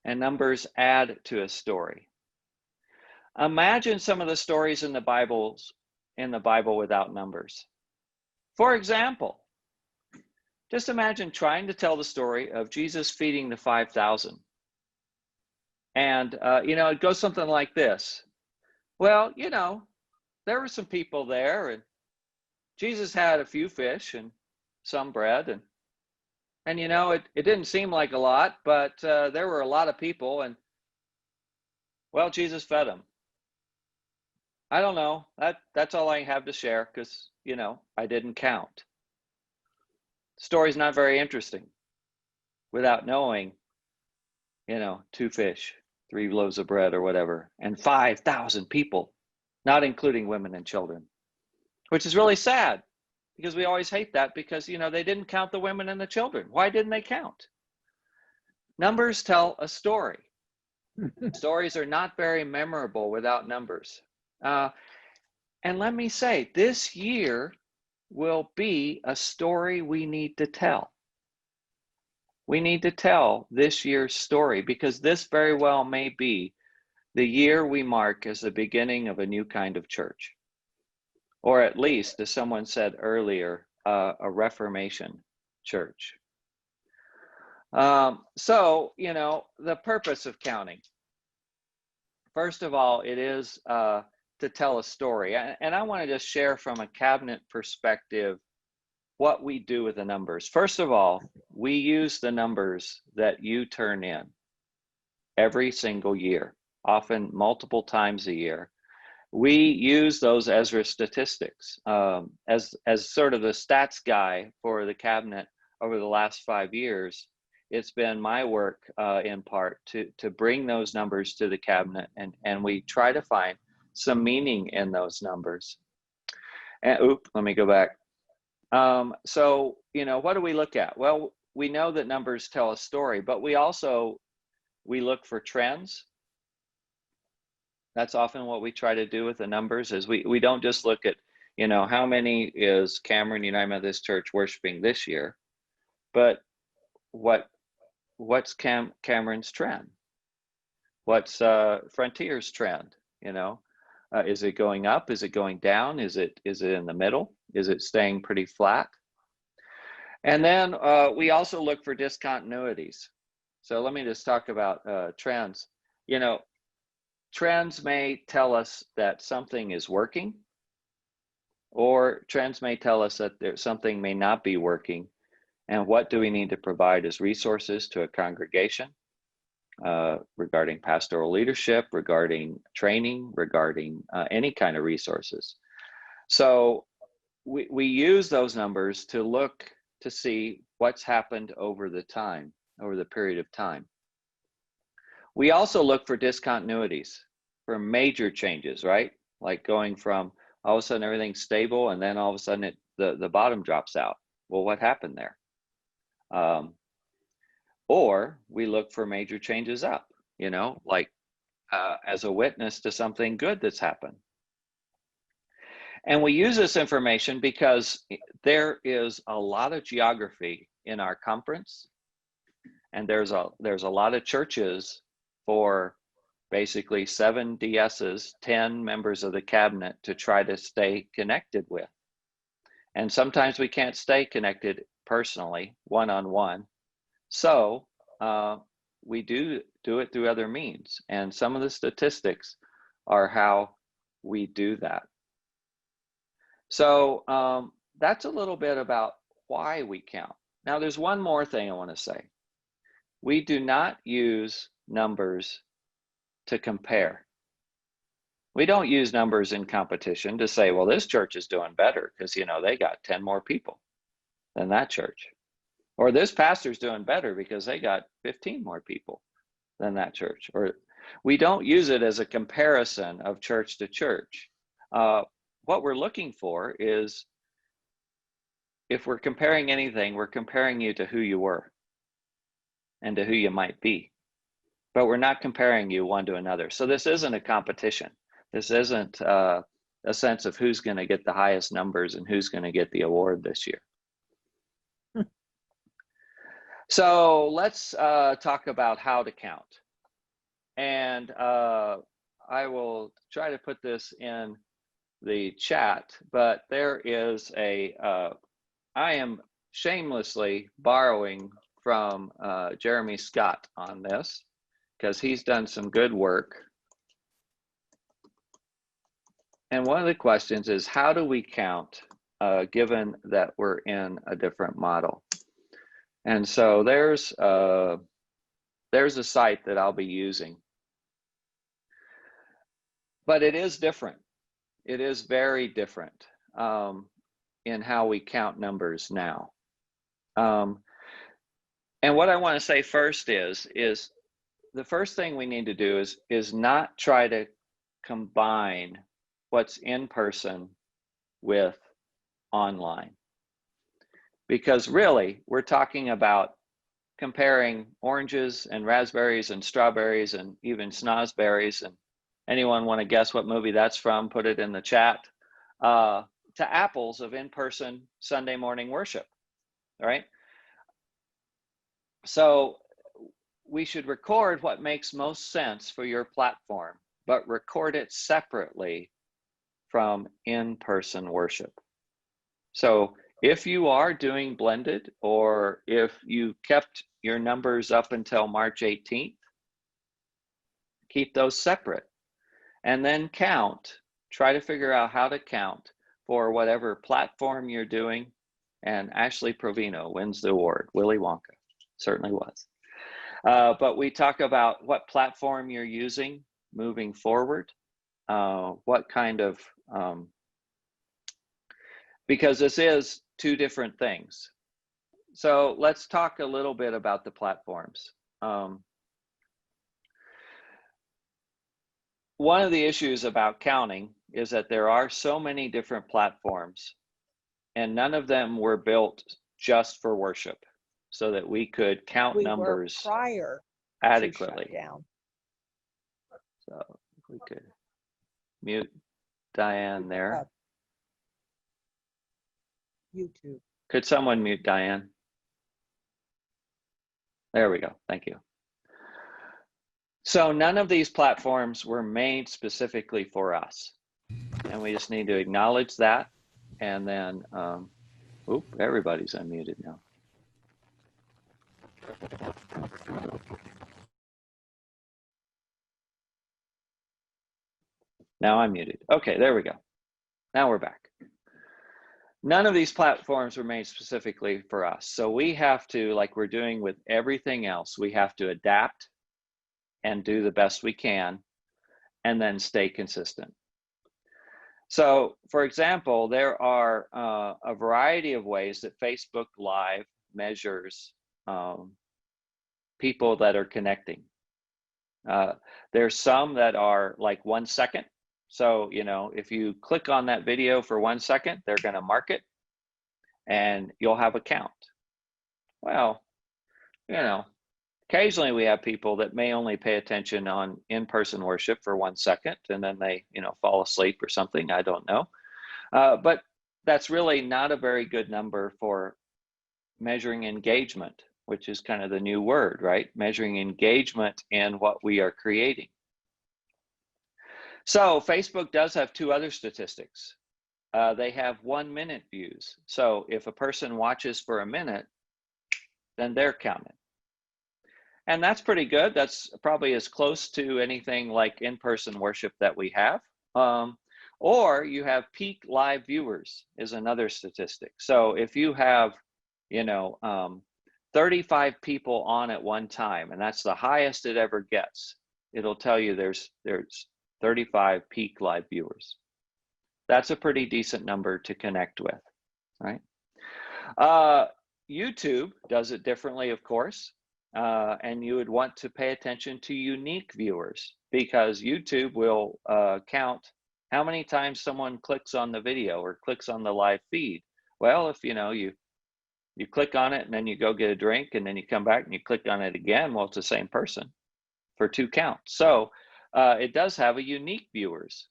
and numbers add to a story. Imagine some of the stories in the Bible without numbers. For example, just imagine trying to tell the story of Jesus feeding the 5,000. And, it goes something like this. Well, there were some people there, and Jesus had a few fish and some bread. And it didn't seem like a lot, but there were a lot of people. And, well, Jesus fed them. I don't know. That's all I have to share because, I didn't count. The story's not very interesting without knowing, 2 fish, 3 loaves of bread or whatever, and 5,000 people, not including women and children, which is really sad because we always hate that because, they didn't count the women and the children. Why didn't they count? Numbers tell a story. Stories are not very memorable without numbers. And let me say, this year will be a story we need to tell. We need to tell this year's story because this very well may be the year we mark as the beginning of a new kind of church. Or at least, as someone said earlier, a Reformation church. So, the purpose of counting. First of all, it is to tell a story. And I want to just share from a cabinet perspective what we do with the numbers. First of all, we use the numbers that you turn in every single year, often multiple times a year. We use those Ezra statistics as sort of the stats guy for the cabinet over the last 5 years. It's been my work in part to bring those numbers to the cabinet, and we try to find some meaning in those numbers. And let me go back. So, what do we look at? Well, we know that numbers tell a story, but we look for trends. That's often what we try to do with the numbers is we don't just look at, how many is Cameron United Methodist Church worshiping this year, but what's Cameron's trend? What's Frontier's trend? Is it going up? Is it going down? Is it in the middle? Is it staying pretty flat? And then we also look for discontinuities. So let me just talk about trends. Trends may tell us that something is working, or trends may tell us that something may not be working. And what do we need to provide as resources to a congregation regarding pastoral leadership, regarding training, regarding any kind of resources. So we use those numbers to look to see what's happened over the period of time. We also look for discontinuities, for major changes, right? Like going from all of a sudden everything's stable and then all of a sudden the bottom drops out. Well, what happened there? Or we look for major changes up, like as a witness to something good that's happened. And we use this information because there is a lot of geography in our conference, and there's a lot of churches for basically 7 DSs, 10 members of the cabinet to try to stay connected with. And sometimes we can't stay connected personally, one-on-one. So we do it through other means. And some of the statistics are how we do that. So that's a little bit about why we count. Now, there's one more thing I want to say. We do not use numbers to compare. We don't use numbers in competition to say, well, this church is doing better because, they got 10 more people than that church. Or this pastor's doing better because they got 15 more people than that church. Or we don't use it as a comparison of church to church. What we're looking for is, if we're comparing anything, we're comparing you to who you were and to who you might be. But we're not comparing you one to another. So this isn't a competition. This isn't a sense of who's going to get the highest numbers and who's going to get the award this year. So let's talk about how to count. And I will try to put this in the chat, but there is I am shamelessly borrowing from Jeremy Scott on this, because he's done some good work. And one of the questions is, how do we count given that we're in a different model? And so there's a site that I'll be using. But it is different. It is very different in how we count numbers now. And what I want to say first is the first thing we need to do is not try to combine what's in person with online. Because really, we're talking about comparing oranges and raspberries and strawberries and even snozberries. And anyone want to guess what movie that's from? Put it in the chat. To apples of in-person Sunday morning worship, all right? So we should record what makes most sense for your platform, but record it separately from in-person worship. So if you are doing blended, or if you kept your numbers up until March 18th, keep those separate. And then count, try to figure out how to count for whatever platform you're doing. And Ashley Provino wins the award. Willy Wonka certainly was. But we talk about what platform you're using moving forward, what kind of, because this is two different things. So let's talk a little bit about the platforms. One of the issues about counting is that there are so many different platforms, and none of them were built just for worship, so that we could count numbers prior adequately. Down. So if we could mute Diane there. YouTube. Could someone mute Diane? There we go. Thank you. So none of these platforms were made specifically for us. And we just need to acknowledge that. And then, everybody's unmuted now. Now I'm muted. Okay, there we go. Now we're back. None of these platforms were made specifically for us. So we have to, like we're doing with everything else, we have to adapt and do the best we can, and then stay consistent. So, for example, there are a variety of ways that Facebook Live measures people that are connecting. There's some that are like 1 second. So, you know, if you click on that video for 1 second, they're going to mark it and you'll have a count. Well, you know, occasionally we have people that may only pay attention on in-person worship for 1 second and then they, you know, fall asleep or something. I don't know. But that's really not a very good number for measuring engagement, which is kind of the new word, right? Measuring engagement in what we are creating. So Facebook does have two other statistics. They have 1 minute views. So if a person watches for a minute, then they're counted. And that's pretty good. That's probably as close to anything like in-person worship that we have. Or you have peak live viewers is another statistic. So if you have, you know, 35 people on at one time, and that's the highest it ever gets, it'll tell you there's 35 peak live viewers. That's a pretty decent number to connect with, right? YouTube does it differently, of course. And you would want to pay attention to unique viewers, because YouTube will count how many times someone clicks on the video or clicks on the live feed. Well, if you know you click on it and then you go get a drink and then you come back and you click on it again, well, it's the same person for 2 counts. So it does have a unique viewers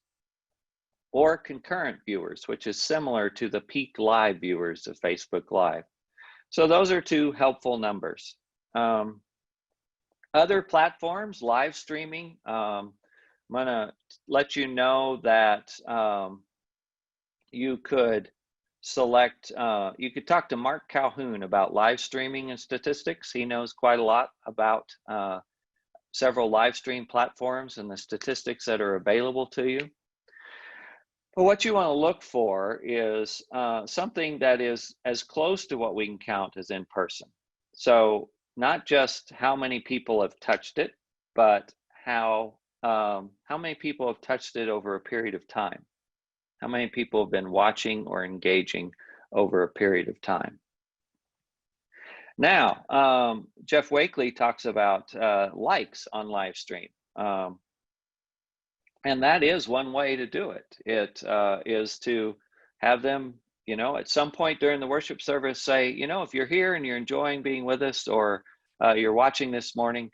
or concurrent viewers, which is similar to the peak live viewers of Facebook Live. So those are 2 helpful numbers. Other platforms, live streaming. I'm going to let you know that you could select, you could talk to Mark Calhoun about live streaming and statistics. He knows quite a lot about several live stream platforms and the statistics that are available to you. But what you want to look for is something that is as close to what we can count as in person. So not just how many people have touched it, but how many people have touched it over a period of time. How many people have been watching or engaging over a period of time. Now, Jeff Wakely talks about likes on live stream. And that is one way to do it. It is to have them, at some point during the worship service say, if you're here and you're enjoying being with us, or you're watching this morning,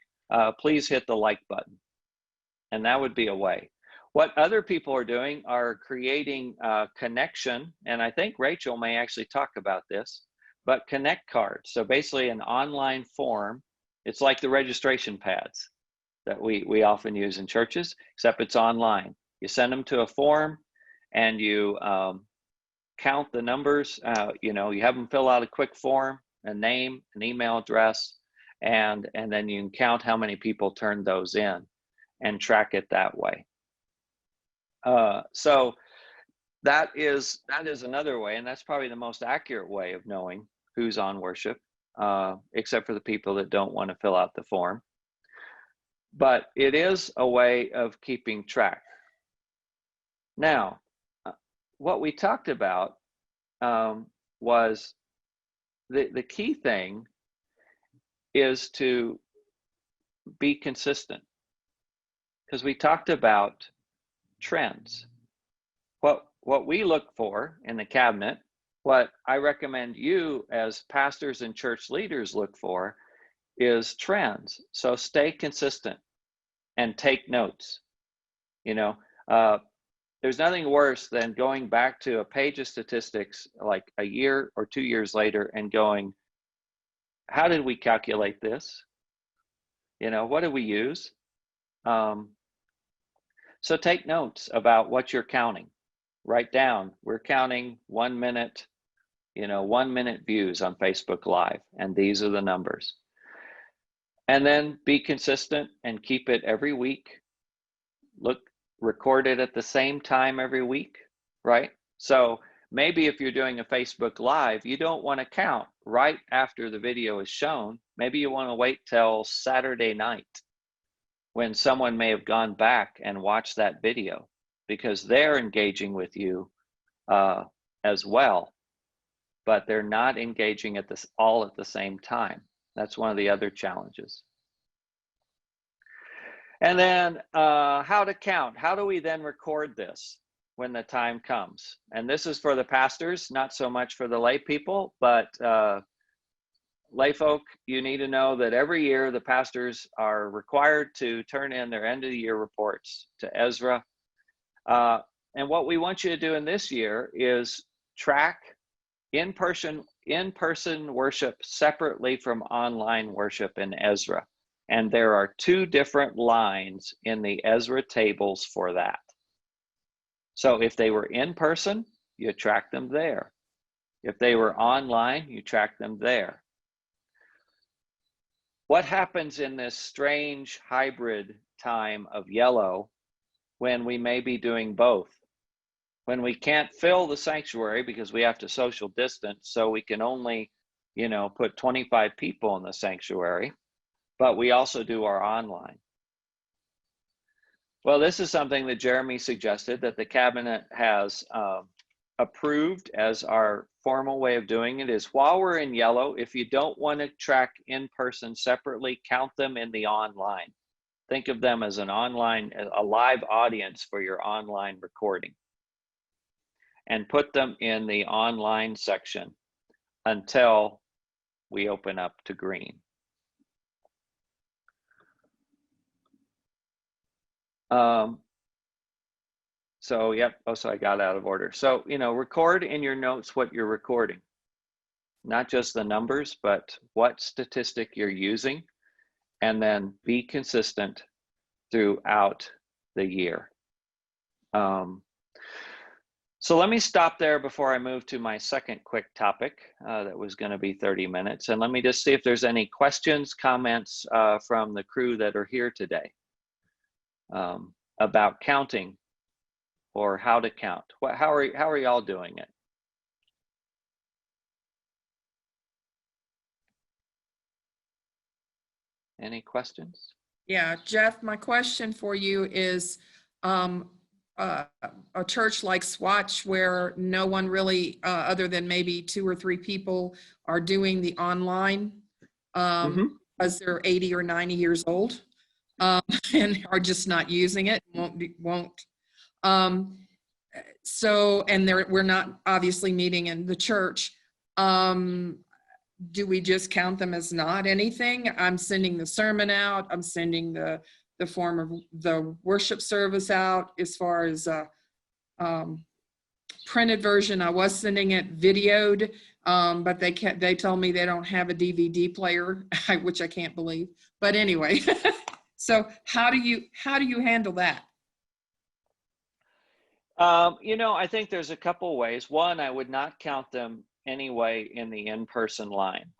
please hit the like button. And that would be a way. What other people are doing are creating a connection, and I think Rachel may actually talk about this, but connect cards. So basically an online form. It's like the registration pads that we often use in churches, except it's online. You send them to a form and you count the numbers. You have them fill out a quick form, a name, an email address, and then you can count how many people turned those in and track it that way. So that is another way, and that's probably the most accurate way of knowing who's on worship, except for the people that don't want to fill out the form. But it is a way of keeping track. Now, what we talked about was the key thing is to be consistent, because we talked about trends. What we look for in the cabinet, what I recommend you as pastors and church leaders look for, is trends. So stay consistent and take notes. There's nothing worse than going back to a page of statistics like a year or 2 years later and going, how did we calculate this? What did we use? So take notes about what you're counting. Write down, we're counting 1 minute, 1 minute views on Facebook Live, and these are the numbers. And then be consistent and keep it every week. Record it at the same time every week, right? So maybe if you're doing a Facebook Live, you don't want to count right after the video is shown. Maybe you want to wait till Saturday night when someone may have gone back and watched that video, because they're engaging with you as well, but they're not engaging all at the same time. That's one of the other challenges. And then how to count. How do we then record this when the time comes? And this is for the pastors, not so much for the lay people, but lay folk, you need to know that every year the pastors are required to turn in their end of the year reports to Ezra. And what we want you to do in this year is track in-person worship separately from online worship in Ezra. And there are 2 different lines in the Ezra tables for that. So if they were in person, you track them there. If they were online, you track them there. What happens in this strange hybrid time of yellow when we may be doing both? When we can't fill the sanctuary because we have to social distance, so we can only, put 25 people in the sanctuary, but we also do our online. Well, this is something that Jeremy suggested that the cabinet has approved as our formal way of doing it, is while we're in yellow, if you don't want to track in person separately, count them in the online. Think of them as a live audience for your online recording, and put them in the online section until we open up to green. So I got out of order. So, record in your notes what you're recording, not just the numbers, but what statistic you're using. and then be consistent throughout the year. So let me stop there before I move to my second quick topic that was going to be 30 minutes. And let me just see if there's any questions, comments from the crew that are here today about counting or how to count. How are y'all doing it? Any questions? Yeah, Jeff, my question for you is a church like Swatch where no one really, other than maybe 2 or 3 people, are doing the online because they're 80 or 90 years old and are just not using it, won't. So, and we're not obviously meeting in the church. Do we just count them as not anything? I'm sending the sermon out. I'm sending the form of the worship service out. As far as printed version, I was sending it videoed, but they told me they don't have a DVD player, which I can't believe. But anyway, so how do you handle that? I think there's a couple ways. One, I would not count them anyway in the in-person line.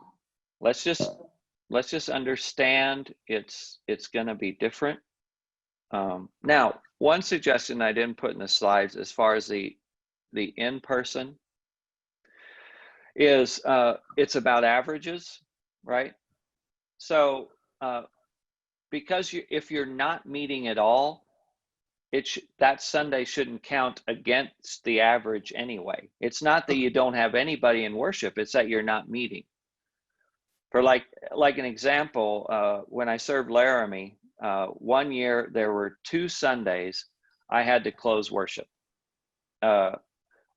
Let's just understand it's going to be different. Now, one suggestion I didn't put in the slides as far as the in-person is it's about averages, right? So because if you're not meeting at all, that Sunday shouldn't count against the average anyway. It's not that you don't have anybody in worship, it's that you're not meeting. For like an example, when I served Laramie, one year there were 2 Sundays I had to close worship.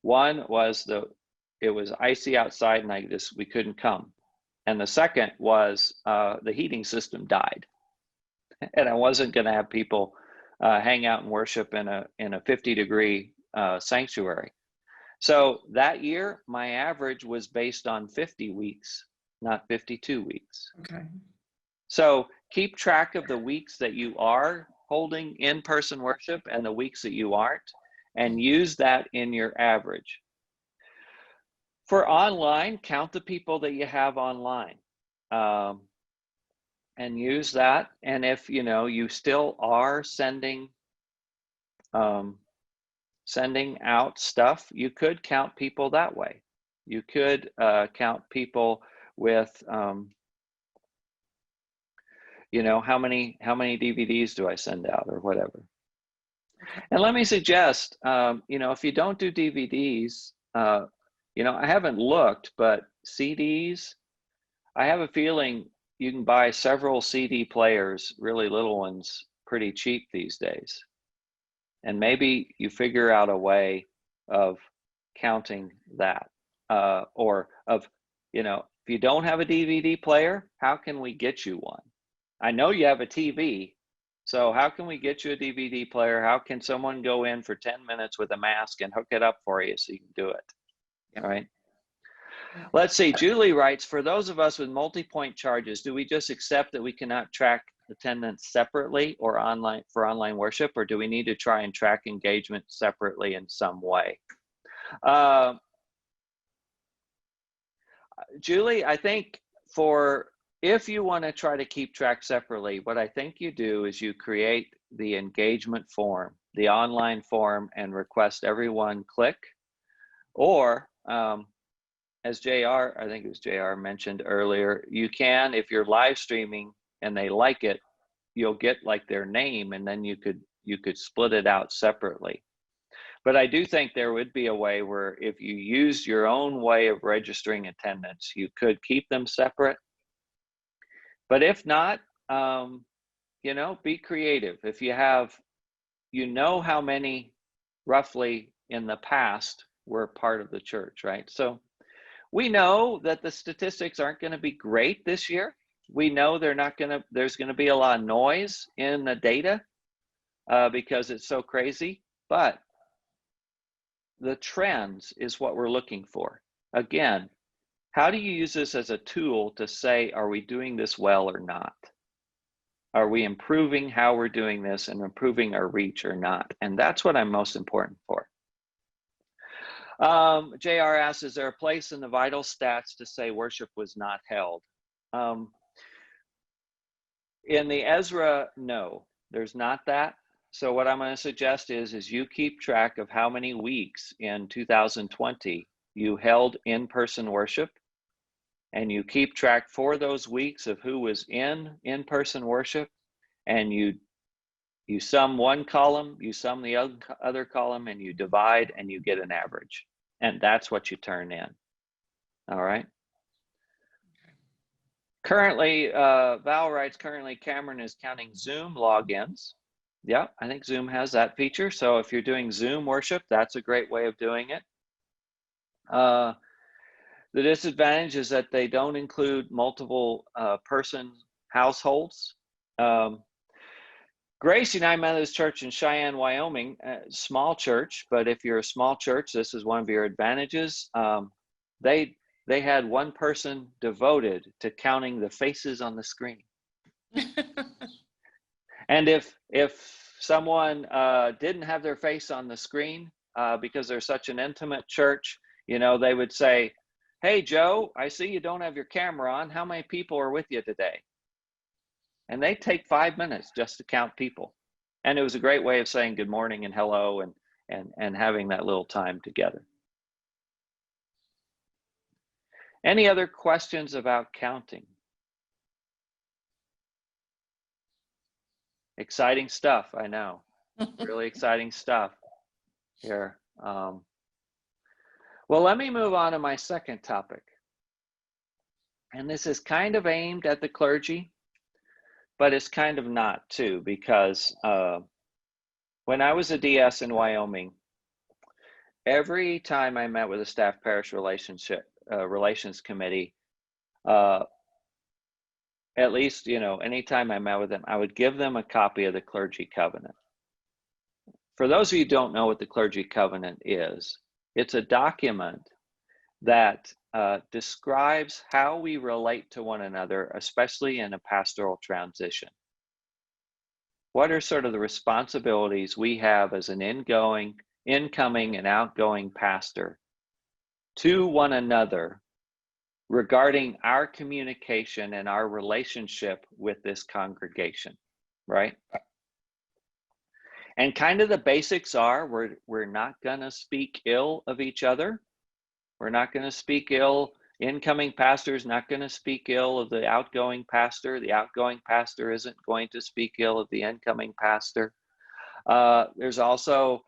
One was it was icy outside and we couldn't come. And the second was the heating system died. And I wasn't gonna have people hang out and worship in a 50-degree sanctuary. So that year, my average was based on 50 weeks, not 52 weeks. Okay. So keep track of the weeks that you are holding in-person worship and the weeks that you aren't, and use that in your average. For online, count the people that you have online. And use that. And if you still are sending out stuff, you could count people that way. You could count people with how many DVDs do I send out or whatever. And let me suggest, if you don't do DVDs, I haven't looked, but CDs, I have a feeling you can buy several CD players, really little ones, pretty cheap these days. And maybe you figure out a way of counting that, or of, if you don't have a DVD player, how can we get you one? I know you have a TV, so how can we get you a DVD player? How can someone go in for 10 minutes with a mask and hook it up for you so you can do it? All right. Let's see, Julie writes, for those of us with multi-point charges, do we just accept that we cannot track attendance separately or for online worship, or do we need to try and track engagement separately in some way? Julie, I think if you want to try to keep track separately, what I think you do is you create the engagement form, the online form, and request everyone click, or as JR, I think it was JR mentioned earlier, you can, if you're live streaming and they like it, you'll get like their name, and then you could split it out separately. But I do think there would be a way where if you use your own way of registering attendance, you could keep them separate. But if not, be creative. If you have, how many roughly in the past were part of the church, right? So we know that the statistics aren't going to be great this year. We know there's going to be a lot of noise in the data because it's so crazy, but the trends is what we're looking for. Again, how do you use this as a tool to say, are we doing this well or not? Are we improving how we're doing this and improving our reach or not? And that's what I'm most important for. JR asks, is there a place in the vital stats to say worship was not held? In the Ezra, no, there's not that. So what I'm going to suggest is you keep track of how many weeks in 2020 you held in-person worship, and you keep track for those weeks of who was in-person worship, and you sum one column, you sum the other column, and you divide, and you get an average. And that's what you turn in. All right. Currently, Val writes, currently Cameron is counting Zoom logins. Yeah, I think Zoom has that feature. So if you're doing Zoom worship, that's a great way of doing it. The disadvantage is that they don't include multiple person households. Grace United Methodist Church in Cheyenne, Wyoming, small church, but if you're a small church, this is one of your advantages. They had one person devoted to counting the faces on the screen. And if someone didn't have their face on the screen because they're such an intimate church, you know, they would say, hey, Joe, I see you don't have your camera on. How many people are with you today? And they take 5 minutes just to count people. And it was a great way of saying good morning and hello and having that little time together. Any other questions about counting? Exciting stuff, I know. Really exciting stuff here. Well, let me move on to my second topic. And this is kind of aimed at the clergy, but it's kind of not too, because when I was a DS in Wyoming, every time I met with a staff parish relations committee, at least, you know, anytime I met with them, I would give them a copy of the clergy covenant. For those of you who don't know what the clergy covenant is, it's a document that describes how we relate to one another, especially in a pastoral transition. What are sort of the responsibilities we have as an incoming and outgoing pastor to one another regarding our communication and our relationship with this congregation, right? And kind of the basics are we're not going to speak ill of each other. We're not going to speak ill. Incoming pastor is not going to speak ill of the outgoing pastor. The outgoing pastor isn't going to speak ill of the incoming pastor. There's also,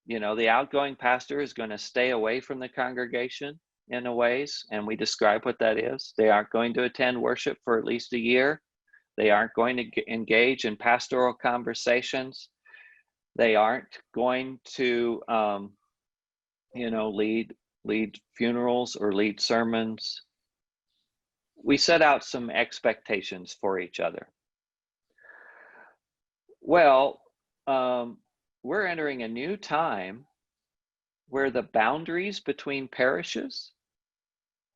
you know, the outgoing pastor is going to stay away from the congregation in a ways, and we describe what that is. They aren't going to attend worship for at least a year. They aren't going to engage in pastoral conversations. They aren't going to, you know, lead funerals or lead sermons. We set out some expectations for each other. Well, we're entering a new time where the boundaries between parishes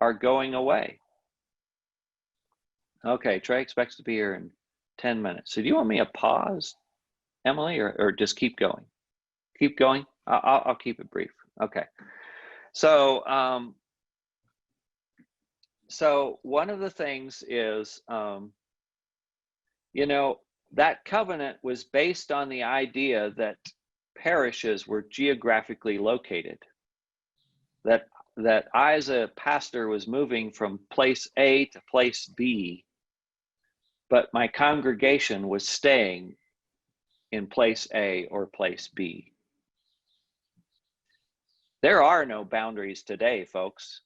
are going away. Okay, Trey expects to be here in 10 minutes. So do you want me to pause, Emily, or just keep going? Keep going? I'll keep it brief. Okay. So, so one of the things is, you know, that covenant was based on the idea that parishes were geographically located. That I, as a pastor, was moving from place A to place B, but my congregation was staying in place A or place B. There are no boundaries today, folks.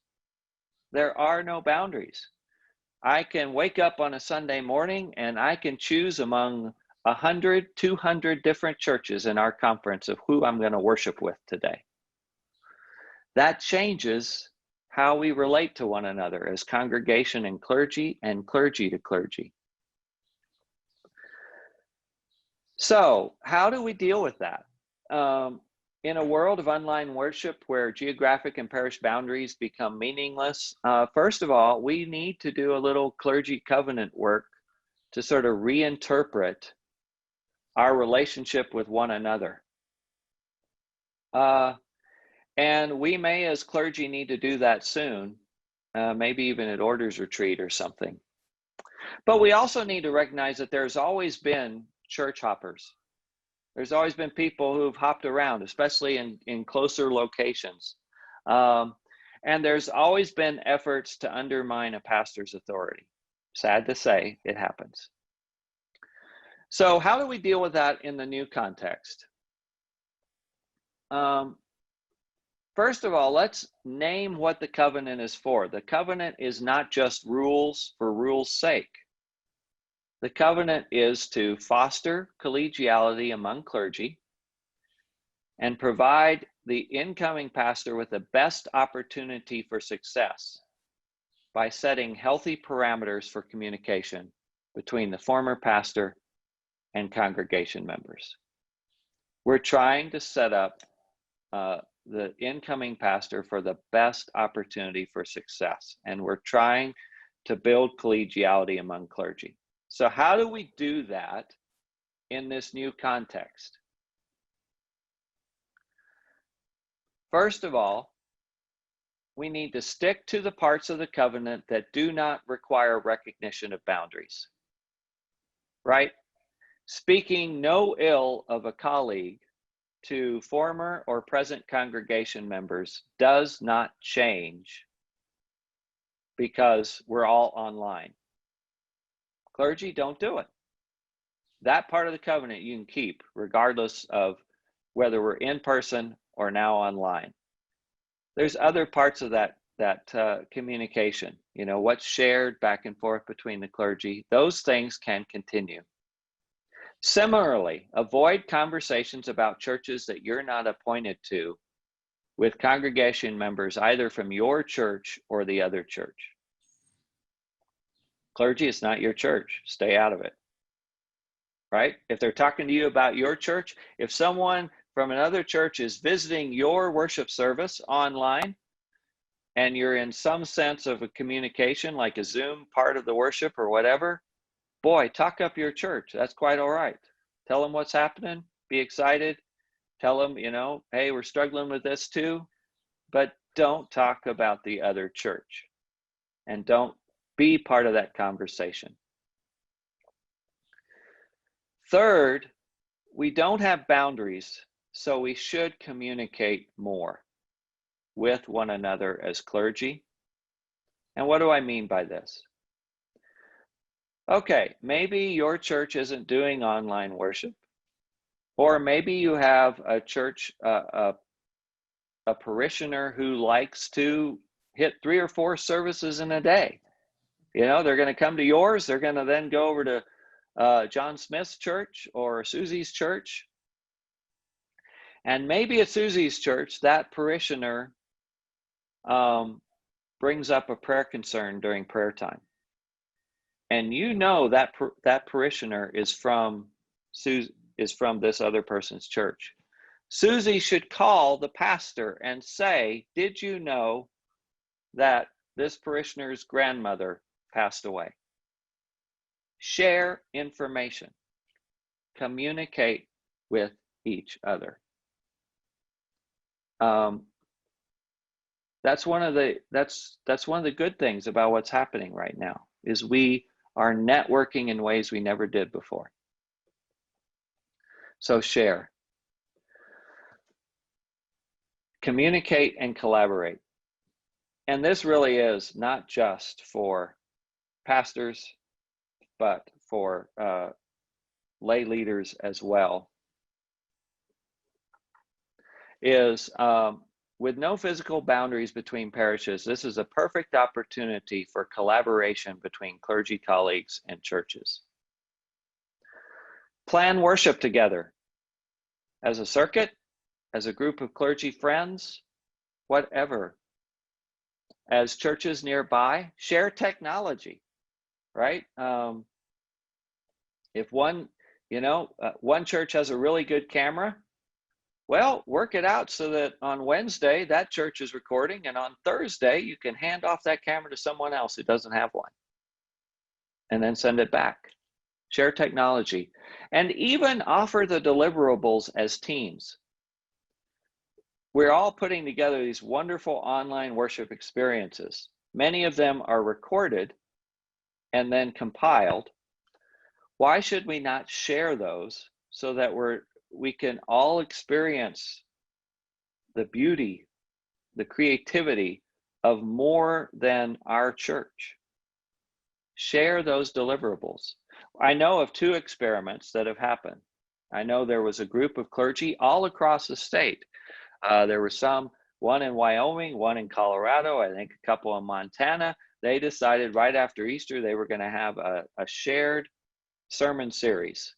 There are no boundaries. I can wake up on a Sunday morning and I can choose among 100, 200 different churches in our conference of who I'm going to worship with today. That changes how we relate to one another as congregation and clergy to clergy. So how do we deal with that? In a world of online worship where geographic and parish boundaries become meaningless, first of all, we need to do a little clergy covenant work to sort of reinterpret our relationship with one another. And we may, as clergy, need to do that soon, maybe even at Orders Retreat or something. But we also need to recognize that there's always been church hoppers. There's always been people who've hopped around, especially in closer locations. And there's always been efforts to undermine a pastor's authority. Sad to say, it happens. So how do we deal with that in the new context? First of all, let's name what the covenant is for. The covenant is not just rules for rules' sake. The covenant is to foster collegiality among clergy and provide the incoming pastor with the best opportunity for success by setting healthy parameters for communication between the former pastor and congregation members. We're trying to set up the incoming pastor for the best opportunity for success, and we're trying to build collegiality among clergy. So how do we do that in this new context? First of all, we need to stick to the parts of the covenant that do not require recognition of boundaries, right? Speaking no ill of a colleague to former or present congregation members does not change because we're all online. Clergy, don't do it. That part of the covenant you can keep regardless of whether we're in person or now online. There's other parts of that communication, you know, what's shared back and forth between the clergy. Those things can continue. Similarly, avoid conversations about churches that you're not appointed to with congregation members either from your church or the other church. Clergy, it's not your church. Stay out of it, right? If they're talking to you about your church, if someone from another church is visiting your worship service online and you're in some sense of a communication like a Zoom part of the worship or whatever, boy, talk up your church. That's quite all right. Tell them what's happening. Be excited. Tell them, you know, hey, we're struggling with this too. But don't talk about the other church. And don't be part of that conversation. Third, we don't have boundaries, so we should communicate more with one another as clergy. And what do I mean by this? Okay, maybe your church isn't doing online worship, or maybe you have a church, a parishioner who likes to hit 3 or 4 services in a day. You know, they're going to come to yours, they're going to then go over to John Smith's church or Susie's church. And maybe at Susie's church, that parishioner brings up a prayer concern during prayer time. And you know that that parishioner is from this other person's church. Susie should call the pastor and say, did you know that this parishioner's grandmother passed away? Share information. Communicate with each other. That's one of the good things about what's happening right now, is we are networking in ways we never did before. So share. Communicate and collaborate. And this really is not just for pastors, but for lay leaders as well. With no physical boundaries between parishes, this is a perfect opportunity for collaboration between clergy colleagues and churches. Plan worship together as a circuit, as a group of clergy friends, whatever. As churches nearby, share technology, right? If one church has a really good camera, well, work it out so that on Wednesday, that church is recording, and on Thursday, you can hand off that camera to someone else who doesn't have one, and then send it back. share technology, and even offer the deliverables as teams. We're all putting together these wonderful online worship experiences. Many of them are recorded and then compiled. Why should we not share those so that we can all experience the beauty, the creativity of more than our church? Share those deliverables. I know of 2 experiments that have happened. I know there was a group of clergy all across the state. There were one in Wyoming, one in Colorado, I think a couple in Montana. They decided right after Easter they were going to have a shared sermon series.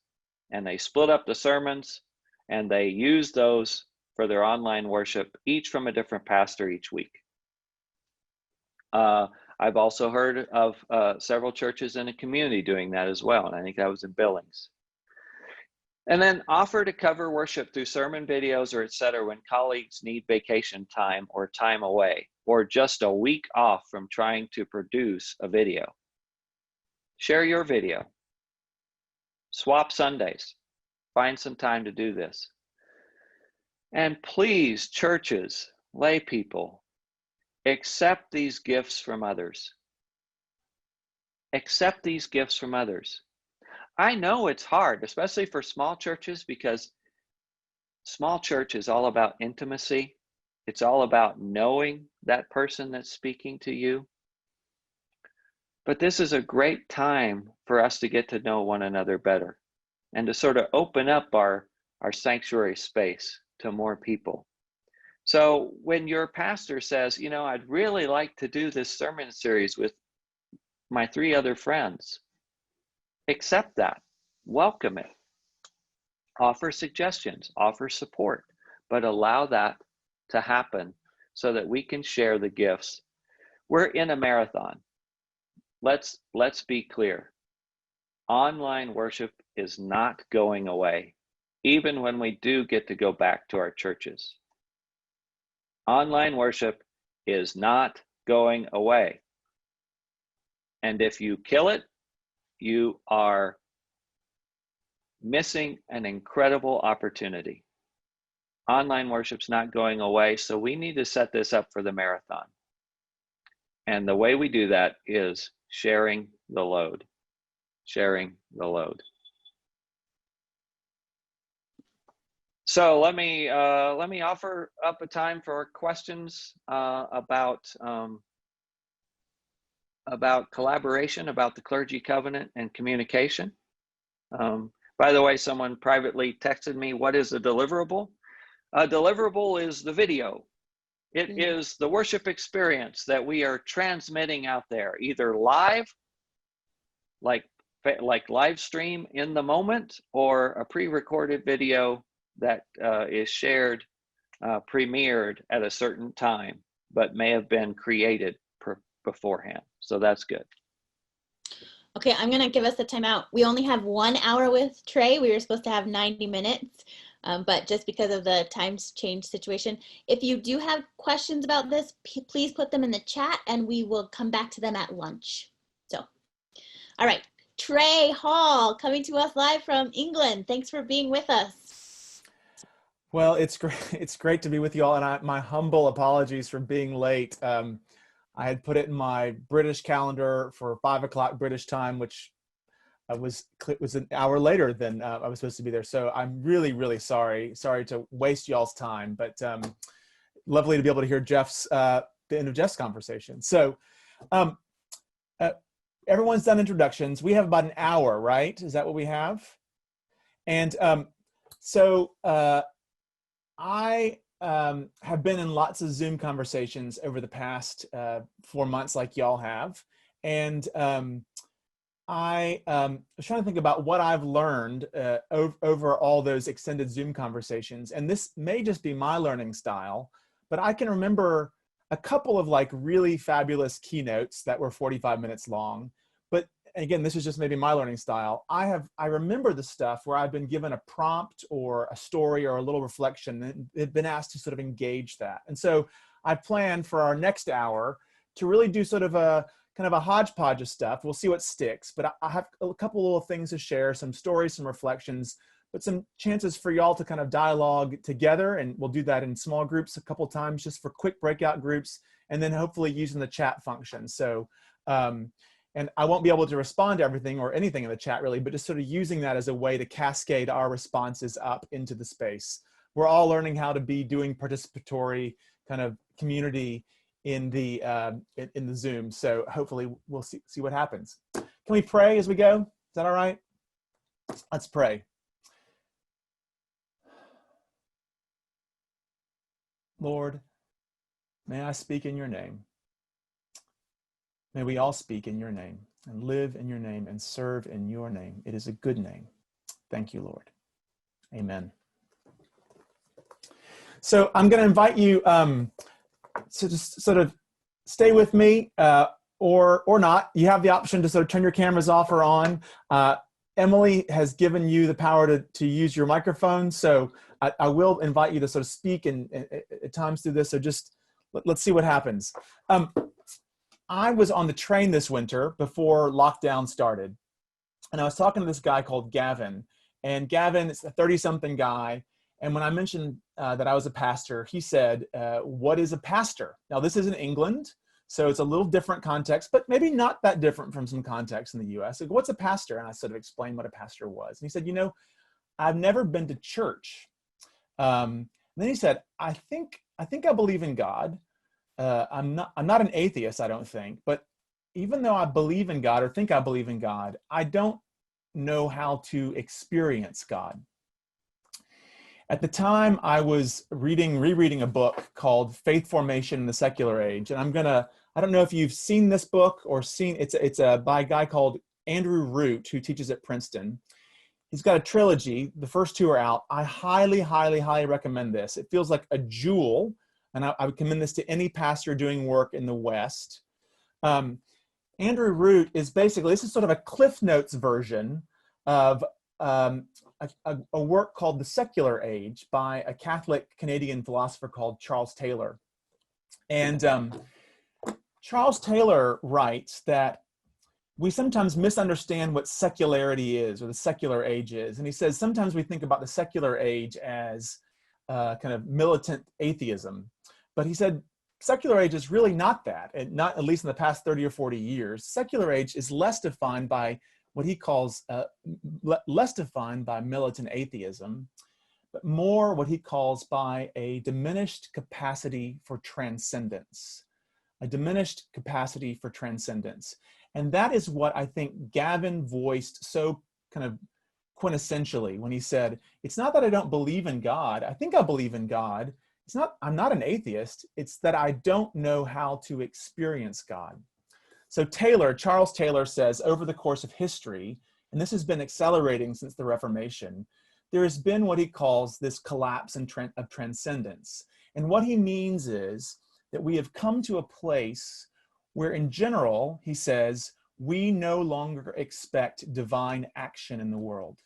And they split up the sermons and they used those for their online worship, each from a different pastor each week. I've also heard of several churches in a community doing that as well, and I think that was in Billings. And then offer to cover worship through sermon videos or etc. when colleagues need vacation time or time away, or just a week off from trying to produce a video. Share your video. Swap Sundays. Find some time to do this. And please, churches, lay people, accept these gifts from others. Accept these gifts from others. I know it's hard, especially for small churches, because small church is all about intimacy. It's all about knowing that person that's speaking to you. But this is a great time for us to get to know one another better and to sort of open up our sanctuary space to more people. So when your pastor says, you know, I'd really like to do this sermon series with my 3 other friends, accept that, welcome it, offer suggestions, offer support, but allow that to happen so that we can share the gifts. We're in a marathon. Let's be clear. Online worship is not going away, even when we do get to go back to our churches. Online worship is not going away. And if you kill it, you are missing an incredible opportunity. Online worship's not going away, so we need to set this up for the marathon. And the way we do that is sharing the load. Sharing the load. So let me offer up a time for questions about collaboration, about the clergy covenant and communication. By the way, someone privately texted me, what is a deliverable? A deliverable is the video. It is the worship experience that we are transmitting out there, either live, like live stream in the moment, or a pre-recorded video that is shared, premiered at a certain time, but may have been created beforehand. So that's good. Okay, I'm gonna give us a timeout. We only have 1 hour with Trey. We were supposed to have 90 minutes, but just because of the times change situation, if you do have questions about this, please put them in the chat and we will come back to them at lunch. So, all right, Trey Hall coming to us live from England. Thanks for being with us. Well, it's great to be with you all, and my humble apologies for being late. I had put it in my British calendar for 5 o'clock British time, which was an hour later than I was supposed to be there. So I'm really, really sorry. Sorry to waste y'all's time, but lovely to be able to hear the end of Jeff's conversation. So everyone's done introductions. We have about an hour, right? Is that what we have? And I have been in lots of Zoom conversations over the past 4 months, like y'all have. And I was trying to think about what I've learned over all those extended Zoom conversations. And this may just be my learning style, but I can remember a couple of like really fabulous keynotes that were 45 minutes long. But again, this is just maybe my learning style. I remember the stuff where I've been given a prompt or a story or a little reflection and have been asked to sort of engage that. And so I plan for our next hour to really do sort of a kind of a hodgepodge of stuff. We'll see what sticks, but I have a couple little things to share, some stories, some reflections, but some chances for y'all to kind of dialogue together. And we'll do that in small groups a couple times, just for quick breakout groups, and then hopefully using the chat function. So, and I won't be able to respond to everything or anything in the chat really, but just sort of using that as a way to cascade our responses up into the space. We're all learning how to be doing participatory kind of community in the Zoom. So hopefully we'll see what happens. Can we pray as we go? Is that all right? Let's pray. Lord, may I speak in your name. May we all speak in your name and live in your name and serve in your name. It is a good name. Thank you, Lord. Amen. So I'm going to invite you to just sort of stay with me or not. You have the option to sort of turn your cameras off or on. Emily has given you the power to use your microphone. So I will invite you to sort of speak and at times through this. So just let's see what happens. I was on the train this winter before lockdown started, and I was talking to this guy called Gavin. And Gavin is a 30-something guy. And when I mentioned that I was a pastor, he said, what is a pastor? Now, this is in England, so it's a little different context, but maybe not that different from some context in the US. Like, what's a pastor? And I sort of explained what a pastor was. And he said, I've never been to church. Then he said, I think I believe in God. I'm not an atheist, I don't think, but even though I believe in God or think I believe in God, I don't know how to experience God. At the time, I was rereading a book called Faith Formation in the Secular Age. And I don't know if you've seen this book or it's by a guy called Andrew Root, who teaches at Princeton. He's got a trilogy. The first two are out. I highly, highly, highly recommend this. It feels like a jewel. And I would commend this to any pastor doing work in the West. Andrew Root is basically, this is sort of a Cliff Notes version of a work called The Secular Age by a Catholic Canadian philosopher called Charles Taylor. And Charles Taylor writes that we sometimes misunderstand what secularity is or the secular age is. And he says sometimes we think about the secular age as kind of militant atheism. But he said secular age is really not that, and not at least in the past 30 or 40 years. Secular age is less defined by what he calls less defined by militant atheism, but more what he calls by a diminished capacity for transcendence, a diminished capacity for transcendence. And that is what I think Gavin voiced so kind of quintessentially when he said, it's not that I don't believe in God. I think I believe in God. I'm not an atheist. It's that I don't know how to experience God. So Charles Taylor says, over the course of history, and this has been accelerating since the Reformation, there has been what he calls this collapse of transcendence. And what he means is that we have come to a place where in general, he says, we no longer expect divine action in the world.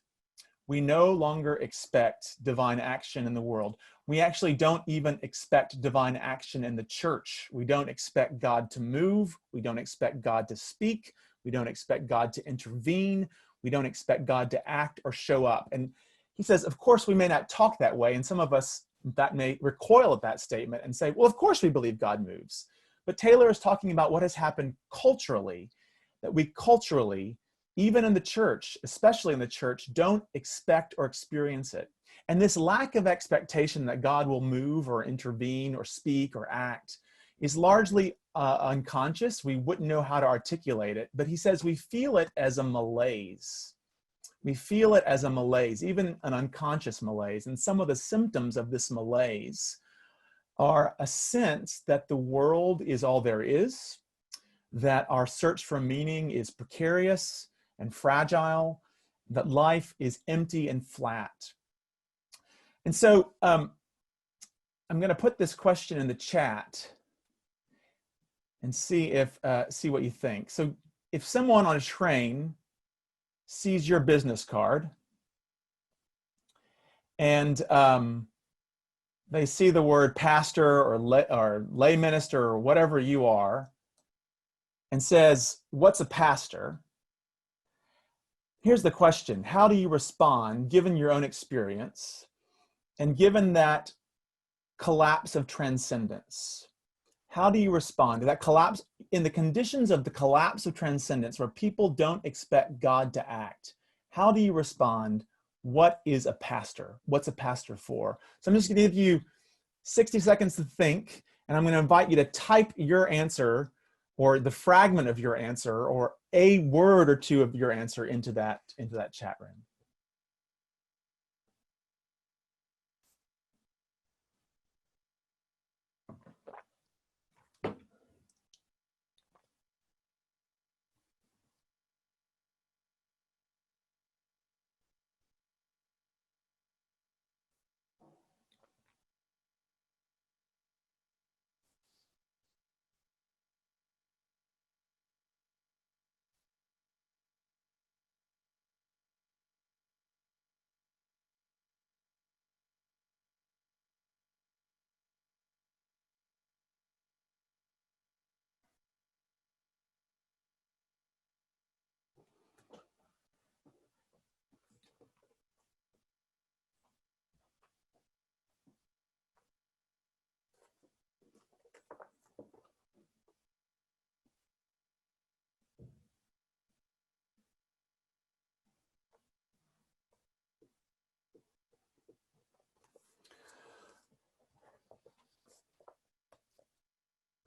We no longer expect divine action in the world. We actually don't even expect divine action in the church. We don't expect God to move. We don't expect God to speak. We don't expect God to intervene. We don't expect God to act or show up. And he says, of course, we may not talk that way. And some of us that may recoil at that statement and say, well, of course we believe God moves. But Taylor is talking about what has happened culturally, that we culturally, even in the church, especially in the church, don't expect or experience it. And this lack of expectation that God will move or intervene or speak or act is largely unconscious. We wouldn't know how to articulate it, but he says we feel it as a malaise. We feel it as a malaise, even an unconscious malaise. And some of the symptoms of this malaise are a sense that the world is all there is, that our search for meaning is precarious and fragile, that life is empty and flat. And so I'm going to put this question in the chat and see what you think. So if someone on a train sees your business card and they see the word pastor or lay minister or whatever you are, and says, "What's a pastor?" Here's the question: how do you respond given your own experience and given that collapse of transcendence? How do you respond to that collapse in the conditions of the collapse of transcendence where people don't expect God to act? How do you respond? What is a pastor? What's a pastor for? So I'm just going to give you 60 seconds to think, and I'm going to invite you to type your answer or the fragment of your answer or a word or two of your answer into that chat room.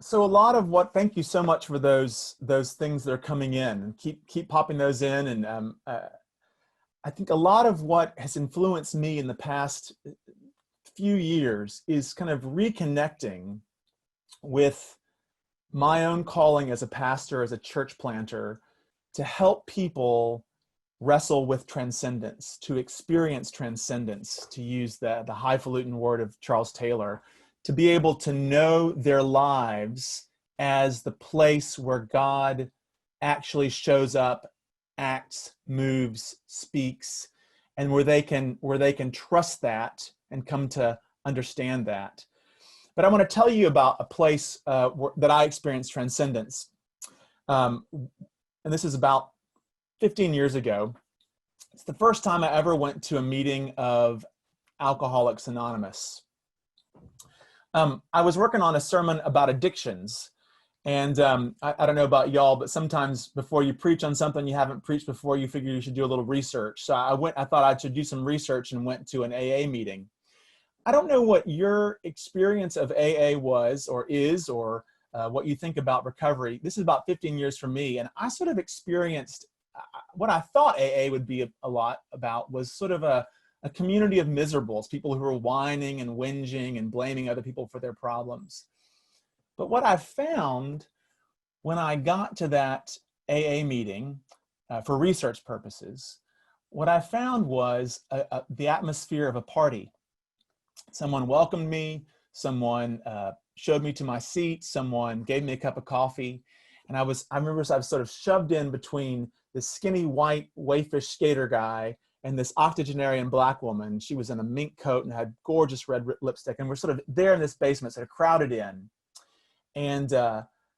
So a lot of what, thank you so much for those things that are coming in, and keep popping those in. And I think a lot of what has influenced me in the past few years is kind of reconnecting with my own calling as a pastor, as a church planter, to help people wrestle with transcendence, to experience transcendence, to use the highfalutin word of Charles Taylor, to be able to know their lives as the place where God actually shows up, acts, moves, speaks, and where they can trust that and come to understand that. But I want to tell you about a place that I experienced transcendence. And this is about 15 years ago. It's the first time I ever went to a meeting of Alcoholics Anonymous. I was working on a sermon about addictions. And I don't know about y'all, but sometimes before you preach on something you haven't preached before, you figure you should do a little research. So I thought I should do some research and went to an AA meeting. I don't know what your experience of AA was or is, or what you think about recovery. This is about 15 years for me. And I sort of experienced what I thought AA would be a lot about was sort of a community of miserables, people who are whining and whinging and blaming other people for their problems. But what I found when I got to that AA meeting for research purposes, what I found was the atmosphere of a party. Someone welcomed me, someone showed me to my seat, someone gave me a cup of coffee, and I remember I was sort of shoved in between this skinny white wayfish skater guy and this octogenarian black woman. She was in a mink coat and had gorgeous red lipstick, and we're sort of there in this basement, sort of crowded in. And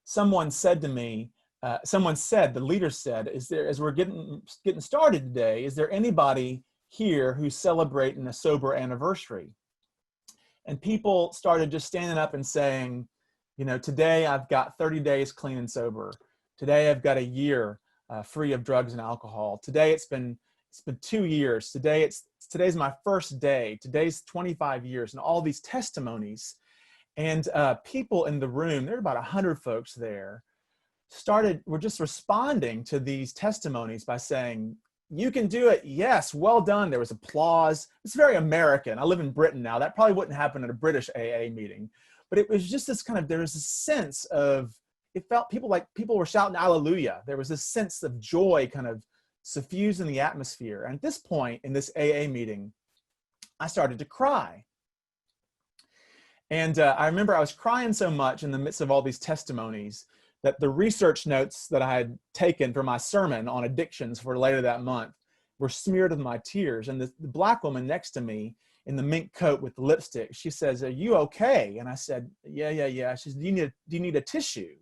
someone said to me, the leader said, as we're getting started today, is there anybody here who's celebrating a sober anniversary? And people started just standing up and saying, today I've got 30 days clean and sober. Today I've got a year free of drugs and alcohol. Today it's been 2 years. Today's my first day. Today's 25 years, and all these testimonies. And people in the room, there were about 100 folks there, were just responding to these testimonies by saying, "You can do it. Yes, well done." There was applause. It's very American. I live in Britain now. That probably wouldn't happen at a British AA meeting. But it was just this kind of, there was a sense of, it felt people were shouting hallelujah. There was this sense of joy kind of suffused in the atmosphere. And at this point in this AA meeting, I started to cry. And I remember I was crying so much in the midst of all these testimonies that the research notes that I had taken for my sermon on addictions for later that month were smeared with my tears. And the black woman next to me in the mink coat with the lipstick, she says, "Are you okay?" And I said, yeah. She said, do you need a tissue?"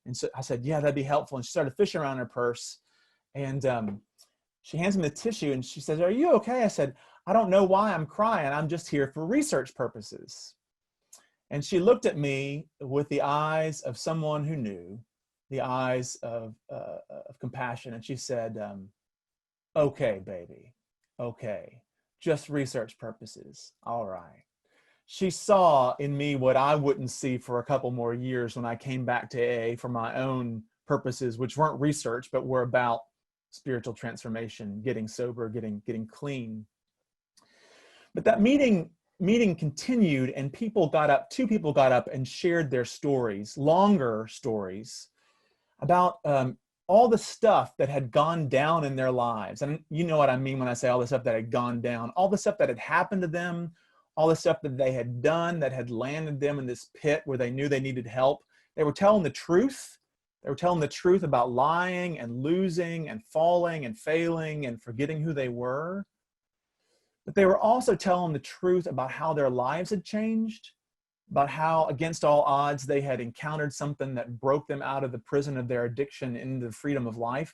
And so I said, yeah, that'd be helpful. And she started fishing around her purse. And she hands me the tissue and she says, are you okay? I said, I don't know why I'm crying. I'm just here for research purposes. And she looked at me with the eyes of someone who knew, the eyes of compassion. And she said, okay, baby, okay, just research purposes. All right. She saw in me what I wouldn't see for a couple more years when I came back to AA for my own purposes, which weren't research, but were about spiritual transformation, getting sober, getting clean. But that meeting continued, and two people got up and shared their stories, longer stories, about all the stuff that had gone down in their lives. And you know what I mean when I say all the stuff that had gone down, all the stuff that had happened to them, all the stuff that they had done that had landed them in this pit where they knew they needed help. They were telling the truth. They were telling the truth about lying and losing and falling and failing and forgetting who they were. But they were also telling the truth about how their lives had changed, about how against all odds they had encountered something that broke them out of the prison of their addiction into the freedom of life.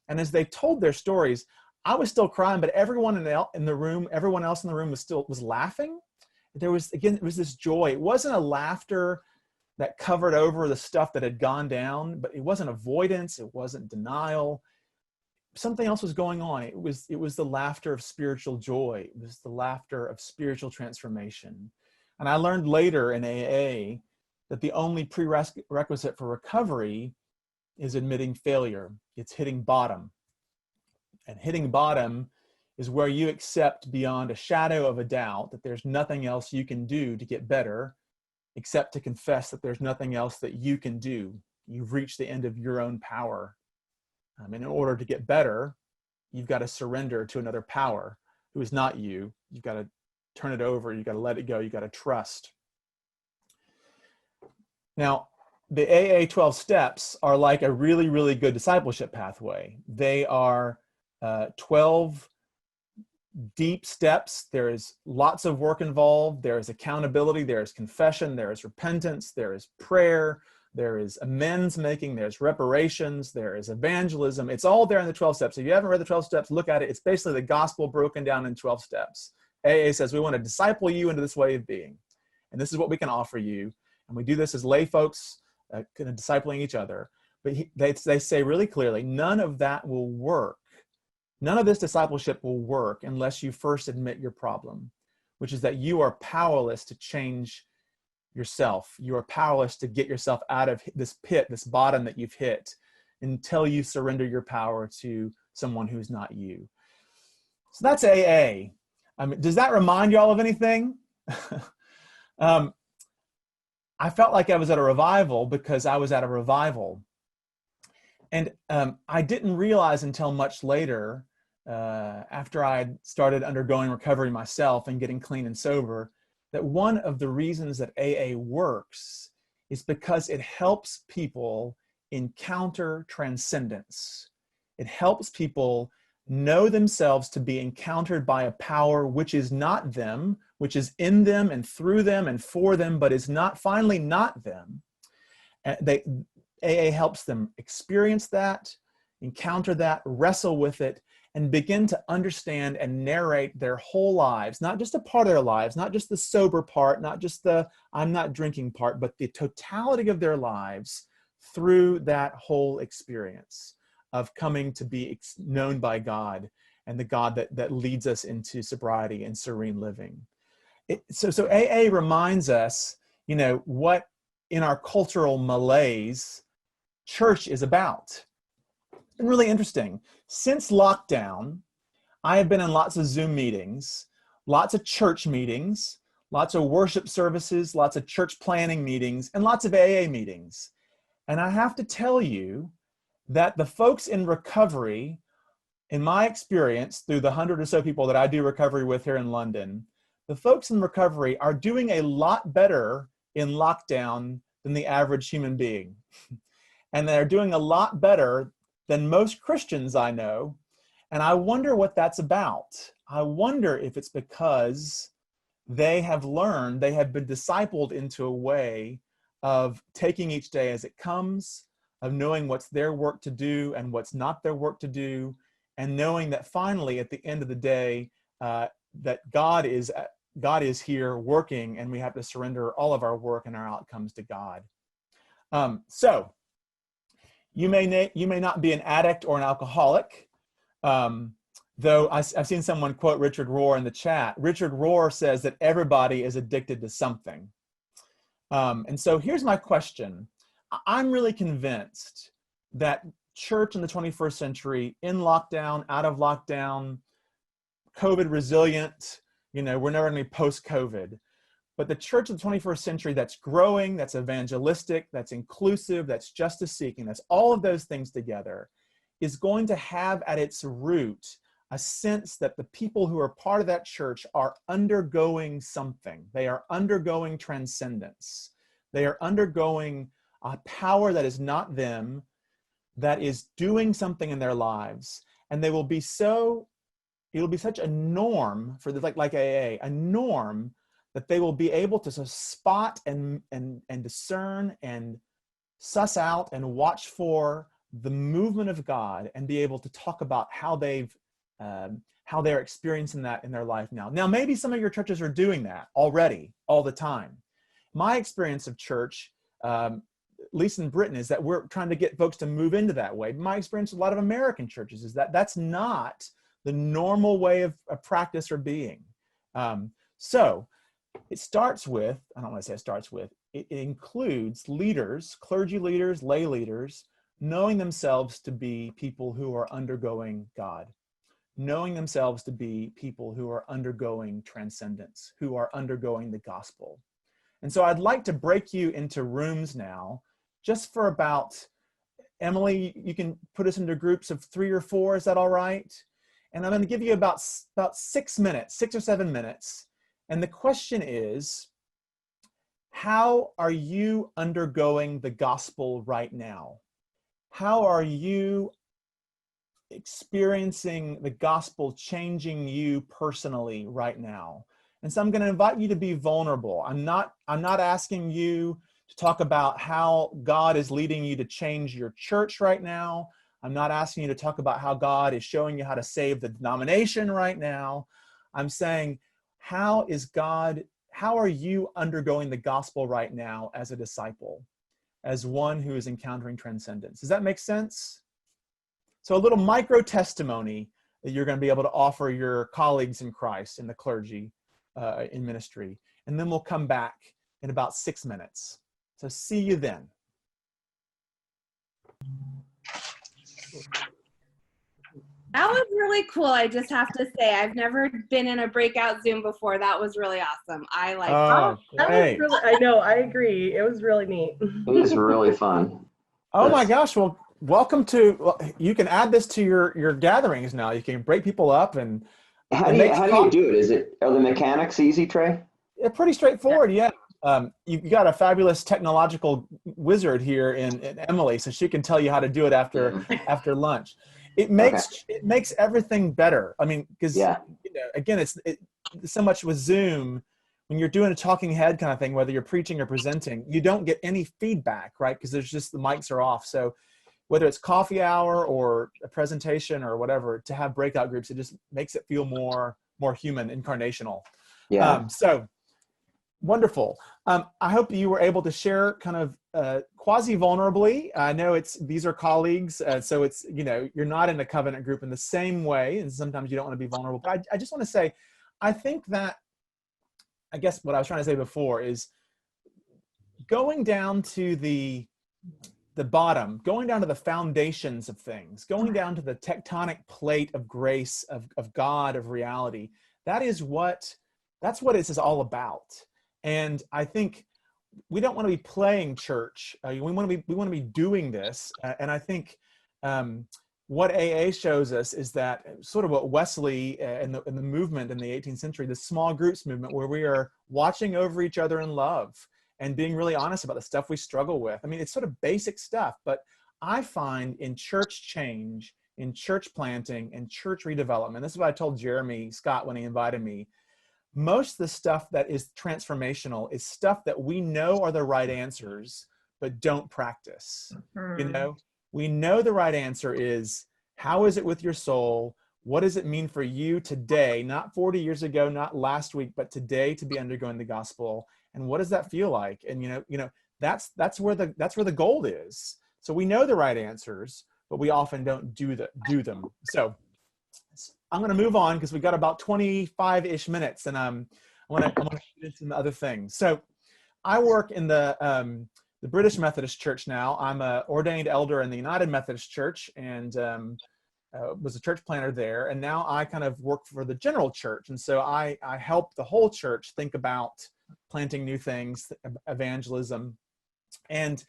And as they told their stories, I was still crying, but everyone in the room, everyone else in the room was laughing. There was, again, it was this joy. It wasn't a laughter that covered over the stuff that had gone down, but it wasn't avoidance. It wasn't denial. Something else was going on. It was the laughter of spiritual joy. It was the laughter of spiritual transformation. And I learned later in AA that the only prerequisite for recovery is admitting failure. It's hitting bottom. And hitting bottom is where you accept beyond a shadow of a doubt that there's nothing else you can do to get better, except to confess that there's nothing else that you can do. You've reached the end of your own power. And in order to get better, you've got to surrender to another power who is not you. You've got to turn it over. You've got to let it go. You've got to trust. Now, the AA 12 steps are like a really, really good discipleship pathway. They are 12 deep steps. There is lots of work involved. There is accountability. There is confession. There is repentance. There is prayer. There is amends making. There's reparations. There is evangelism. It's all there in the 12 steps. If you haven't read the 12 steps, look at it. It's basically the gospel broken down in 12 steps. AA says we want to disciple you into this way of being. And this is what we can offer you. And we do this as lay folks, kind of discipling each other. But they say really clearly, none of that will work. None of this discipleship will work unless you first admit your problem, which is that you are powerless to change yourself. You are powerless to get yourself out of this pit, this bottom that you've hit, until you surrender your power to someone who's not you. So that's AA. Does that remind you all of anything? I felt like I was at a revival because I was at a revival. And I didn't realize until much later, after I had started undergoing recovery myself and getting clean and sober, that one of the reasons that AA works is because it helps people encounter transcendence. It helps people know themselves to be encountered by a power which is not them, which is in them and through them and for them, but is finally not them. AA helps them experience that, encounter that, wrestle with it, and begin to understand and narrate their whole lives, not just a part of their lives, not just the sober part, not just the I'm not drinking part, but the totality of their lives through that whole experience of coming to be known by God and the God that leads us into sobriety and serene living. So AA reminds us, what in our cultural malaise, church is about. And really interesting. Since lockdown, I have been in lots of Zoom meetings, lots of church meetings, lots of worship services, lots of church planning meetings, and lots of AA meetings. And I have to tell you that the folks in recovery, in my experience, through the 100 or so people that I do recovery with here in London, the folks in recovery are doing a lot better in lockdown than the average human being. And they're doing a lot better than most Christians I know. And I wonder what that's about. I wonder if it's because they have been discipled into a way of taking each day as it comes, of knowing what's their work to do and what's not their work to do, and knowing that finally at the end of the day, that God is here working, and we have to surrender all of our work and our outcomes to God. So you may not be an addict or an alcoholic, though I've seen someone quote Richard Rohr in the chat. Richard Rohr says that everybody is addicted to something. And so here's my question. I'm really convinced that church in the 21st century, in lockdown, out of lockdown, COVID resilient, we're never going to be post-COVID, but the church of the 21st century that's growing, that's evangelistic, that's inclusive, that's justice seeking, that's all of those things together, is going to have at its root a sense that the people who are part of that church are undergoing something. They are undergoing transcendence. They are undergoing a power that is not them, that is doing something in their lives. And they will be it'll be such a norm for the, like AA, a norm that they will be able to spot and discern and suss out and watch for the movement of God, and be able to talk about how they're experiencing that in their life now. Now, maybe some of your churches are doing that already, all the time. My experience of church, at least in Britain, is that we're trying to get folks to move into that way. My experience with a lot of American churches is that that's not the normal way of practice or being. So it starts with, I don't want to say it starts with, it includes leaders, clergy leaders, lay leaders, knowing themselves to be people who are undergoing God, knowing themselves to be people who are undergoing transcendence, who are undergoing the gospel. And so I'd like to break you into rooms now, just for about, Emily, you can put us into groups of 3 or 4, is that all right? And I'm going to give you about 6 minutes, 6 or 7 minutes. And the question is, how are you undergoing the gospel right now? How are you experiencing the gospel changing you personally right now? And so I'm going to invite you to be vulnerable. I'm not asking you to talk about how God is leading you to change your church right now. I'm not asking you to talk about how God is showing you how to save the denomination right now. I'm saying, how are you undergoing the gospel right now as a disciple, as one who is encountering transcendence? Does that make sense? So a little micro testimony that you're going to be able to offer your colleagues in Christ, in the clergy, in ministry. And then we'll come back in about 6 minutes. So see you then. That was really cool. I just have to say, I've never been in a breakout Zoom before. That was really awesome. I like that was really, I know, I agree. It was really neat. It was really fun. Oh my gosh. Well, welcome to, you can add this to your gatherings now. You can break people up and how do you do it? Are the mechanics easy, Trey? Yeah, pretty straightforward. Yeah. You got a fabulous technological wizard here in Emily, so she can tell you how to do it after lunch. It makes everything better. I mean, because again, it's so much with Zoom. When you're doing a talking head kind of thing, whether you're preaching or presenting, you don't get any feedback, right? Because there's just the mics are off. So whether it's coffee hour or a presentation or whatever, to have breakout groups, it just makes it feel more human, incarnational. Yeah. So wonderful. I hope you were able to share kind of quasi-vulnerably. I know these are colleagues, so it's, you're not in a covenant group in the same way, and sometimes you don't want to be vulnerable. But I just want to say, I think that, I guess what I was trying to say before is going down to the bottom, going down to the foundations of things, going down to the tectonic plate of grace, of God, of reality. That's what this is all about. And I think we don't want to be playing church. We want to be doing this. And I think what AA shows us is that sort of what Wesley in the movement in the 18th century, the small groups movement, where we are watching over each other in love and being really honest about the stuff we struggle with. I mean, it's sort of basic stuff, but I find in church change, in church planting, and church redevelopment, this is what I told Jeremy Scott when he invited me, most of the stuff that is transformational is stuff that we know are the right answers, but don't practice. You know, we know the right answer is, how is it with your soul? What does it mean for you today, not 40 years ago, not last week, but today, to be undergoing the gospel? And what does that feel like? And that's where the gold is. So we know the right answers, but we often don't do them. So I'm going to move on because we've got about 25-ish minutes, and I want to get into some other things. So I work in the British Methodist Church now. I'm an ordained elder in the United Methodist Church, and was a church planter there. And now I kind of work for the general church. And so I help the whole church think about planting new things, evangelism. And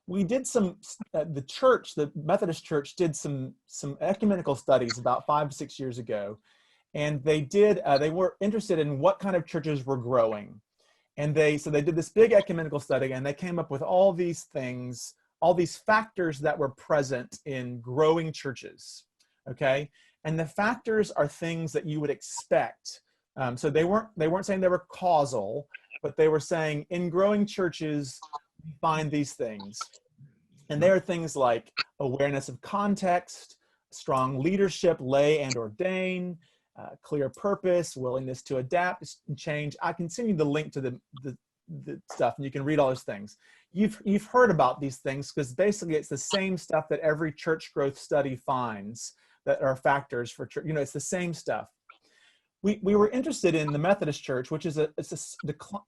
we did the Methodist Church did some ecumenical studies about 5 to 6 years ago. And they were interested in what kind of churches were growing. And so they did this big ecumenical study, and they came up with all these things, all these factors that were present in growing churches. Okay. And the factors are things that you would expect. So they weren't saying they were causal, but they were saying in growing churches, we find these things. And they are things like awareness of context, strong leadership, lay and ordain, clear purpose, willingness to adapt and change. I can send you the link to the stuff, and you can read all those things. You've heard about these things because basically it's the same stuff that every church growth study finds that are factors for church. It's the same stuff. We were interested in the Methodist Church, which is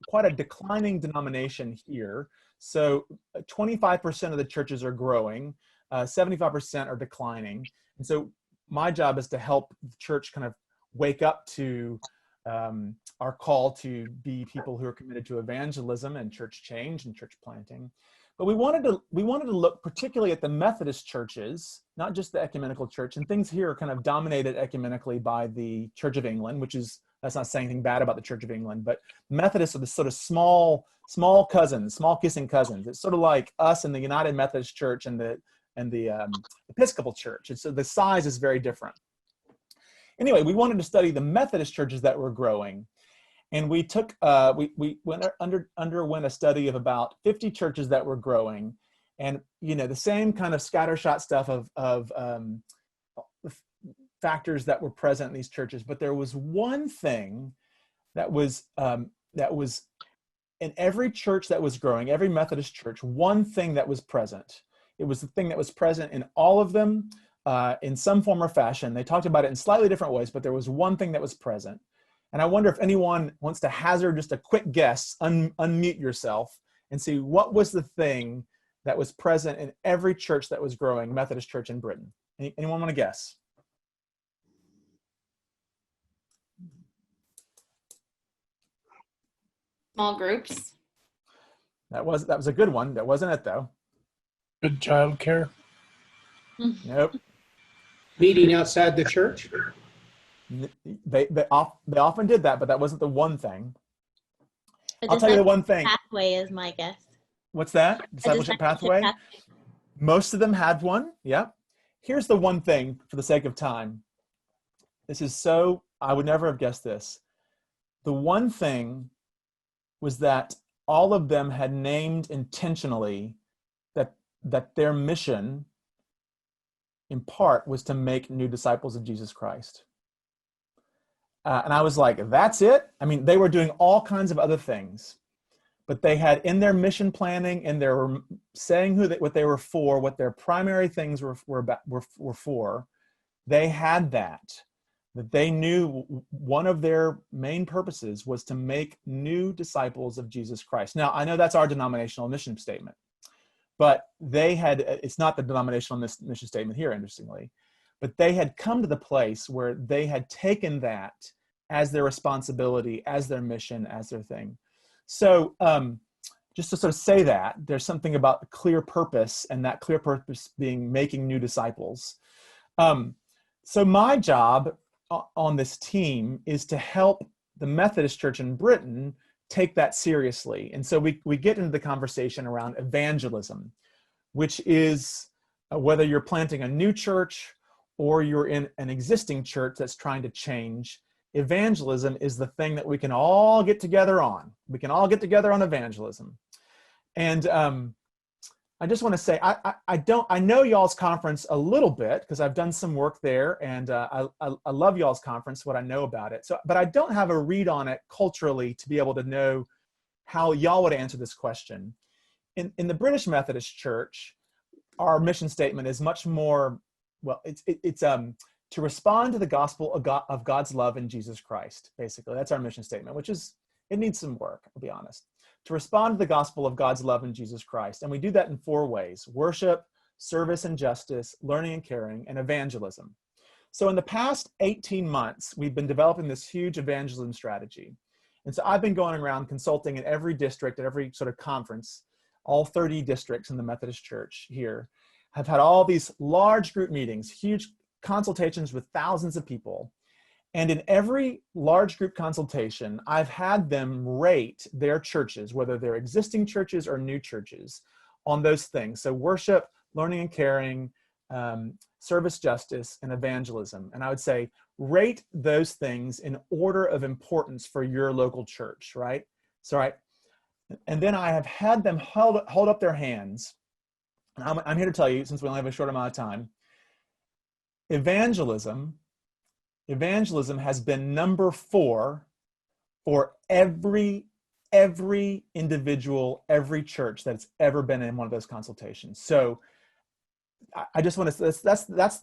quite a declining denomination here. So 25% of the churches are growing, 75% are declining. And so my job is to help the church kind of wake up to our call to be people who are committed to evangelism and church change and church planting. But we wanted to look particularly at the Methodist churches, not just the ecumenical church, and things here are kind of dominated ecumenically by the Church of England, that's not saying anything bad about the Church of England, but Methodists are the sort of small cousins, small kissing cousins. It's sort of like us in the United Methodist Church and the Episcopal Church. And so the size is very different. Anyway, we wanted to study the Methodist churches that were growing. And we underwent a study of about 50 churches that were growing, and the same kind of scattershot stuff of factors that were present in these churches. But there was one thing that was in every church that was growing, every Methodist church, one thing that was present. It was the thing that was present in all of them in some form or fashion. They talked about it in slightly different ways, but there was one thing that was present. And I wonder if anyone wants to hazard just a quick guess, unmute yourself, and see what was the thing that was present in every church that was growing, Methodist church in Britain. Anyone want to guess? Small groups. That was a good one. That wasn't it though. Good child care. Nope. Meeting outside the church. They often did that, but that wasn't the one thing. I'll tell you the one thing. Pathway is my guess. What's that? Discipleship pathway? Most of them had one. Yep. Here's the one thing for the sake of time. I would never have guessed this. The one thing was that all of them had named intentionally that their mission in part was to make new disciples of Jesus Christ. And I was like, that's it? I mean, they were doing all kinds of other things, but they had in their mission planning, and they were saying what they were for, what their primary things were for. They had that they knew one of their main purposes was to make new disciples of Jesus Christ. Now, I know that's our denominational mission statement, but it's not the denominational mission statement here, interestingly. But they had come to the place where they had taken that as their responsibility, as their mission, as their thing. So just to sort of say that, there's something about clear purpose, and that clear purpose being making new disciples. So my job on this team is to help the Methodist Church in Britain take that seriously. And so we get into the conversation around evangelism, which is whether you're planting a new church or you're in an existing church that's trying to change, evangelism is the thing that we can all get together on. We can all get together on evangelism. And I just want to say, I know y'all's conference a little bit because I've done some work there, and I love y'all's conference, what I know about it. So, but I don't have a read on it culturally to be able to know how y'all would answer this question. In the British Methodist Church, our mission statement is much more, well, it's to respond to the gospel of God's love in Jesus Christ. Basically, that's our mission statement, which is, it needs some work, I'll be honest. To respond to the gospel of God's love in Jesus Christ. And we do that in 4 ways: worship, service and justice, learning and caring, and evangelism. So in the past 18 months, we've been developing this huge evangelism strategy. And so I've been going around consulting in every district, at every sort of conference. All 30 districts in the Methodist Church here have had all these large group meetings, huge consultations with thousands of people. And in every large group consultation, I've had them rate their churches, whether they're existing churches or new churches, on those things. So worship, learning and caring, service, justice, and evangelism. And I would say, rate those things in order of importance for your local church, right? So, right. And then I have had them hold up their hands. I'm here to tell you, since we only have a short amount of time, evangelism has been number 4 for every individual, every church that's ever been in one of those consultations. So I just want to,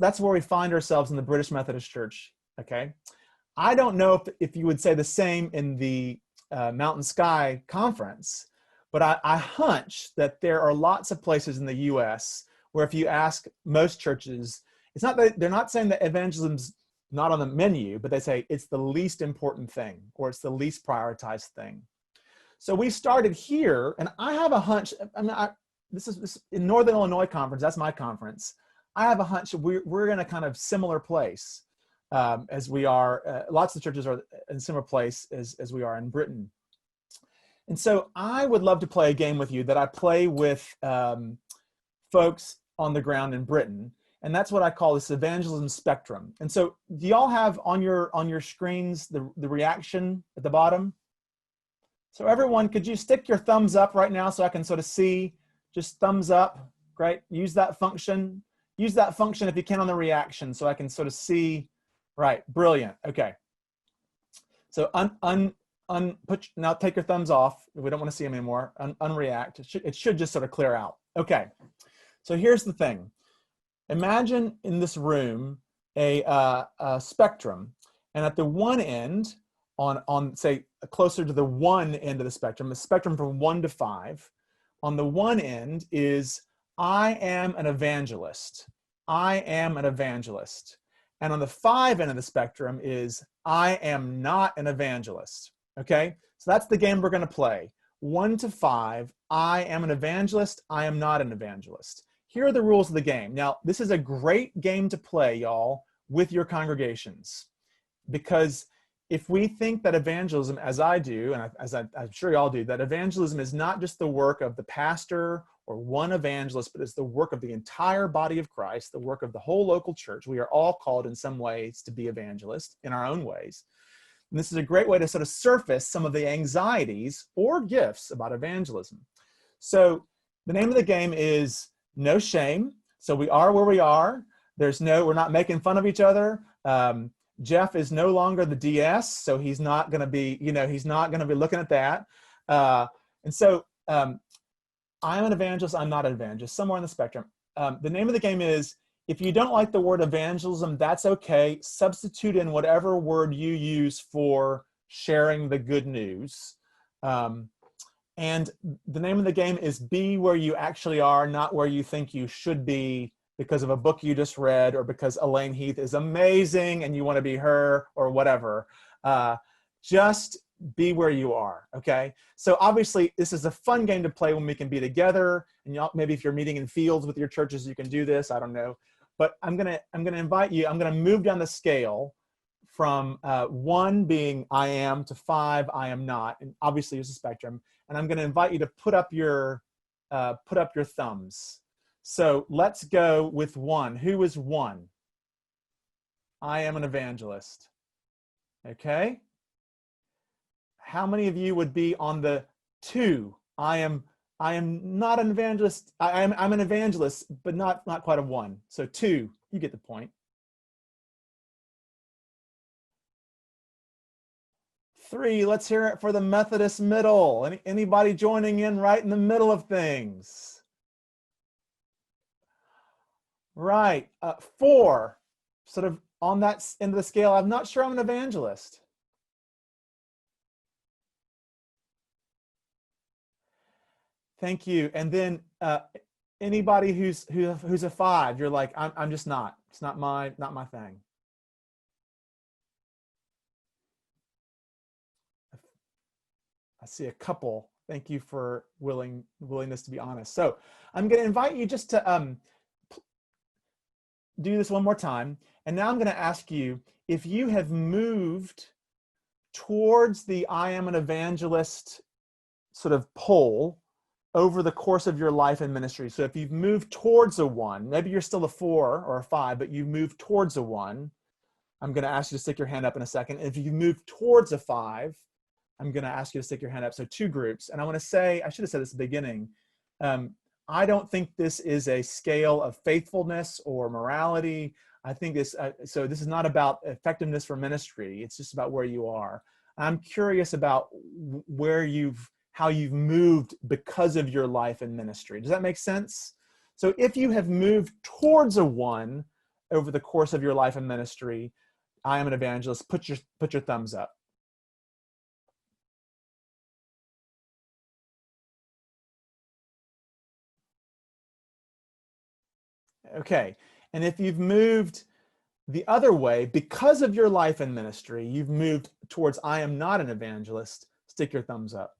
that's where we find ourselves in the British Methodist Church, okay? I don't know if you would say the same in the Mountain Sky Conference, but I hunch that there are lots of places in the US where if you ask most churches, it's not that they're not saying that evangelism's not on the menu, but they say it's the least important thing, or it's the least prioritized thing. So we started here, and I have a hunch, I mean, this is in Northern Illinois Conference, that's my conference. I have a hunch we're in a kind of similar place as we are, lots of churches are in a similar place as we are in Britain. And so I would love to play a game with you that I play with folks on the ground in Britain. And that's what I call this evangelism spectrum. And so do y'all have on your screens the reaction at the bottom? So everyone, could you stick your thumbs up right now so I can sort of see? Just thumbs up, great. Use that function. Use that function if you can on the reaction so I can sort of see. Right, brilliant, okay. So now take your thumbs off. We don't want to see them anymore. Unreact, it should just sort of clear out. Okay, so here's the thing. Imagine in this room a spectrum, and at the one end, on say closer to the 1 end of the spectrum from 1 to 5, on the one end is I am an evangelist. I am an evangelist. And on the 5 end of the spectrum is I am not an evangelist. Okay, so that's the game we're going to play. 1 to 5, I am an evangelist. I am not an evangelist. Here are the rules of the game. Now, this is a great game to play, y'all, with your congregations. Because if we think that evangelism, as I do, and I'm sure y'all do, that evangelism is not just the work of the pastor or one evangelist, but it's the work of the entire body of Christ, the work of the whole local church. We are all called in some ways to be evangelists in our own ways. And this is a great way to sort of surface some of the anxieties or gifts about evangelism. So the name of the game is No Shame. So we are where we are. We're not making fun of each other. Jeff is no longer the DS, so he's not going to be, he's not going to be looking at that. And so I'm an evangelist, I'm not an evangelist, somewhere on the spectrum. The name of the game is, if you don't like the word evangelism, that's okay. Substitute in whatever word you use for sharing the good news. And the name of the game is Be Where You Actually Are, Not Where You Think You Should Be because of a book you just read or because Elaine Heath is amazing and you want to be her or whatever. Just be where you are, okay? So obviously this is a fun game to play when we can be together, and y'all, maybe if you're meeting in fields with your churches, you can do this, I don't know. But I'm gonna invite you, I'm gonna move down the scale from 1 being I am to 5, I am not, and obviously it's a spectrum, and I'm gonna invite you to put up your thumbs. So let's go with 1. Who is 1? I am an evangelist. Okay. How many of you would be on the 2? I am I am not an evangelist. I'm an evangelist, but not quite a 1. So 2, you get the point. 3, let's hear it for the Methodist middle. Anybody joining in right in the middle of things? Right. 4, sort of on that end of the scale, I'm not sure I'm an evangelist. Thank you. And then anybody who's a 5, you're like, I'm just not. It's not my thing. I see a couple. Thank you for willingness to be honest. So I'm going to invite you just to do this one more time. And now I'm going to ask you if you have moved towards the I am an evangelist sort of pole over the course of your life and ministry. So if you've moved towards a 1, maybe you're still a 4 or a 5, but you've moved towards a 1, I'm going to ask you to stick your hand up in a second. If you've moved towards a 5, I'm going to ask you to stick your hand up. So 2 groups. And I want to say, I should have said this at the beginning, I don't think this is a scale of faithfulness or morality. I think so this is not about effectiveness for ministry. It's just about where you are. I'm curious about how you've moved because of your life and ministry. Does that make sense? So if you have moved towards a 1 over the course of your life and ministry, I am an evangelist, put your thumbs up. Okay, and if you've moved the other way because of your life and ministry, you've moved towards I am not an evangelist, stick your thumbs up.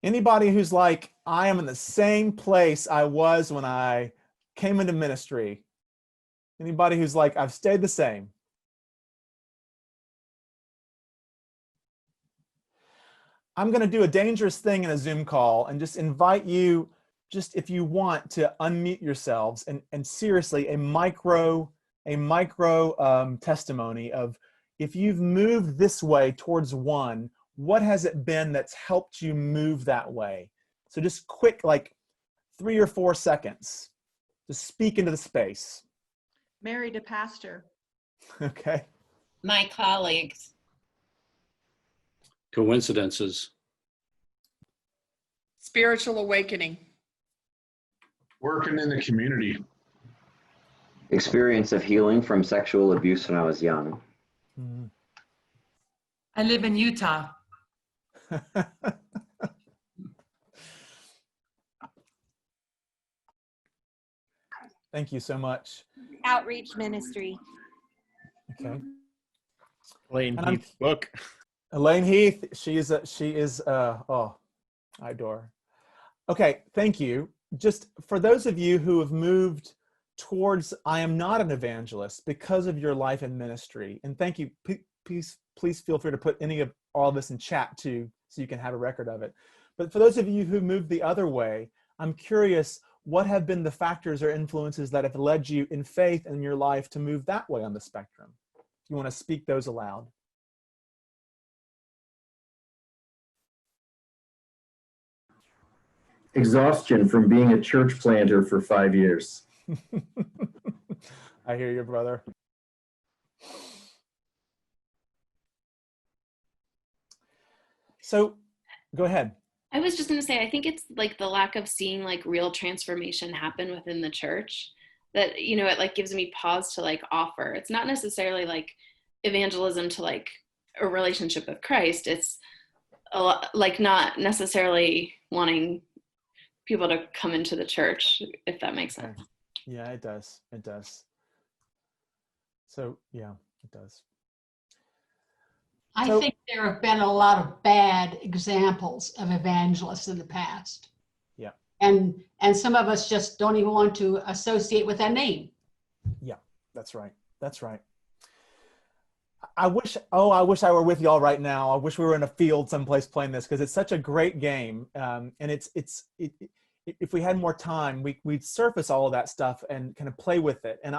Anybody who's like, I am in the same place I was when I came into ministry? Anybody who's like, I've stayed the same? I'm going to do a dangerous thing in a Zoom call and just invite you, just if you want, to unmute yourselves and seriously, a micro testimony of if you've moved this way towards 1, what has it been that's helped you move that way? So just quick, like 3 or 4 seconds, just speak into the space. Married a pastor. Okay. My colleagues. Coincidences. Spiritual awakening. Working in the community. Experience of healing from sexual abuse when I was young. Mm-hmm. I live in Utah. Thank you so much. Outreach ministry. Okay. Elaine Heath book. Elaine Heath, she is oh, I adore her. Okay, thank you. Just for those of you who have moved towards I am not an evangelist because of your life and ministry, and thank you, please feel free to put any of all of this in chat too, so you can have a record of it. But for those of you who moved the other way, I'm curious, what have been the factors or influences that have led you in faith in your life to move that way on the spectrum? You want to speak those aloud? Exhaustion from being a church planter for 5 years. I hear you, brother. So go ahead. I was just going to say, I think it's like the lack of seeing like real transformation happen within the church that, you know, it like gives me pause to like offer. It's not necessarily like evangelism to like a relationship with Christ. It's a lot, like not necessarily wanting people to come into the church, if that makes sense. Yeah, it does. It does. So yeah, it does. I think there have been a lot of bad examples of evangelists in the past. Yeah. And some of us just don't even want to associate with that name. Yeah, that's right. That's right. I wish I were with y'all right now. I wish we were in a field someplace playing this because it's such a great game. And if we had more time, we'd surface all of that stuff and kind of play with it. And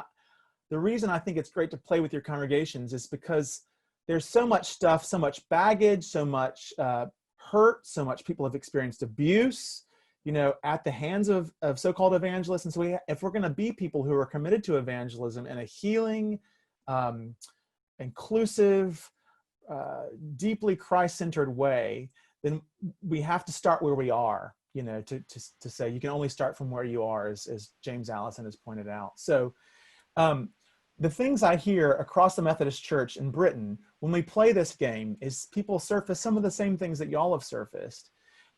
the reason I think it's great to play with your congregations is because there's so much stuff, so much baggage, so much hurt, so much people have experienced abuse, you know, at the hands of so-called evangelists. And so if we're going to be people who are committed to evangelism in a healing, inclusive, deeply Christ-centered way, then we have to start where we are, you know, to say you can only start from where you are, as James Allison has pointed out. So the things I hear across the Methodist Church in Britain when we play this game is people surface some of the same things that y'all have surfaced.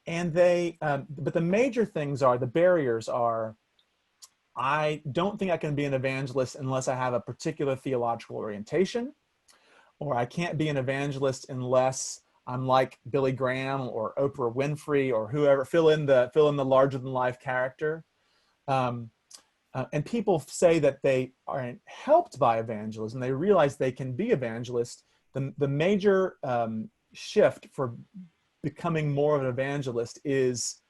And but the major things are, the barriers are, I don't think I can be an evangelist unless I have a particular theological orientation, or I can't be an evangelist unless I'm like Billy Graham or Oprah Winfrey or whoever, fill in the larger than life character. And people say that they aren't helped by evangelism. They realize they can be evangelists. The major shift for becoming more of an evangelist is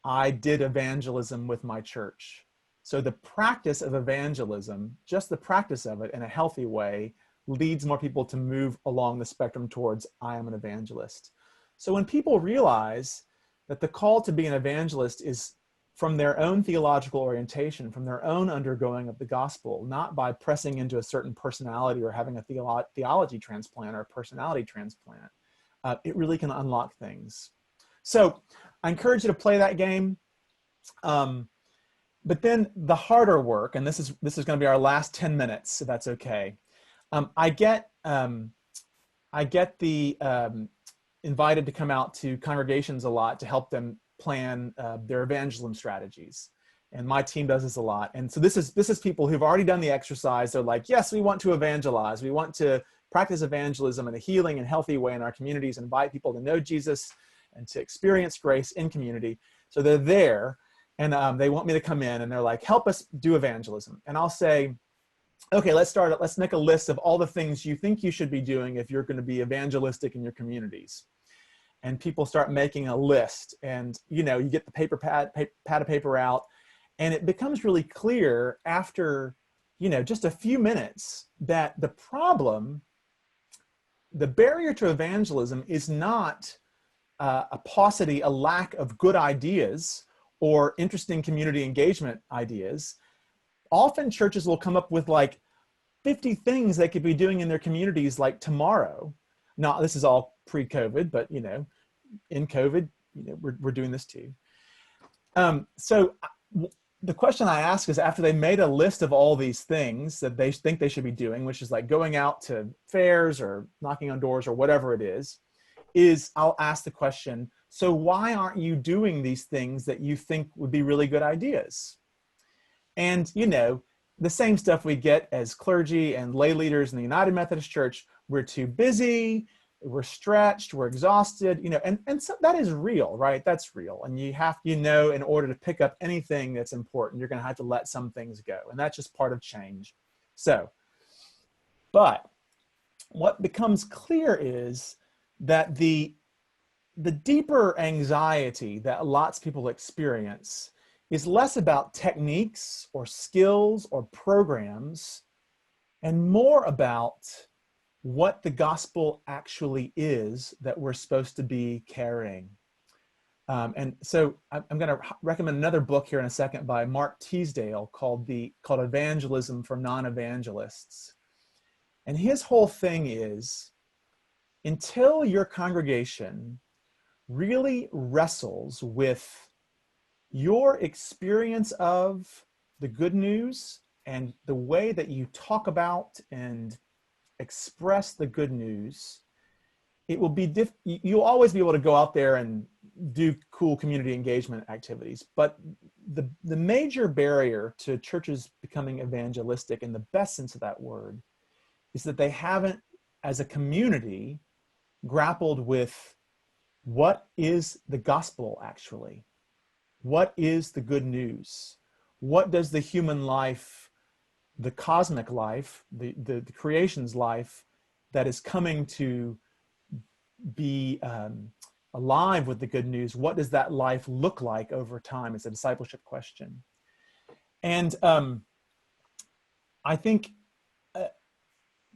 I did evangelism with my church. So the practice of evangelism, just the practice of it in a healthy way, leads more people to move along the spectrum towards I am an evangelist. So when people realize that the call to be an evangelist is from their own theological orientation, from their own undergoing of the gospel, not by pressing into a certain personality or having a theology transplant or a personality transplant, it really can unlock things. So I encourage you to play that game. But then the harder work, and this is going to be our last 10 minutes, if that's okay. I get the invited to come out to congregations a lot to help them plan their evangelism strategies, and my team does this a lot. And so this is people who've already done the exercise. They're like, yes, we want to evangelize. We want to practice evangelism in a healing and healthy way in our communities, invite people to know Jesus and to experience grace in community. So they're there, and they want me to come in, and they're like, help us do evangelism. And I'll say, okay, let's make a list of all the things you think you should be doing if you're going to be evangelistic in your communities. And people start making a list, and you know, you get the pad of paper out, and it becomes really clear after, you know, just a few minutes that the barrier to evangelism is not a paucity, a lack of good ideas or interesting community engagement ideas. Often churches will come up with like 50 things they could be doing in their communities like tomorrow. Now, this is all pre-COVID, but you know, in COVID, you know, we're doing this too. So the question I ask is, after they made a list of all these things that they think they should be doing, which is like going out to fairs or knocking on doors or whatever it is I'll ask the question, so why aren't you doing these things that you think would be really good ideas? And, you know, the same stuff we get as clergy and lay leaders in the United Methodist Church. We're too busy, we're stretched, we're exhausted, you know, and so that is real, right? That's real. And you have, you know, in order to pick up anything that's important, you're going to have to let some things go. And that's just part of change. So, but what becomes clear is that the deeper anxiety that lots of people experience is less about techniques or skills or programs and more about what the gospel actually is that we're supposed to be carrying. And so I'm going to recommend another book here in a second by Mark Teasdale called Evangelism for Non-Evangelists. And his whole thing is, until your congregation really wrestles with your experience of the good news and the way that you talk about and express the good news, it will be you'll always be able to go out there and do cool community engagement activities. But the major barrier to churches becoming evangelistic in the best sense of that word is that they haven't, as a community, grappled with what is the gospel actually? What is the good news? What does the human life, the cosmic life, the creation's life that is coming to be alive with the good news, what does that life look like over time? It's a discipleship question. And I think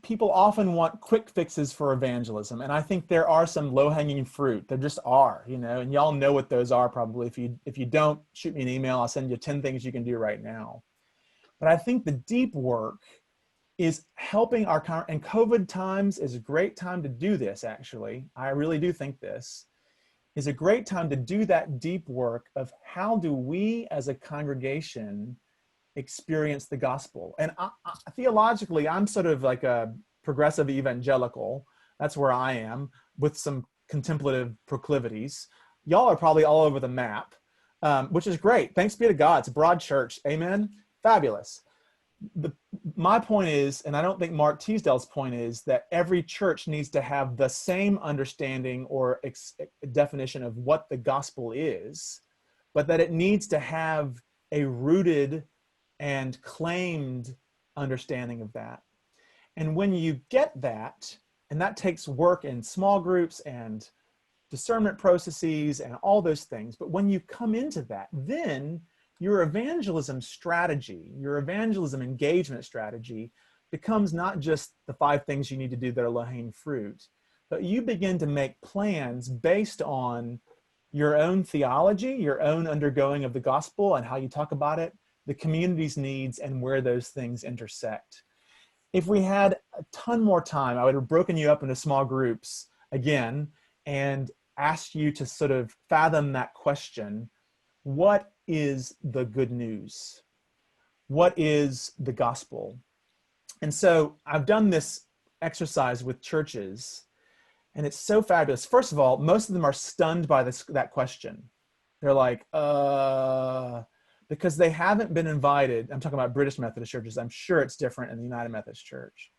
people often want quick fixes for evangelism, and I think there are some low-hanging fruit. There just are, and y'all know what those are probably. If you don't, shoot me an email. I'll send you 10 things you can do right now. But I think the deep work is helping and COVID times is a great time to do this, actually. I really do think this is a great time to do that deep work of how do we as a congregation experience the gospel. And theologically, I'm sort of like a progressive evangelical. That's where I am, with some contemplative proclivities. Y'all are probably all over the map, which is great. Thanks be to God. It's a broad church. Amen. Fabulous. My point is, and I don't think Mark Teasdale's point is, that every church needs to have the same understanding or definition of what the gospel is, but that it needs to have a rooted and claimed understanding of that. And when you get that, and that takes work in small groups and discernment processes and all those things, but when you come into that, then your evangelism strategy, your evangelism engagement strategy becomes not just the 5 things you need to do that are low-hanging fruit, but you begin to make plans based on your own theology, your own undergoing of the gospel and how you talk about it, the community's needs, and where those things intersect. If we had a ton more time, I would have broken you up into small groups again and asked you to sort of fathom that question. What is the good news? What is the gospel? And so I've done this exercise with churches, and it's so fabulous. First of all, most of them are stunned by that question. They're like, because they haven't been invited. I'm talking about British Methodist churches. I'm sure it's different in the United Methodist Church.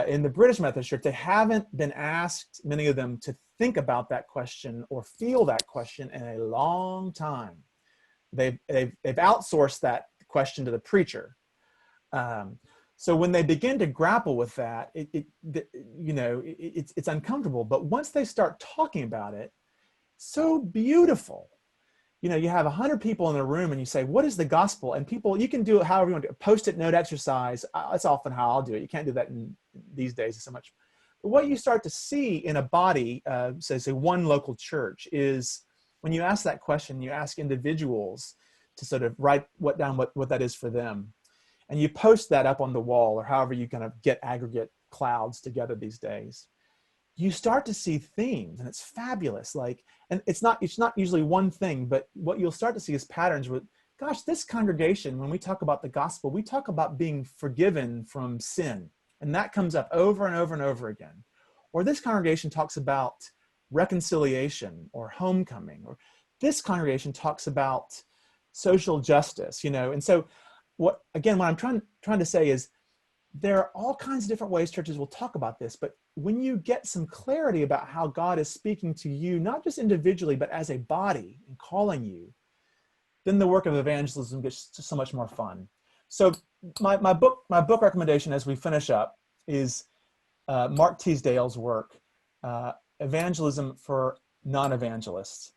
In the British Methodist Church, they haven't been asked, many of them, to think about that question or feel that question in a long time. They've outsourced that question to the preacher. So when they begin to grapple with that, it's uncomfortable. But once they start talking about it, so beautiful. You have 100 people in a room and you say, what is the gospel? And people, you can do it however you want to. Post-it note exercise. That's often how I'll do it. You can't do that in these days so much. But what you start to see in a body, say one local church, is when you ask that question, you ask individuals to sort of write down what that is for them. And you post that up on the wall, or however you kind of get aggregate clouds together these days. You start to see themes, and it's fabulous. And it's not usually one thing, but what you'll start to see is patterns with, gosh, this congregation, when we talk about the gospel, we talk about being forgiven from sin. And that comes up over and over and over again. Or this congregation talks about reconciliation or homecoming, or this congregation talks about social justice, And so what I'm trying to say is, there are all kinds of different ways churches will talk about this, but when you get some clarity about how God is speaking to you, not just individually, but as a body and calling you, then the work of evangelism gets so much more fun. So my book recommendation as we finish up is Mark Teasdale's work, Evangelism for Non-Evangelists.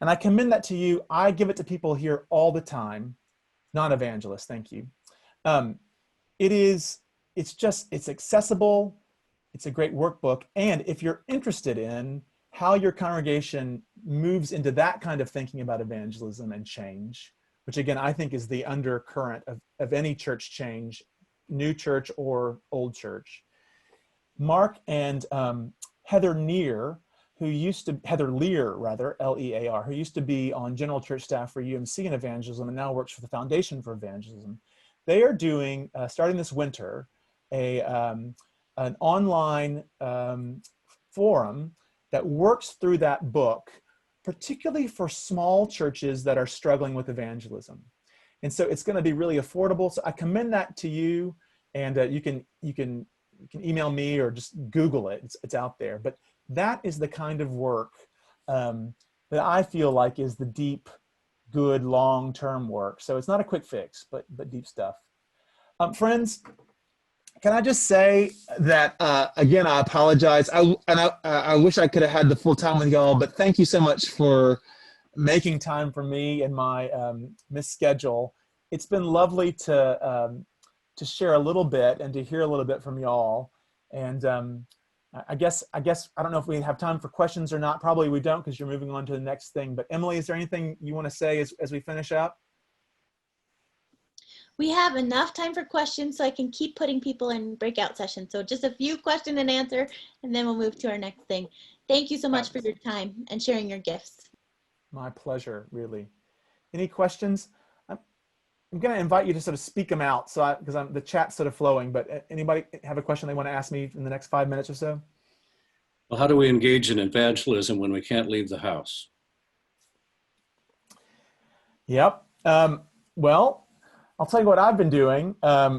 And I commend that to you. I give it to people here all the time. Non-evangelists, thank you. It's accessible. It's a great workbook. And if you're interested in how your congregation moves into that kind of thinking about evangelism and change, which again, I think is the undercurrent of any church change, new church or old church. Mark and Heather Lear, L-E-A-R, who used to be on general church staff for UMC in evangelism and now works for the Foundation for Evangelism. They are doing, starting this winter, an online forum that works through that book, particularly for small churches that are struggling with evangelism. And so it's going to be really affordable. So I commend that to you, and you can email me or just Google it. It's out there. But that is the kind of work that I feel like is the deep, good, long-term work. So it's not a quick fix, but deep stuff. Friends, can I just say that, again, I apologize. I wish I could have had the full time with y'all, but thank you so much for making time for me and my missed schedule. It's been lovely to to share a little bit and to hear a little bit from y'all. And I guess I don't know if we have time for questions or not. Probably we don't, because you're moving on to the next thing. But Emily, is there anything you want to say as we finish up? We have enough time for questions, so I can keep putting people in breakout sessions. So just a few question and answer, and then we'll move to our next thing. Thank you so much for your time and sharing your gifts. My pleasure, really. Any questions? I'm going to invite you to sort of speak them out, so because the chat's sort of flowing. But anybody have a question they want to ask me in the next 5 minutes or so? Well, how do we engage in evangelism when we can't leave the house? Yep. Well, I'll tell you what I've been doing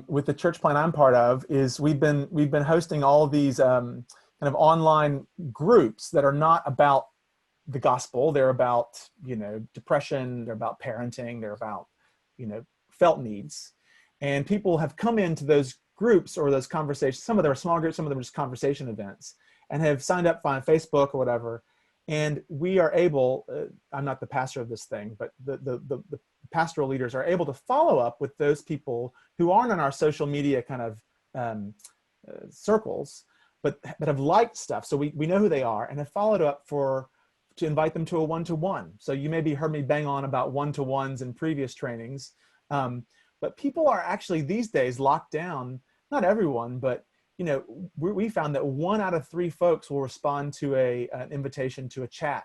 with the church plant I'm part of is we've been hosting all of these kind of online groups that are not about the gospel. They're about, depression. They're about parenting. They're about, felt needs. And people have come into those groups or those conversations. Some of them are small groups, some of them are just conversation events, and have signed up on Facebook or whatever. And we are able, I'm not the pastor of this thing, but the pastoral leaders are able to follow up with those people who aren't on our social media kind of circles, but have liked stuff. So we know who they are and have followed up to invite them to a one-to-one. So you maybe heard me bang on about one-to-ones in previous trainings. But people are actually these days locked down, not everyone, but we found that 1 out of 3 folks will respond to an invitation to a chat,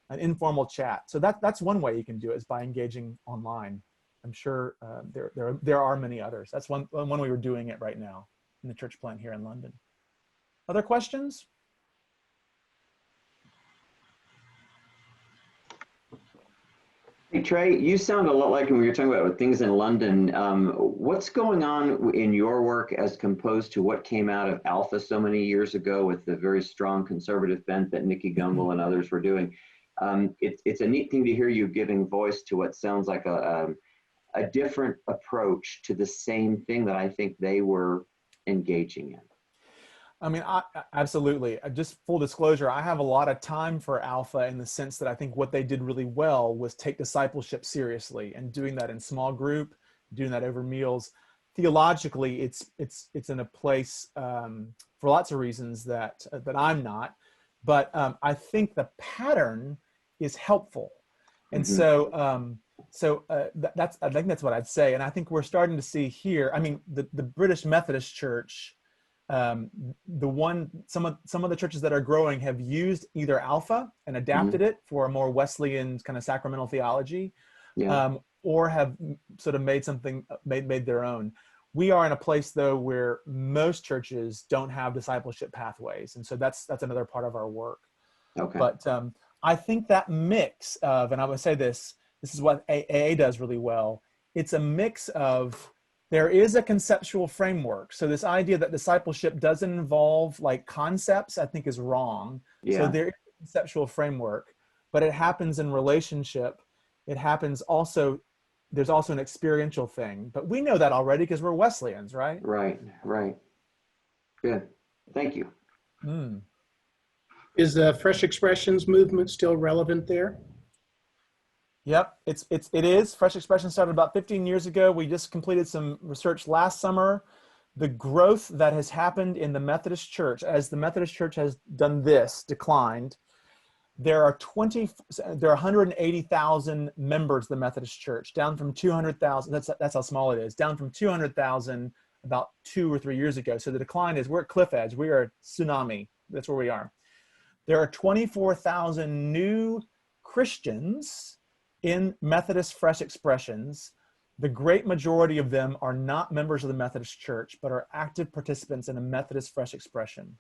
an informal chat. So that's one way you can do it, is by engaging online. I'm sure there are many others. That's one way we're doing it right now in the church plant here in London. Other questions? Hey, Trey, you sound a lot like when we were talking about things in London. What's going on in your work as composed to what came out of Alpha so many years ago with the very strong conservative bent that Nikki Gumbel and others were doing? It's a neat thing to hear you giving voice to what sounds like a different approach to the same thing that I think they were engaging in. I mean, absolutely. Just full disclosure, I have a lot of time for Alpha in the sense that I think what they did really well was take discipleship seriously, and doing that in small group, doing that over meals. Theologically, it's in a place for lots of reasons that I'm not, but I think the pattern is helpful, and I think that's what I'd say. And I think we're starting to see here. I mean, the British Methodist Church. Some of the churches that are growing have used either Alpha and adapted it for a more Wesleyan kind of sacramental theology, or have sort of made their own. We are in a place though where most churches don't have discipleship pathways, and so that's another part of our work. Okay. But I think that mix of, and I would say this is what AA does really well. It's a mix of, there is a conceptual framework. So this idea that discipleship doesn't involve like concepts, I think is wrong. So there is a conceptual framework, but it happens in relationship. It happens also, there's also an experiential thing, but we know that already because we're Wesleyans, right? Right. Good, thank you. Is the Fresh Expressions movement still relevant there? Yep, it is. Fresh Expression started about 15 years ago. We just completed some research last summer. The growth that has happened in the Methodist Church, as the Methodist Church has declined, there are 180,000 members of the Methodist Church, down from 200,000. That's how small it is, down from 200,000 about 2 or 3 years ago. So the decline is, we're at cliff edge. We are a tsunami. That's where we are. There are 24,000 new Christians in Methodist Fresh Expressions. The great majority of them are not members of the Methodist Church, but are active participants in a Methodist Fresh Expression.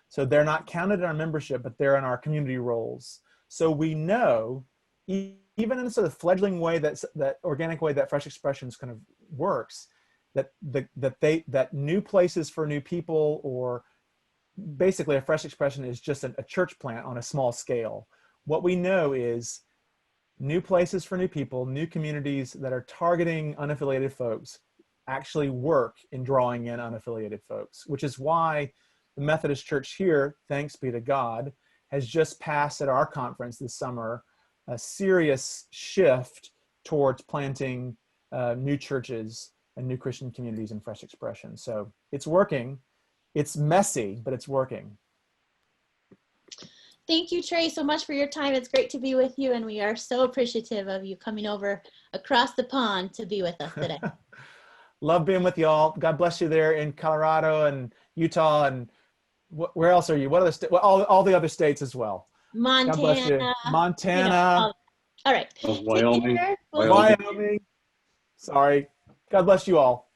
So they're not counted in our membership, but they're in our community roles. So we know, even in a sort of fledgling way, that organic way that Fresh Expressions kind of works, that new places for new people, or basically a Fresh Expression is just a church plant on a small scale. What we know is new places for new people, new communities that are targeting unaffiliated folks actually work in drawing in unaffiliated folks, which is why the Methodist Church here, thanks be to God, has just passed at our conference this summer a serious shift towards planting new churches and new Christian communities and fresh expression. So it's working. It's messy, but it's working. Thank you, Trey, so much for your time. It's great to be with you, and we are so appreciative of you coming over across the pond to be with us today. Love being with y'all. God bless you there in Colorado and Utah, and where else are you? What other well, all the other states as well. Montana. God bless you. Montana. You know, all right. Wyoming. Take care. Wyoming. Sorry. God bless you all.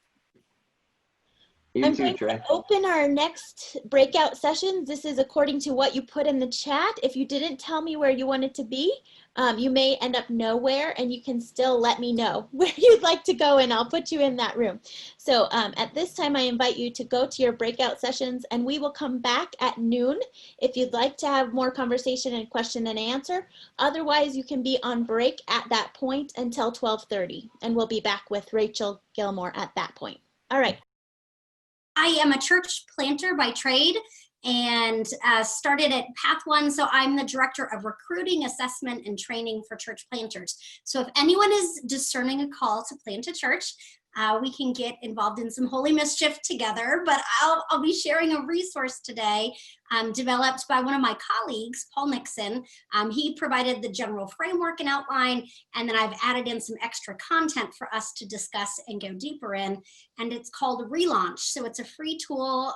I'm going to open our next breakout sessions. This is according to what you put in the chat. If you didn't tell me where you wanted to be, you may end up nowhere, and you can still let me know where you'd like to go, and I'll put you in that room. So at this time, I invite you to go to your breakout sessions, and we will come back at noon if you'd like to have more conversation and question and answer. Otherwise, you can be on break at that point until 12:30, and we'll be back with Rachel Gilmore at that point. All right. I am a church planter by trade and started at Path One. So I'm the director of recruiting, assessment, and training for church planters. So if anyone is discerning a call to plant a church, we can get involved in some holy mischief together. But I'll be sharing a resource today developed by one of my colleagues, Paul Nixon. He provided the general framework and outline, and then I've added in some extra content for us to discuss and go deeper in, and it's called Relaunch. So it's a free tool.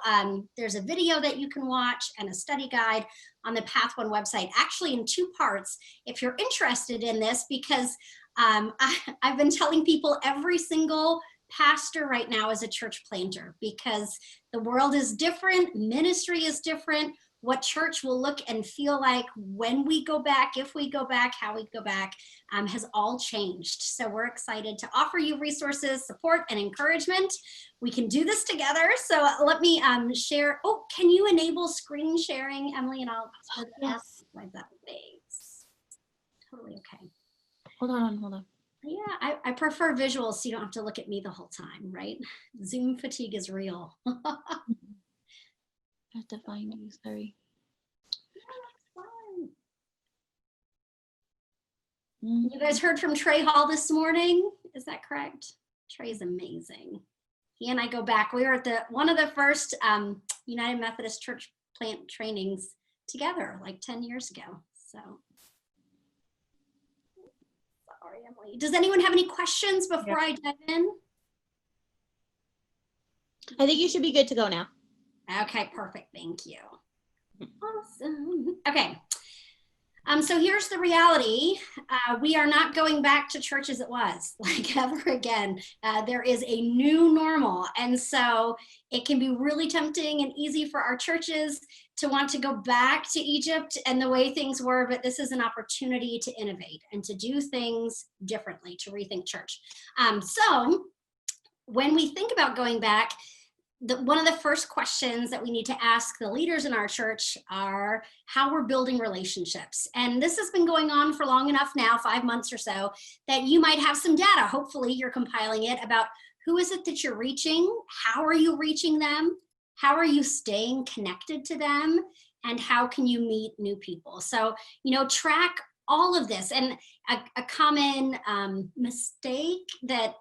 There's a video that you can watch and a study guide on the Path One website, actually in 2 parts, if you're interested in this, because I've been telling people every single pastor right now is a church planter, because the world is different, ministry is different, what church will look and feel like when we go back, if we go back, how we go back, has all changed. So we're excited to offer you resources, support, and encouragement. We can do this together. So let me share. Oh, can you enable screen sharing, Emily? And I'll slide that. Thanks. Totally okay. Hold on. Yeah, I prefer visuals so you don't have to look at me the whole time, right? Zoom fatigue is real. I have to find you, sorry. You guys heard from Trey Hall this morning, is that correct? Trey's amazing. He and I go back. We were at one of the first United Methodist Church plant trainings together like 10 years ago, so. Sorry, Emily. Does anyone have any questions before I dive in? I think you should be good to go now. Okay, perfect. Thank you. Awesome. Okay. So here's the reality. We are not going back to church as it was, like ever again. There is a new normal. And so it can be really tempting and easy for our churches to want to go back to Egypt and the way things were, but this is an opportunity to innovate and to do things differently, to rethink church. So when we think about going back, one of the first questions that we need to ask the leaders in our church are how we're building relationships. And this has been going on for long enough now, 5 months or so, that you might have some data, hopefully you're compiling it, about who is it that you're reaching, how are you reaching them, how are you staying connected to them, and how can you meet new people. So, track all of this. And a common mistake that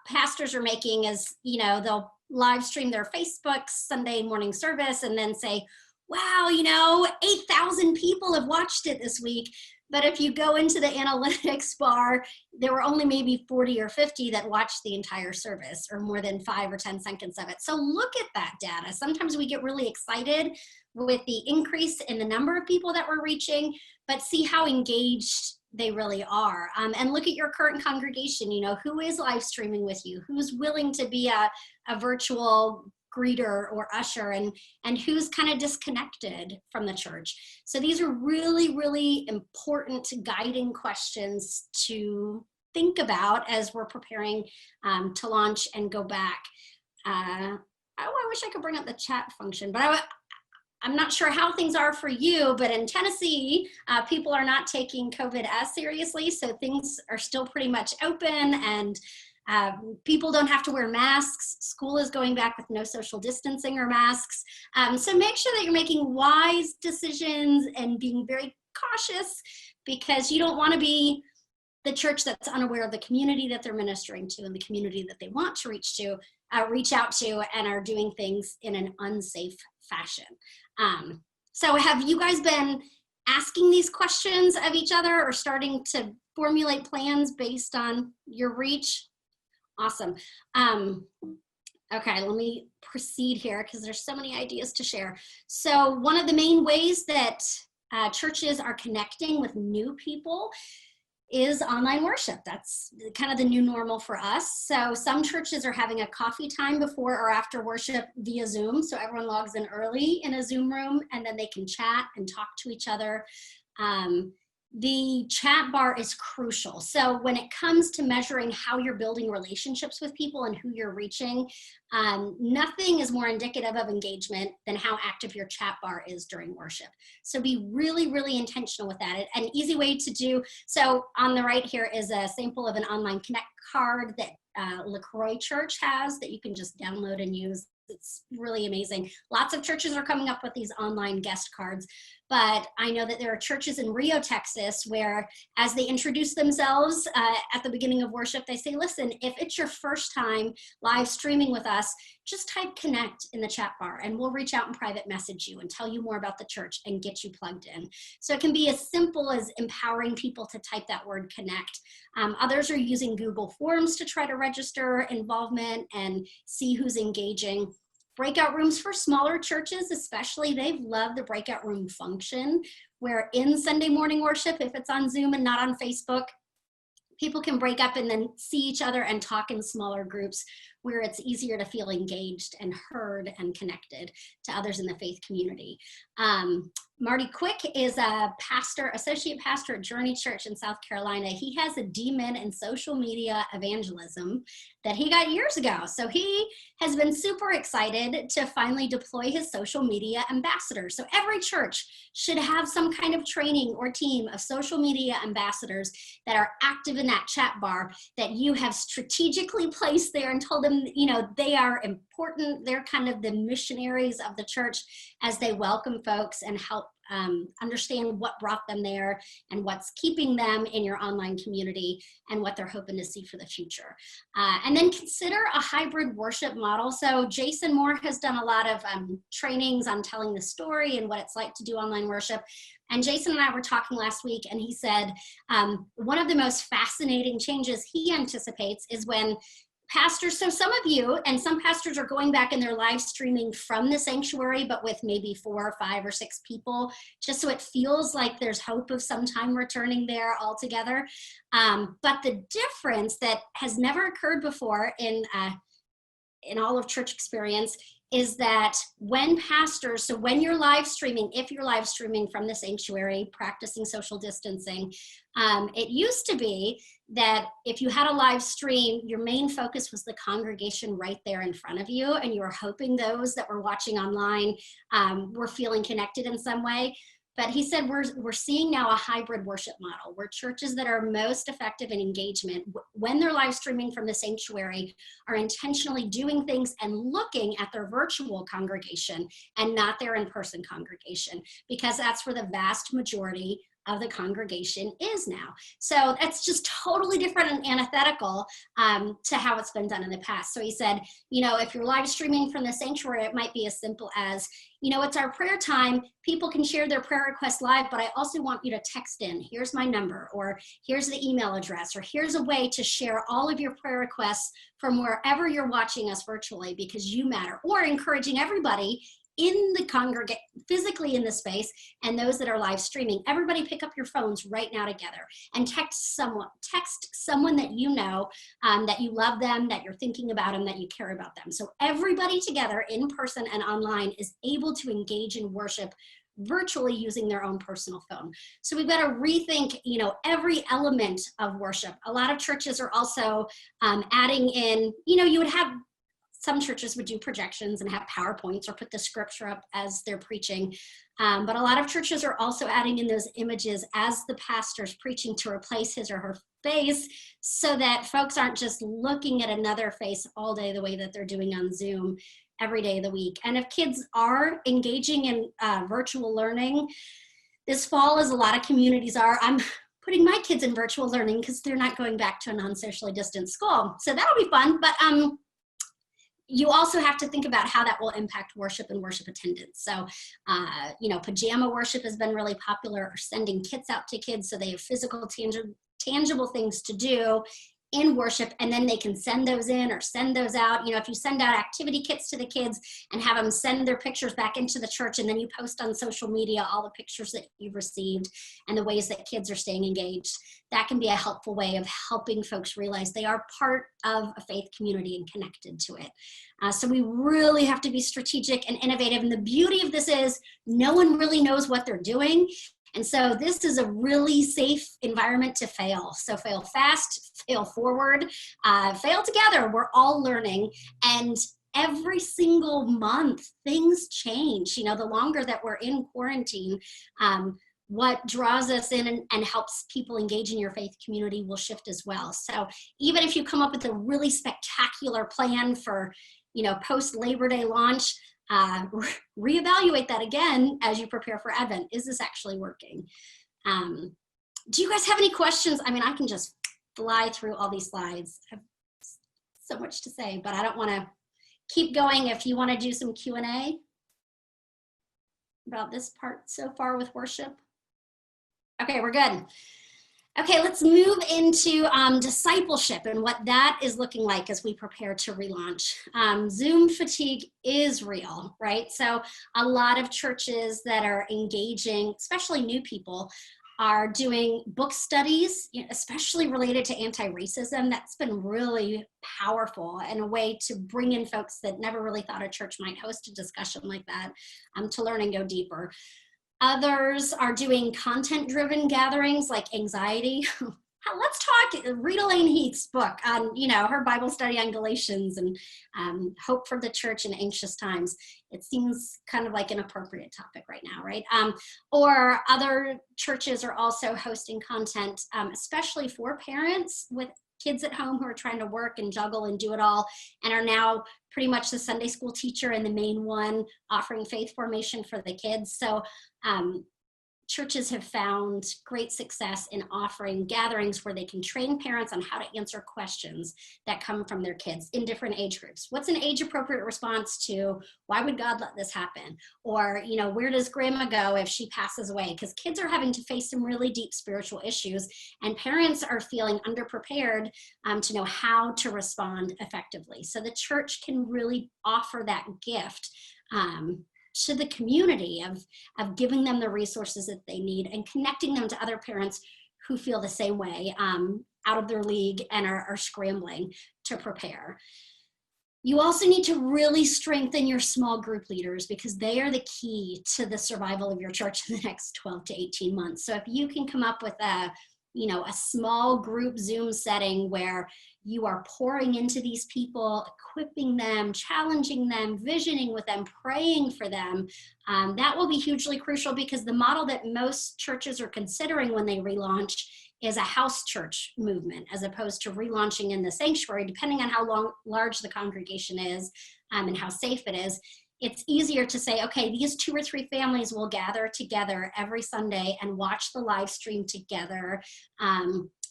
pastors are making is, they'll live stream their Facebook Sunday morning service and then say, wow, 8,000 people have watched it this week. But if you go into the analytics bar, there were only maybe 40 or 50 that watched the entire service, or more than 5 or 10 seconds of it. So look at that data. Sometimes we get really excited with the increase in the number of people that we're reaching, but see how engaged they really are. And look at your current congregation, who is live streaming with you, who's willing to be a virtual greeter or usher, and who's kind of disconnected from the church. So these are really, really important guiding questions to think about as we're preparing to launch and go back. I wish I could bring up the chat function, but I'm not sure how things are for you, but in Tennessee, people are not taking COVID as seriously, so things are still pretty much open, and people don't have to wear masks. School is going back with no social distancing or masks. So make sure that you're making wise decisions and being very cautious, because you don't want to be the church that's unaware of the community that they're ministering to and the community that they want to reach out to, and are doing things in an unsafe fashion. So have you guys been asking these questions of each other or starting to formulate plans based on your reach? Awesome. Okay, let me proceed here because there's so many ideas to share. So one of the main ways that churches are connecting with new people is online worship. That's kind of the new normal for us. So some churches are having a coffee time before or after worship via Zoom. So everyone logs in early in a Zoom room and then they can chat and talk to each other. The chat bar is crucial. So when it comes to measuring how you're building relationships with people and who you're reaching, nothing is more indicative of engagement than how active your chat bar is during worship. So be really, really intentional with that. An easy way to do, so on the right here is a sample of an online Connect card that LaCroix Church has that you can just download and use. It's really amazing. Lots of churches are coming up with these online guest cards, but I know that there are churches in Rio, Texas, where as they introduce themselves at the beginning of worship, they say, listen, if it's your first time live streaming with us, just type connect in the chat bar and we'll reach out and private message you and tell you more about the church and get you plugged in. So it can be as simple as empowering people to type that word connect. Others are using Google Forms to try to register involvement and see who's engaging. Breakout rooms for smaller churches, especially, they've loved the breakout room function, where in Sunday morning worship, if it's on Zoom and not on Facebook, people can break up and then see each other and talk in smaller groups where it's easier to feel engaged and heard and connected to others in the faith community. Marty Quick is a pastor, associate pastor at Journey Church in South Carolina. He has a DMin in social media evangelism that he got years ago. So he has been super excited to finally deploy his social media ambassadors. So every church should have some kind of training or team of social media ambassadors that are active in that chat bar that you have strategically placed there and told them, you know, they are important. They're kind of the missionaries of the church as they welcome folks and help understand what brought them there and what's keeping them in your online community and what they're hoping to see for the future. And then consider a hybrid worship model. So Jason Moore has done a lot of trainings on telling the story and what it's like to do online worship. And Jason and I were talking last week, and he said one of the most fascinating changes he anticipates is when pastors, so some of you and some pastors are going back and they're live streaming from the sanctuary, but with maybe 4 or 5 or 6 people, just so it feels like there's hope of sometime returning there all together. But the difference that has never occurred before in all of church experience is that when pastors, so when you're live streaming, if you're live streaming from the sanctuary, practicing social distancing, it used to be that if you had a live stream, your main focus was the congregation right there in front of you, and you were hoping those that were watching online were feeling connected in some way. But he said we're seeing now a hybrid worship model where churches that are most effective in engagement when they're live streaming from the sanctuary are intentionally doing things and looking at their virtual congregation and not their in-person congregation, because that's where the vast majority of the congregation is now. So that's just totally different and antithetical to how it's been done in the past. So he said, you know, if you're live streaming from the sanctuary, it might be as simple as, you know, it's our prayer time. People can share their prayer requests live, but I also want you to text in, here's my number, or here's the email address, or here's a way to share all of your prayer requests from wherever you're watching us virtually because you matter, or encouraging everybody in the congregate, physically in the space, and those that are live streaming, everybody pick up your phones right now together and text someone that you know, that you love them, that you're thinking about them, that you care about them. So everybody together in person and online is able to engage in worship virtually using their own personal phone. So we've got to rethink, you know, every element of worship. A lot of churches are also adding in, you know, you would have some churches would do projections and have PowerPoints or put the scripture up as they're preaching. But a lot of churches are also adding in those images as the pastor's preaching to replace his or her face so that folks aren't just looking at another face all day the way that they're doing on Zoom every day of the week. And if kids are engaging in virtual learning this fall, as a lot of communities are, I'm putting my kids in virtual learning because they're not going back to a non-socially distant school. So that'll be fun. But you also have to think about how that will impact worship and worship attendance. So, you know, pajama worship has been really popular, or sending kits out to kids so they have physical, tangible things to do in worship, and then they can send those in or send those out. You know, if you send out activity kits to the kids and have them send their pictures back into the church, and then you post on social media all the pictures that you've received and the ways that kids are staying engaged, that can be a helpful way of helping folks realize they are part of a faith community and connected to it. So we really have to be strategic and innovative. And the beauty of this is no one really knows what they're doing. And so this is a really safe environment to fail. So fail fast, fail forward, fail together. We're all learning. And every single month, things change. You know, the longer that we're in quarantine, what draws us in and helps people engage in your faith community will shift as well. So even if you come up with a really spectacular plan for, you know, post-Labor Day launch, reevaluate that again as you prepare for Advent. Is this actually working? Do you guys have any questions? I mean, I can just fly through all these slides. I have so much to say, but I don't want to keep going. If you want to do some Q&A about this part so far with worship. Okay, we're good. Okay, let's move into discipleship and what that is looking like as we prepare to relaunch. Zoom fatigue is real, right? So a lot of churches that are engaging, especially new people, are doing book studies, especially related to anti-racism. That's been really powerful and a way to bring in folks that never really thought a church might host a discussion like that, to learn and go deeper. Others are doing content-driven gatherings like anxiety. Let's talk, read Elaine Heath's book on, you know, her Bible study on Galatians and hope for the church in anxious times. It seems kind of like an appropriate topic right now, right? Or other churches are also hosting content, especially for parents with kids at home who are trying to work and juggle and do it all, and are now pretty much the Sunday school teacher and the main one offering faith formation for the kids. So churches have found great success in offering gatherings where they can train parents on how to answer questions that come from their kids in different age groups. What's an age appropriate response to, why would God let this happen? Or, you know, where does grandma go if she passes away? Because kids are having to face some really deep spiritual issues, and parents are feeling underprepared to know how to respond effectively. So the church can really offer that gift to the community of giving them the resources that they need and connecting them to other parents who feel the same way, out of their league and are scrambling to prepare. You also need to really strengthen your small group leaders because they are the key to the survival of your church in the next 12 to 18 months. So if you can come up with a small group Zoom setting where you are pouring into these people, equipping them, challenging them, visioning with them, praying for them, that will be hugely crucial because the model that most churches are considering when they relaunch is a house church movement as opposed to relaunching in the sanctuary, depending on how large the congregation is and how safe it is. It's easier to say, okay, these 2 or 3 families will gather together every Sunday and watch the live stream together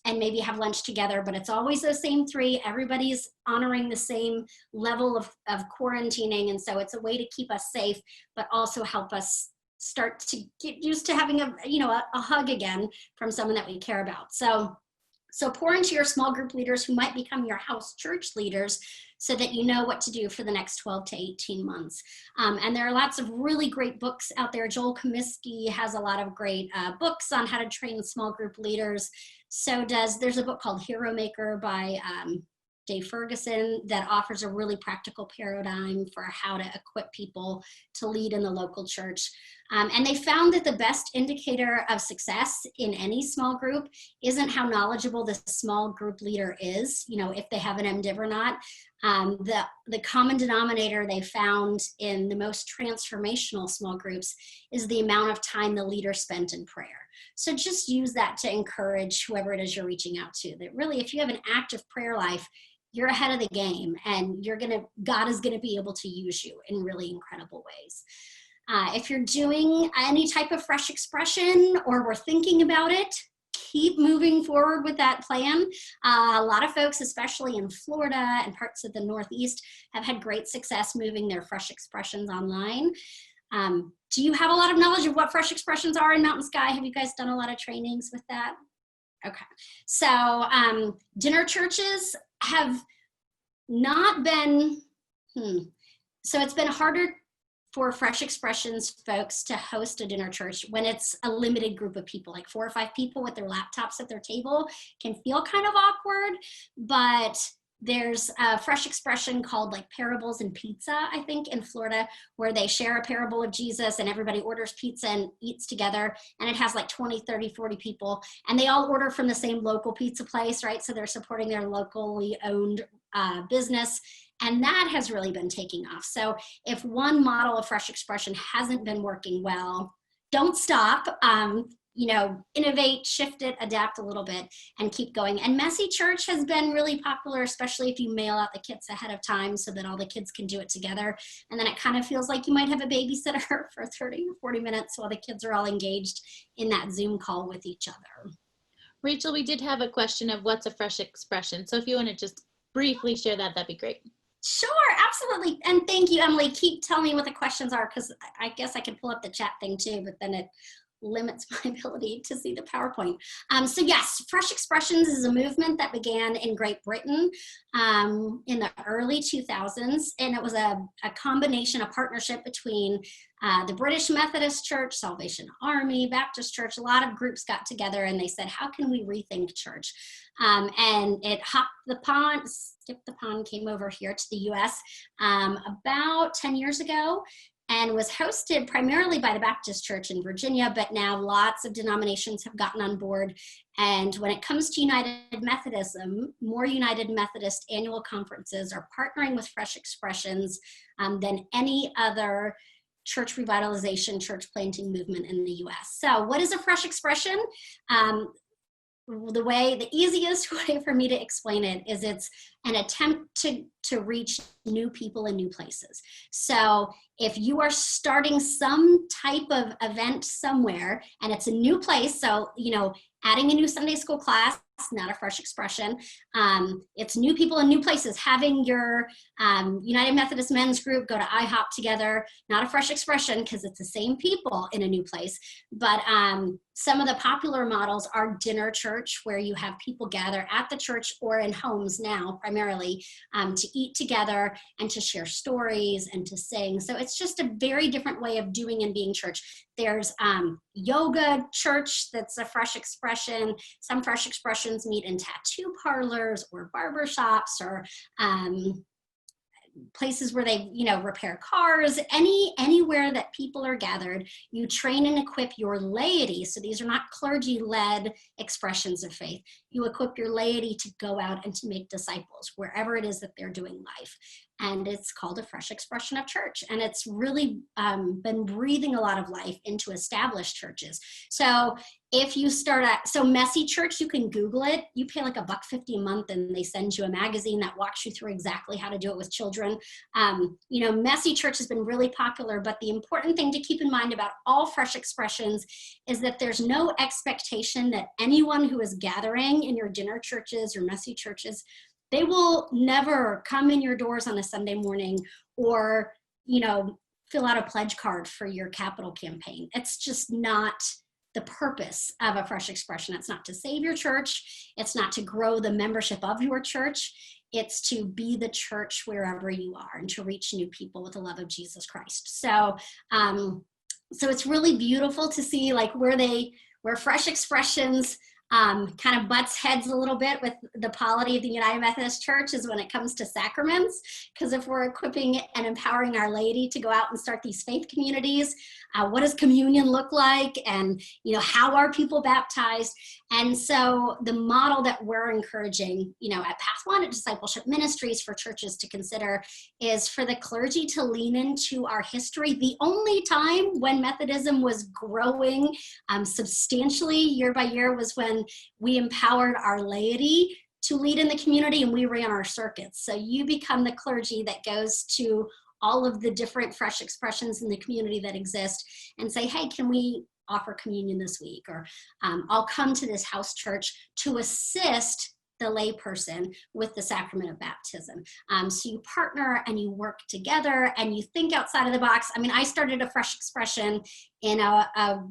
and maybe have lunch together, but it's always those same 3. Everybody's honoring the same level of quarantining, and so it's a way to keep us safe, but also help us start to get used to having a hug again from someone that we care about. So pour into your small group leaders who might become your house church leaders so that you know what to do for the next 12 to 18 months. And there are lots of really great books out there. Joel Comiskey has a lot of great books on how to train small group leaders. There's a book called Hero Maker by Dave Ferguson that offers a really practical paradigm for how to equip people to lead in the local church. And they found that the best indicator of success in any small group isn't how knowledgeable the small group leader is, if they have an MDiv or not. The common denominator they found in the most transformational small groups is the amount of time the leader spent in prayer. So just use that to encourage whoever it is you're reaching out to, that really, if you have an active prayer life, you're ahead of the game and God is gonna be able to use you in really incredible ways. If you're doing any type of fresh expression or we're thinking about it, keep moving forward with that plan. A lot of folks, especially in Florida and parts of the Northeast, have had great success moving their Fresh Expressions online. Do you have a lot of knowledge of what Fresh Expressions are in Mountain Sky? Have you guys done a lot of trainings with that? Okay, so dinner churches have not been, so it's been harder for Fresh Expressions folks to host a dinner church when it's a limited group of people, like 4 or 5 people with their laptops at their table. Can feel kind of awkward, but there's a Fresh Expression called like Parables and Pizza, I think, in Florida, where they share a parable of Jesus and everybody orders pizza and eats together. And it has like 20, 30, 40 people. And they all order from the same local pizza place, right? So they're supporting their locally owned business. And that has really been taking off. So if one model of Fresh Expression hasn't been working well, don't stop. Innovate, shift it, adapt a little bit, and keep going. And Messy Church has been really popular, especially if you mail out the kits ahead of time so that all the kids can do it together. And then it kind of feels like you might have a babysitter for 30 or 40 minutes while the kids are all engaged in that Zoom call with each other. Rachel, we did have a question of what's a Fresh Expression. So if you want to just briefly share that, that'd be great. Sure, absolutely. And thank you, Emily. Keep telling me what the questions are, because I guess I could pull up the chat thing too, but then it limits my ability to see the PowerPoint. So yes, Fresh Expressions is a movement that began in Great Britain in the early 2000s. And it was a combination, a partnership between the British Methodist Church, Salvation Army, Baptist Church. A lot of groups got together and they said, how can we rethink church? And it hopped the pond, skipped the pond, came over here to the US about 10 years ago, and was hosted primarily by the Baptist Church in Virginia, but now lots of denominations have gotten on board. And when it comes to United Methodism, more United Methodist annual conferences are partnering with Fresh Expressions than any other church revitalization, church planting movement in the US. So what is a Fresh Expression? The easiest way for me to explain it is it's an attempt to reach new people in new places. So if you are starting some type of event somewhere and it's a new place, so, adding a new Sunday school class, not a Fresh Expression. It's new people in new places, having your United Methodist men's group go to IHOP together, not a Fresh Expression because it's the same people in a new place. But some of the popular models are dinner church, where you have people gather at the church or in homes now primarily to eat together and to share stories and to sing. So it's just a very different way of doing and being church. There's yoga church that's a Fresh Expression. Some Fresh Expressions meet in tattoo parlors or barber shops or places where they, repair cars, anywhere that people are gathered. You train and equip your laity. So these are not clergy-led expressions of faith. You equip your laity to go out and to make disciples wherever it is that they're doing life. And it's called a Fresh Expression of church. And it's really been breathing a lot of life into established churches. So if you start so Messy Church, you can Google it. You pay like $1.50 a month and they send you a magazine that walks you through exactly how to do it with children. Messy Church has been really popular, but the important thing to keep in mind about all Fresh Expressions is that there's no expectation that anyone who is gathering in your dinner churches or Messy Churches, they will never come in your doors on a Sunday morning or, fill out a pledge card for your capital campaign. It's just not the purpose of a Fresh Expression. It's not to save your church. It's not to grow the membership of your church. It's to be the church wherever you are and to reach new people with the love of Jesus Christ. So, so it's really beautiful to see like where Fresh Expressions kind of butts heads a little bit with the polity of the United Methodist Church is when it comes to sacraments. Because if we're equipping and empowering our laity to go out and start these faith communities, what does communion look like? And, how are people baptized? And so the model that we're encouraging, at Path One at Discipleship Ministries for churches to consider is for the clergy to lean into our history. The only time when Methodism was growing substantially year by year was when we empowered our laity to lead in the community and we ran our circuits. So you become the clergy that goes to all of the different Fresh Expressions in the community that exist and say, hey, can we offer communion this week, or I'll come to this house church to assist the layperson with the sacrament of baptism. So you partner and you work together and you think outside of the box. I mean, I started a Fresh Expression in a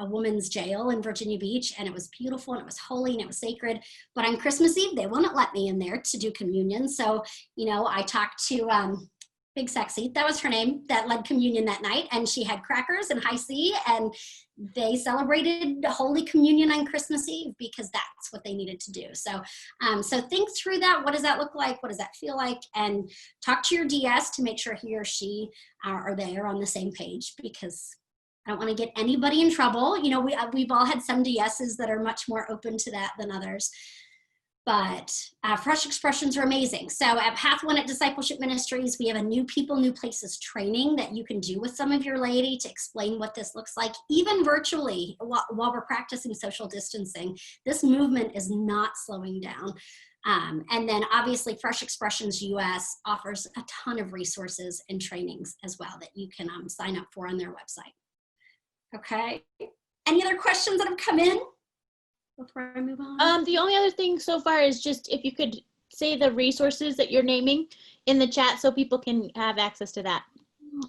woman's jail in Virginia Beach, and it was beautiful and it was holy and it was sacred. But on Christmas Eve, they wouldn't let me in there to do communion. So, you know, I talked to Big Sexy, that was her name, that led communion that night, and she had crackers and high C, and they celebrated Holy Communion on Christmas Eve because that's what they needed to do. So, so think through that. What does that look like? What does that feel like? And talk to your DS to make sure he or she are there on the same page, because I don't want to get anybody in trouble. You know, we've all had some DSs that are much more open to that than others. But Fresh Expressions are amazing. So at Path 1 at Discipleship Ministries, we have a New People, New Places training that you can do with some of your laity to explain what this looks like, even virtually while we're practicing social distancing. This movement is not slowing down. And then obviously Fresh Expressions US offers a ton of resources and trainings as well that you can sign up for on their website. Okay. Any other questions that have come in before I move on? The only other thing so far is just if you could say the resources that you're naming in the chat so people can have access to that,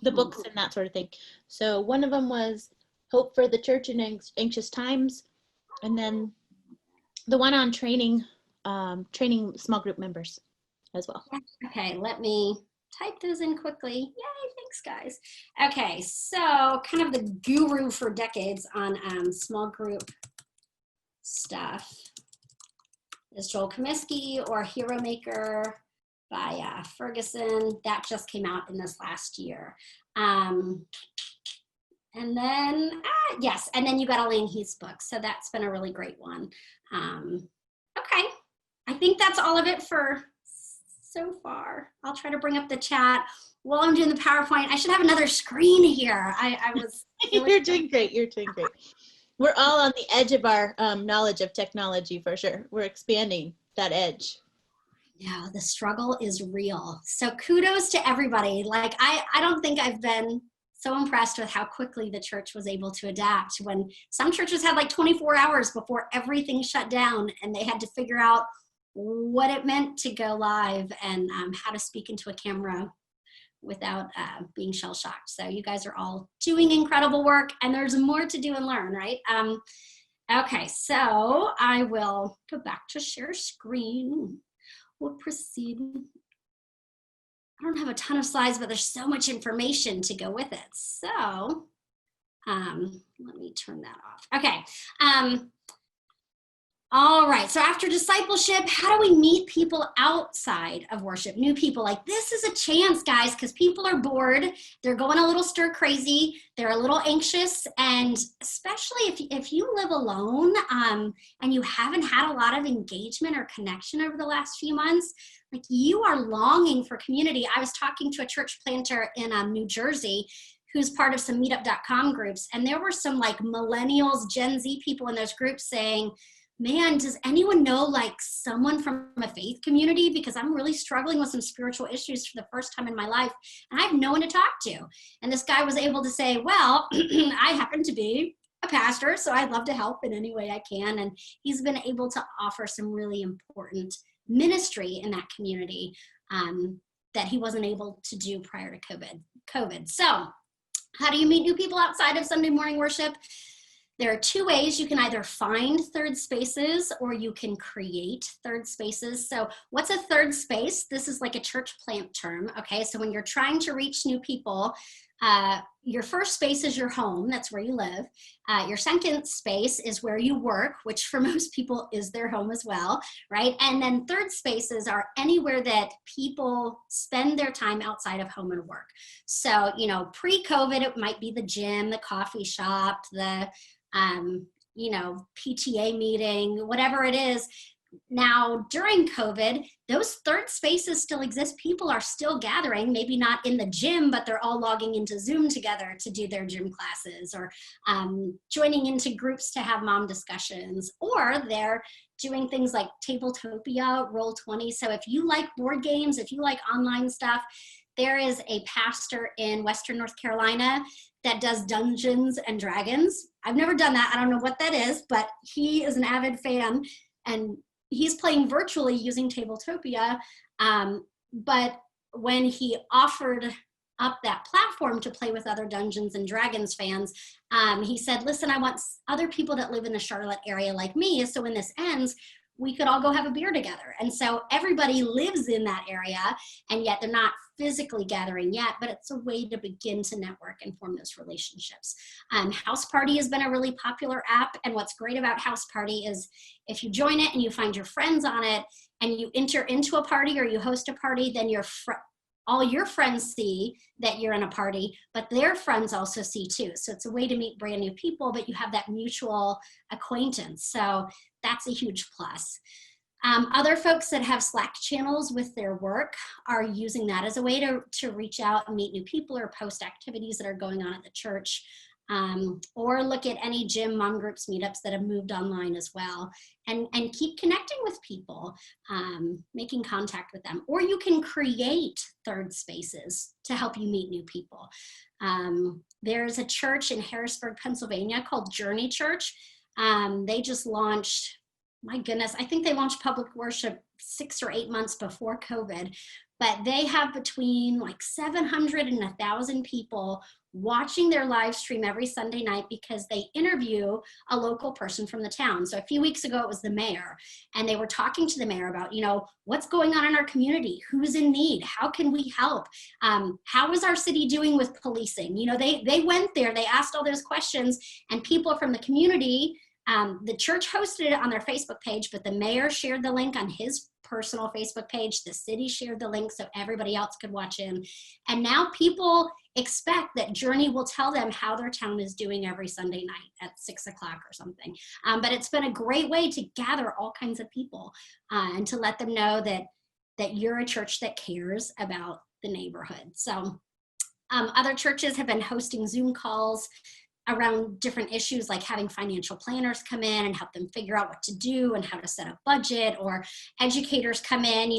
the books and that sort of thing. So one of them was Hope for the Church in Anxious Times, and then the one on training small group members as well. Okay, let me type those in quickly. Yay, thanks guys. Okay, so kind of the guru for decades on small group stuff is Joel Comiskey, or Hero Maker by Ferguson. That just came out in this last year. And then, yes, and then you got Elaine Heath's book. So that's been a really great one. Okay, I think that's all of it for so far. I'll try to bring up the chat while I'm doing the PowerPoint. I should have another screen here. I was. You're doing great. You're doing great. We're all on the edge of our knowledge of technology for sure. We're expanding that edge. Yeah, the struggle is real. So kudos to everybody. Like I don't think I've been so impressed with how quickly the church was able to adapt, when some churches had like 24 hours before everything shut down and they had to figure out what it meant to go live and how to speak into a camera without being shell-shocked. So you guys are all doing incredible work, and there's more to do and learn, right? Okay, so I will go back to share screen. We'll proceed. I don't have a ton of slides, but there's so much information to go with it. So let me turn that off. Okay. All right, so after discipleship, how do we meet people outside of worship? New people, like this is a chance, guys, because people are bored. They're going a little stir crazy. They're a little anxious. And especially if you live alone and you haven't had a lot of engagement or connection over the last few months, like you are longing for community. I was talking to a church planter in New Jersey who's part of some meetup.com groups. And there were some like millennials, Gen Z people in those groups saying, man, does anyone know like someone from a faith community? Because I'm really struggling with some spiritual issues for the first time in my life, and I have no one to talk to. And this guy was able to say, well, I happen to be a pastor, so I'd love to help in any way I can. And he's been able to offer some really important ministry in that community that he wasn't able to do prior to COVID. So how do you meet new people outside of Sunday morning worship? There are two ways. You can either find third spaces or you can create third spaces. So what's a third space? This is like a church plant term, okay? So when you're trying to reach new people, your first space is your home, that's where you live. Your second space is where you work, which for most people is their home as well, right? And then third spaces are anywhere that people spend their time outside of home and work. So, you know, pre-COVID, it might be the gym, the coffee shop, the you know, PTA meeting, whatever it is. Now, during COVID, those third spaces still exist. People are still gathering, maybe not in the gym, but they're all logging into Zoom together to do their gym classes, or joining into groups to have mom discussions, or they're doing things like Tabletopia, Roll20. So if you like board games, if you like online stuff, There is a pastor in Western North Carolina that does Dungeons and Dragons. I've never done that. I don't know what that is, but he is an avid fan, and he's playing virtually using Tabletopia. But when he offered up that platform to play with other Dungeons and Dragons fans, he said, listen, I want other people that live in the Charlotte area like me, so when this ends, we could all go have a beer together. And so everybody lives in that area, and yet they're not physically gathering yet, but it's a way to begin to network and form those relationships. House Party has been a really popular app, and what's great about House Party is if you join it and you find your friends on it, and you enter into a party or you host a party, then all your friends see that you're in a party, but their friends also see too. So it's a way to meet brand new people, but you have that mutual acquaintance. So that's a huge plus. Other folks that have Slack channels with their work are using that as a way to reach out and meet new people or post activities that are going on at the church, or look at any gym, mom groups, meetups that have moved online as well, and keep connecting with people, making contact with them. Or you can create third spaces to help you meet new people. There's a church in Harrisburg, Pennsylvania called Journey Church. They just launched, my goodness, I think they launched public worship 6 or 8 months before COVID, but they have between like 700 and 1,000 people watching their live stream every Sunday night because they interview a local person from the town. So a few weeks ago, it was the mayor, and they were talking to the mayor about, what's going on in our community, who's in need, how can we help, how is our city doing with policing? They went there, they asked all those questions, and people from the community, the church hosted it on their Facebook page, but the mayor shared the link on his personal Facebook page. The city shared the link so everybody else could watch in. And now people expect that Journey will tell them how their town is doing every Sunday night at 6 o'clock or something. But it's been a great way to gather all kinds of people and to let them know that you're a church that cares about the neighborhood. So other churches have been hosting Zoom calls around different issues, like having financial planners come in and help them figure out what to do and how to set a budget, or educators come in.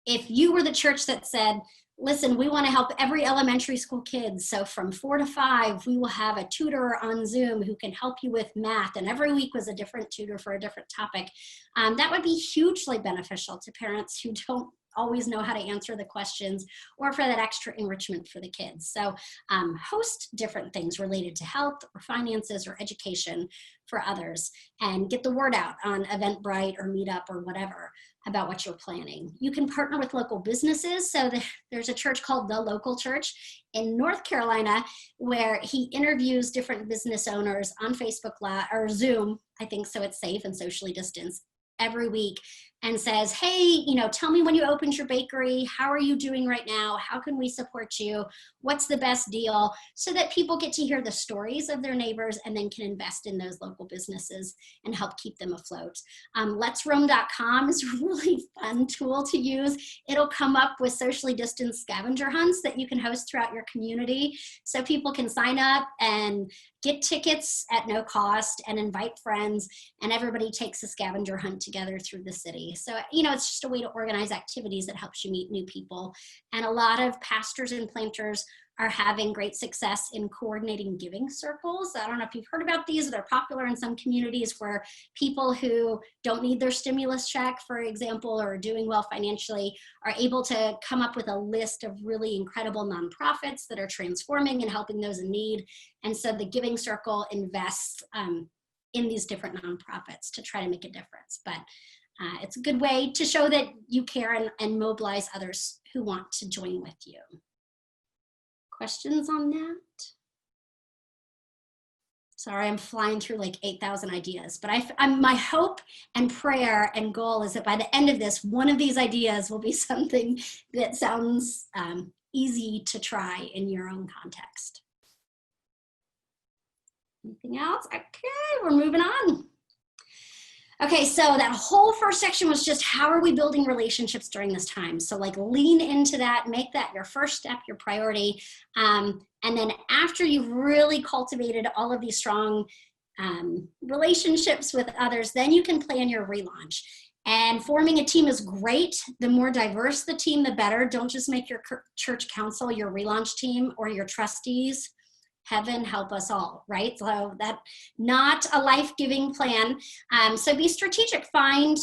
If you were the church that said, listen, we want to help every elementary school kid, so from 4 to 5, we will have a tutor on Zoom who can help you with math, and every week was a different tutor for a different topic, that would be hugely beneficial to parents who don't always know how to answer the questions, or for that extra enrichment for the kids. So host different things related to health or finances or education for others, and get the word out on Eventbrite or Meetup or whatever about what you're planning. You can partner with local businesses. So there's a church called The Local Church in North Carolina where he interviews different business owners on Facebook Live or Zoom, I think, so it's safe and socially distanced, every week, and says, hey, tell me when you opened your bakery, how are you doing right now, how can we support you, what's the best deal, so that people get to hear the stories of their neighbors and then can invest in those local businesses and help keep them afloat. Let'sRoam.com is a really fun tool to use. It'll come up with socially distanced scavenger hunts that you can host throughout your community, so people can sign up and get tickets at no cost and invite friends, and everybody takes a scavenger hunt together through the city. So, it's just a way to organize activities that helps you meet new people. And a lot of pastors and planters are having great success in coordinating giving circles. I don't know if you've heard about these. They're popular in some communities where people who don't need their stimulus check, for example, or are doing well financially, are able to come up with a list of really incredible nonprofits that are transforming and helping those in need. And so the giving circle invests in these different nonprofits to try to make a difference. But it's a good way to show that you care and mobilize others who want to join with you. Questions on that? Sorry, I'm flying through like 8,000 ideas, but my hope and prayer and goal is that by the end of this, one of these ideas will be something that sounds easy to try in your own context. Anything else? Okay, we're moving on. Okay, so that whole first section was just how are we building relationships during this time? So like lean into that, make that your first step, your priority. And then after you've really cultivated all of these strong relationships with others, then you can plan your relaunch. And forming a team is great. The more diverse the team, the better. Don't just make your church council your relaunch team or your trustees. Heaven help us all, right? So that's not a life-giving plan. So be strategic. Find,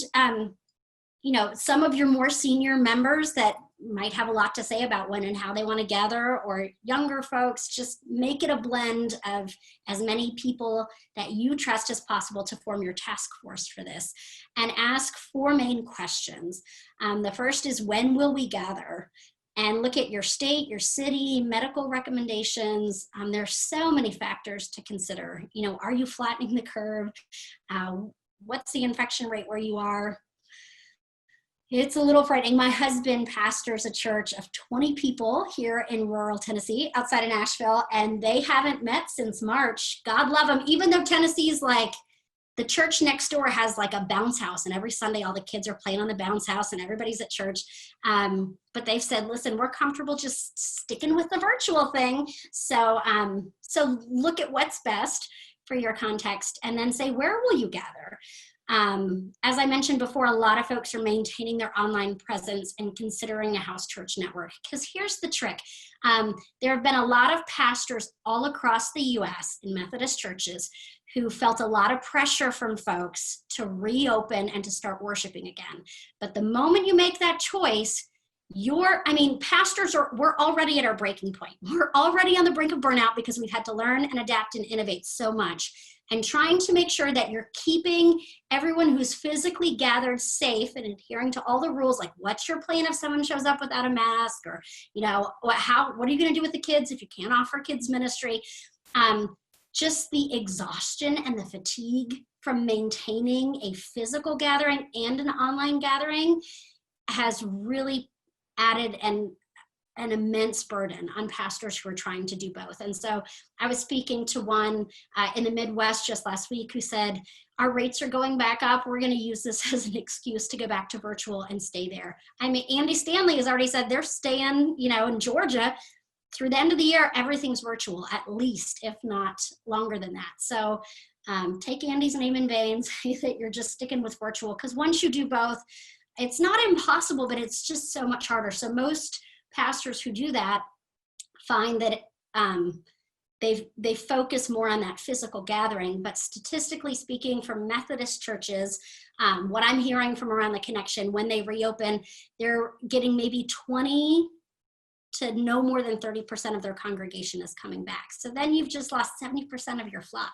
some of your more senior members that might have a lot to say about when and how they want to gather, or younger folks. Just make it a blend of as many people that you trust as possible to form your task force for this, and ask 4 main questions. The first is, when will we gather? And look at your state, your city, medical recommendations. There's so many factors to consider. Are you flattening the curve? What's the infection rate where you are? It's a little frightening. My husband pastors a church of 20 people here in rural Tennessee, outside of Nashville, and they haven't met since March. God love them. Even though Tennessee's like, the church next door has like a bounce house, and every Sunday all the kids are playing on the bounce house and everybody's at church. But they've said, listen, we're comfortable just sticking with the virtual thing. So look at what's best for your context, and then say, where will you gather? As I mentioned before, a lot of folks are maintaining their online presence and considering a house church network. Because here's the trick. There have been a lot of pastors all across the US in Methodist churches who felt a lot of pressure from folks to reopen and to start worshiping again. But the moment you make that choice, pastors we're already at our breaking point. We're already on the brink of burnout because we've had to learn and adapt and innovate so much. And trying to make sure that you're keeping everyone who's physically gathered safe and adhering to all the rules, like what's your plan if someone shows up without a mask, or, what are you gonna do with the kids if you can't offer kids ministry? Just the exhaustion and the fatigue from maintaining a physical gathering and an online gathering has really added an immense burden on pastors who are trying to do both. And so I was speaking to one in the Midwest just last week who said, our rates are going back up. We're going to use this as an excuse to go back to virtual and stay there. Andy Stanley has already said they're staying, in Georgia through the end of the year. Everything's virtual, at least, if not longer than that. So take Andy's name in vain, say that you're just sticking with virtual, because once you do both, it's not impossible, but it's just so much harder. So most pastors who do that find that they focus more on that physical gathering. But statistically speaking, from Methodist churches, what I'm hearing from around the connection, when they reopen, they're getting maybe 20 to no more than 30% of their congregation is coming back. So then you've just lost 70% of your flock.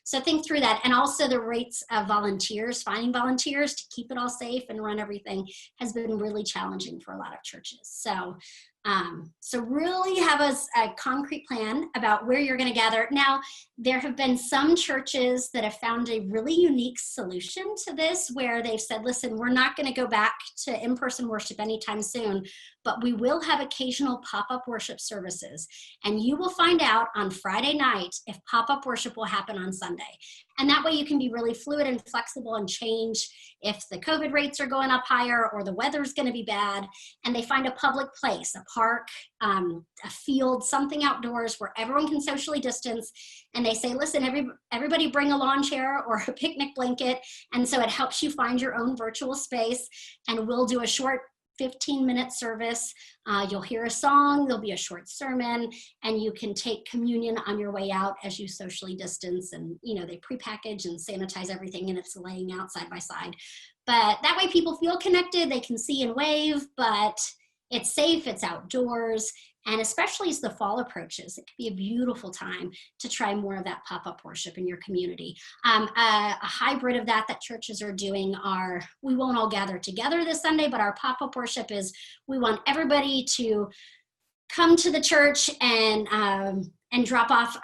So think through that. And also the rates of volunteers, finding volunteers to keep it all safe and run everything, has been really challenging for a lot of churches. So really have a concrete plan about where you're going to gather. Now, there have been some churches that have found a really unique solution to this, where they've said, listen, we're not going to go back to in-person worship anytime soon, but we will have occasional pop-up worship services. And you will find out on Friday night if pop-up worship will happen on Sunday. And that way you can be really fluid and flexible and change if the COVID rates are going up higher or the weather's going to be bad. And they find a public place, a park, a field, something outdoors where everyone can socially distance. And they say, listen, everybody bring a lawn chair or a picnic blanket. And so it helps you find your own virtual space. And we'll do a short 15-minute service. You'll hear a song, there'll be a short sermon, and you can take communion on your way out as you socially distance. And they prepackage and sanitize everything, and it's laying out side by side. But that way people feel connected, they can see and wave, but it's safe, it's outdoors. And especially as the fall approaches, it could be a beautiful time to try more of that pop-up worship in your community. A hybrid of that churches are doing are, we won't all gather together this Sunday, but our pop-up worship is, we want everybody to come to the church and drop off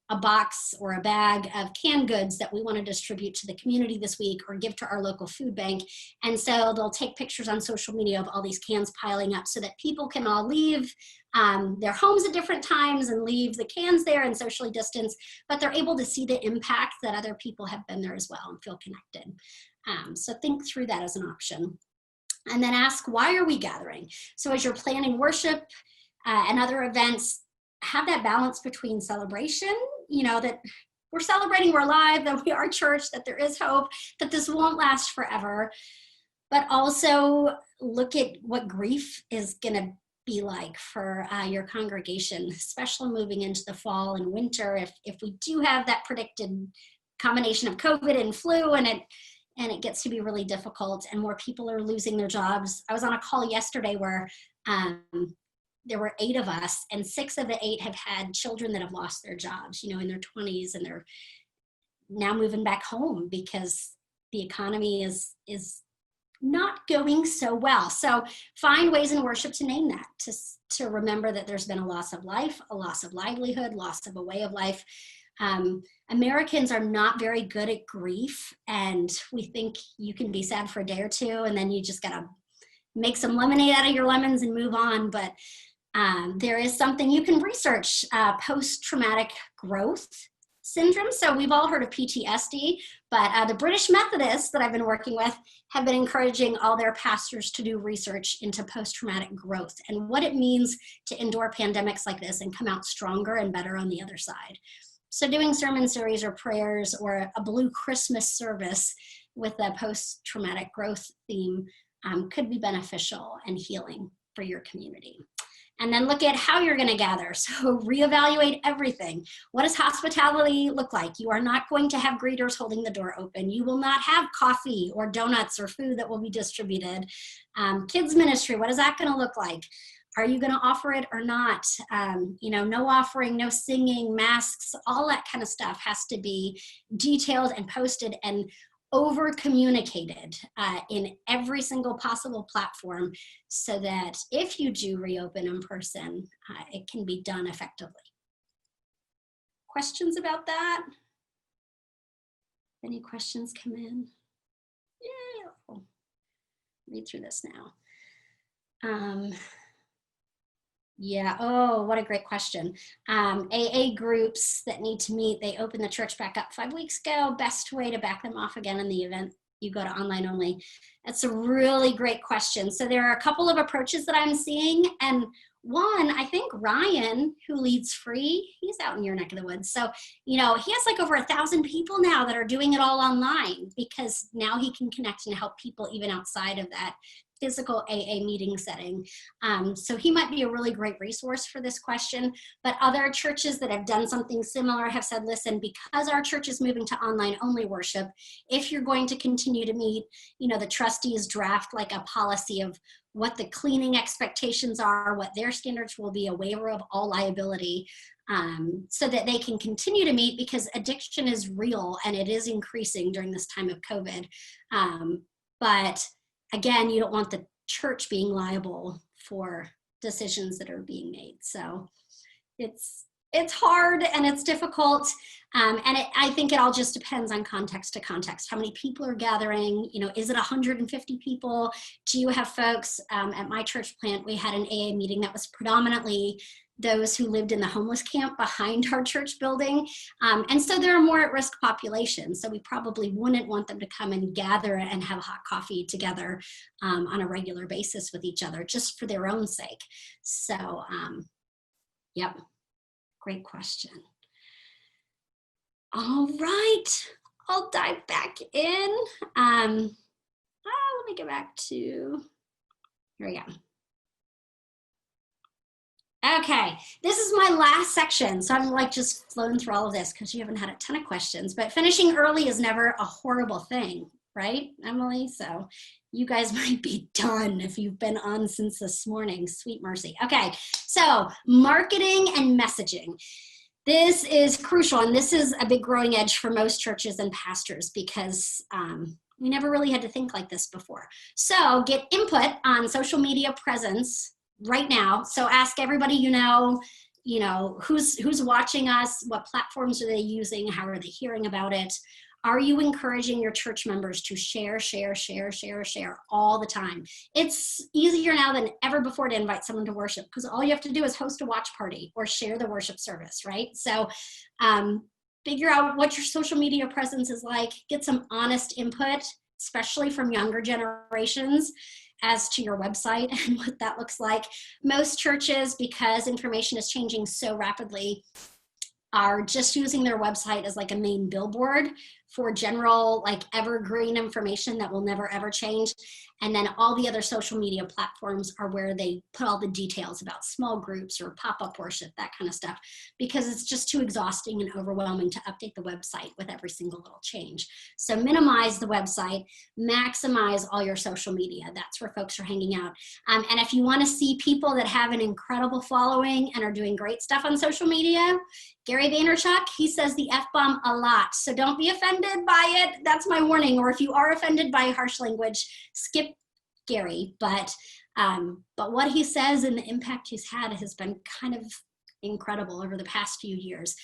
a box or a bag of canned goods that we want to distribute to the community this week, or give to our local food bank. And so they'll take pictures on social media of all these cans piling up so that people can all leave their homes at different times and leave the cans there and socially distance, but they're able to see the impact that other people have been there as well and feel connected. So think through that as an option. And then ask, why are we gathering? So as you're planning worship and other events, have that balance between celebration, that we're celebrating we're alive, that we are church, that there is hope, that this won't last forever. But also look at what grief is going to be like for your congregation, especially moving into the fall and winter. If we do have that predicted combination of COVID and flu, and it gets to be really difficult, and more people are losing their jobs. I was on a call yesterday where there were 8 of us, and 6 of the 8 have had children that have lost their jobs, in their 20s, and they're now moving back home because the economy is not going so well. So find ways in worship to name that, to remember that there's been a loss of life, a loss of livelihood, loss of a way of life. Americans are not very good at grief, and we think you can be sad for a day or two and then you just gotta make some lemonade out of your lemons and move on. But there is something you can research, post-traumatic growth syndrome. So we've all heard of PTSD, but the British Methodists that I've been working with have been encouraging all their pastors to do research into post-traumatic growth and what it means to endure pandemics like this and come out stronger and better on the other side. So doing sermon series or prayers or a Blue Christmas service with a post-traumatic growth theme could be beneficial and healing for your community. And then look at how you're going to gather. So reevaluate everything. What does hospitality look like? You are not going to have greeters holding the door open. You will not have coffee or donuts or food that will be distributed. Kids ministry, what is that going to look like? Are you going to offer it or not? No offering, no singing, masks, all that kind of stuff has to be detailed and posted and over communicated in every single possible platform, so that if you do reopen in person, it can be done effectively. Questions about that? Any questions come in? Yeah, I'll read through this now. Yeah, oh, what a great question. AA groups that need to meet, they opened the church back up 5 weeks ago. Best way to back them off again in the event you go to online only? That's a really great question. So there are a couple of approaches that I'm seeing. And one, I think Ryan, who leads Free, he's out in your neck of the woods. So, he has like over 1,000 people now that are doing it all online, because now he can connect and help people even outside of that physical AA meeting setting. So he might be a really great resource for this question. But other churches that have done something similar have said, listen, because our church is moving to online only worship, if you're going to continue to meet, the trustees draft like a policy of what the cleaning expectations are, what their standards will be, a waiver of all liability, so that they can continue to meet, because addiction is real and it is increasing during this time of COVID. But again, you don't want the church being liable for decisions that are being made. So it's hard and it's difficult. I think it all just depends on context to context. How many people are gathering? Is it 150 people? Do you have folks? At my church plant, we had an AA meeting that was predominantly those who lived in the homeless camp behind our church building. And so they're a more at-risk population. So we probably wouldn't want them to come and gather and have hot coffee together on a regular basis with each other, just for their own sake. So, yep, great question. All right, I'll dive back in. Let me get back to, here we go. Okay, this is my last section. So I'm like just flowing through all of this because you haven't had a ton of questions, but finishing early is never a horrible thing, right, Emily? So you guys might be done if you've been on since this morning, sweet mercy. Okay, so marketing and messaging. This is crucial, and this is a big growing edge for most churches and pastors, because we never really had to think like this before. So get input on social media presence right now. So ask everybody who's watching us, what platforms are they using, how are they hearing about it? Are you encouraging your church members to share all the time? It's easier now than ever before to invite someone to worship, because all you have to do is host a watch party or share the worship service, right? So figure out what your social media presence is like, get some honest input, especially from younger generations, as to your website and what that looks like. Most churches, because information is changing so rapidly, are just using their website as like a main billboard for general, like evergreen information that will never ever change. And then all the other social media platforms are where they put all the details about small groups or pop-up worship, that kind of stuff, because it's just too exhausting and overwhelming to update the website with every single little change. So minimize the website, maximize all your social media. That's where folks are hanging out. And if you want to see people that have an incredible following and are doing great stuff on social media, Gary Vaynerchuk, he says the F-bomb a lot. So don't be offended by it. That's my warning. Or if you are offended by harsh language, skip Gary. But what he says and the impact he's had has been kind of incredible over the past few years.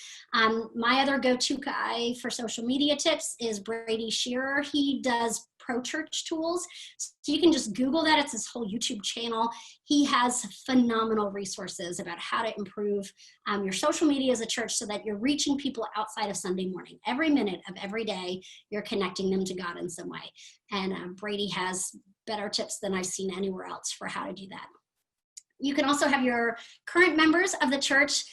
My other go-to guy for social media tips is Brady Shearer. He does pro church tools. So you can just Google that. It's his whole YouTube channel. He has phenomenal resources about how to improve your social media as a church so that you're reaching people outside of Sunday morning. Every minute of every day, you're connecting them to God in some way. And Brady has better tips than I've seen anywhere else for how to do that. You can also have your current members of the church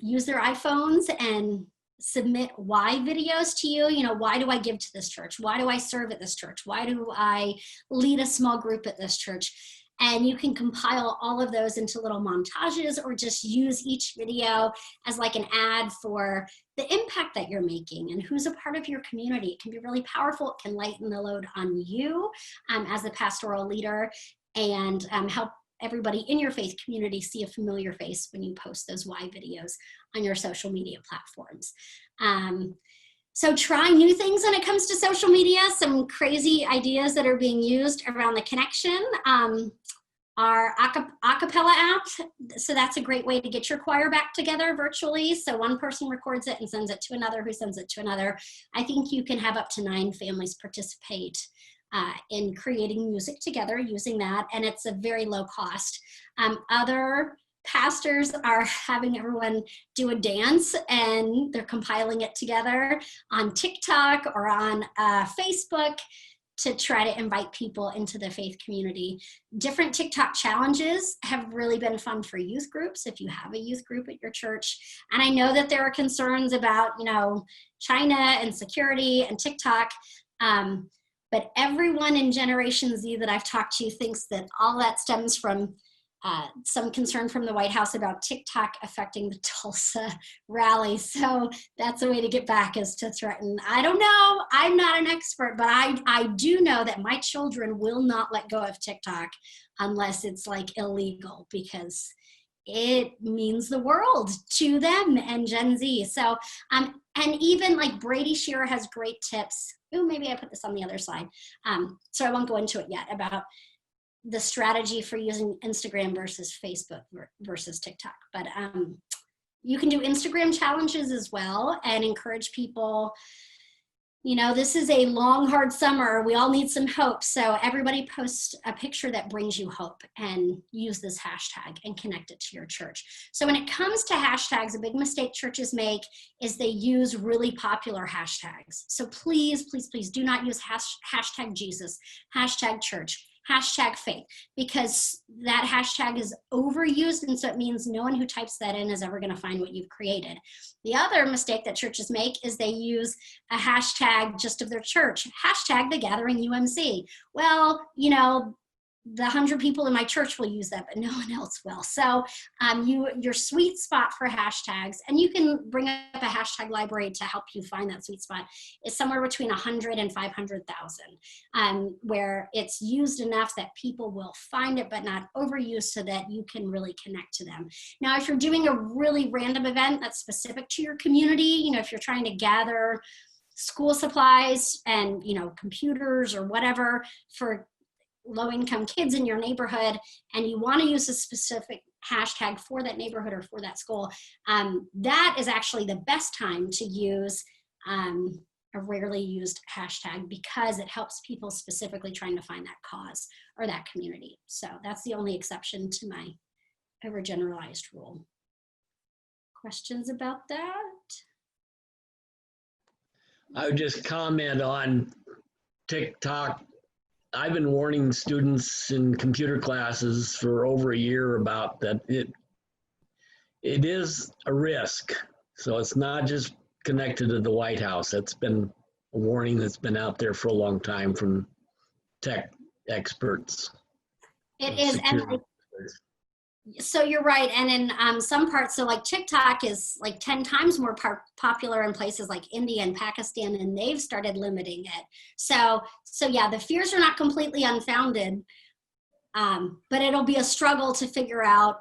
use their iPhones and submit why videos to you. You know, why do I give to this church? Why do I serve at this church? Why do I lead a small group at this church? And you can compile all of those into little montages or just use each video as like an ad for the impact that you're making and who's a part of your community. It can be really powerful. It can lighten the load on you as the pastoral leader and help everybody in your faith community see a familiar face when you post those why videos on your social media platforms. So try new things when it comes to social media. Some crazy ideas that are being used around the connection. Our acapella app, so that's a great way to get your choir back together virtually. So one person records it and sends it to another who sends it to another. I think you can have up to 9 families participate in creating music together using that, and it's a very low cost. Other pastors are having everyone do a dance and they're compiling it together on TikTok or on Facebook to try to invite people into the faith community. Different TikTok challenges have really been fun for youth groups if you have a youth group at your church. And I know that there are concerns about, you know, China and security and TikTok, but everyone in Generation Z that I've talked to thinks that all that stems from some concern from the White House about TikTok affecting the Tulsa rally. So that's a way to get back, is to threaten. I don't know, I'm not an expert, but I do know that my children will not let go of TikTok unless it's like illegal, because it means the world to them and Gen Z. So, and even like Brady Shearer has great tips. Ooh, maybe I put this on the other slide. So I won't go into it yet about the strategy for using Instagram versus Facebook versus TikTok. But you can do Instagram challenges as well and encourage people. You know, this is a long, hard summer. We all need some hope. So everybody post a picture that brings you hope and use this hashtag and connect it to your church. So when it comes to hashtags, a big mistake churches make is they use really popular hashtags. So please, please, please do not use hashtag Jesus, hashtag church, hashtag faith, because that hashtag is overused, and so it means no one who types that in is ever going to find what you've created. The other mistake that churches make is they use a hashtag just of their church, hashtag the Gathering UMC. Well, you know, the 100 people in my church will use that, but no one else will. So your sweet spot for hashtags, and you can bring up a hashtag library to help you find that sweet spot, is somewhere between 100 and 500,000, where it's used enough that people will find it, but not overused, so that you can really connect to them. Now, if you're doing a really random event that's specific to your community, you know, if you're trying to gather school supplies and, you know, computers or whatever for low-income kids in your neighborhood, and you want to use a specific hashtag for that neighborhood or for that school, that is actually the best time to use a rarely used hashtag, because it helps people specifically trying to find that cause or that community. So that's the only exception to my overgeneralized rule. Questions about that? I would just comment on TikTok. I've been warning students in computer classes for over a year about that. It is a risk. So it's not just connected to the White House. That's been a warning that's been out there for a long time from tech experts. It is, security. so you're right. And in some parts, so like TikTok is like 10 times more popular in places like India and Pakistan, and they've started limiting it. So yeah, the fears are not completely unfounded, but it'll be a struggle to figure out.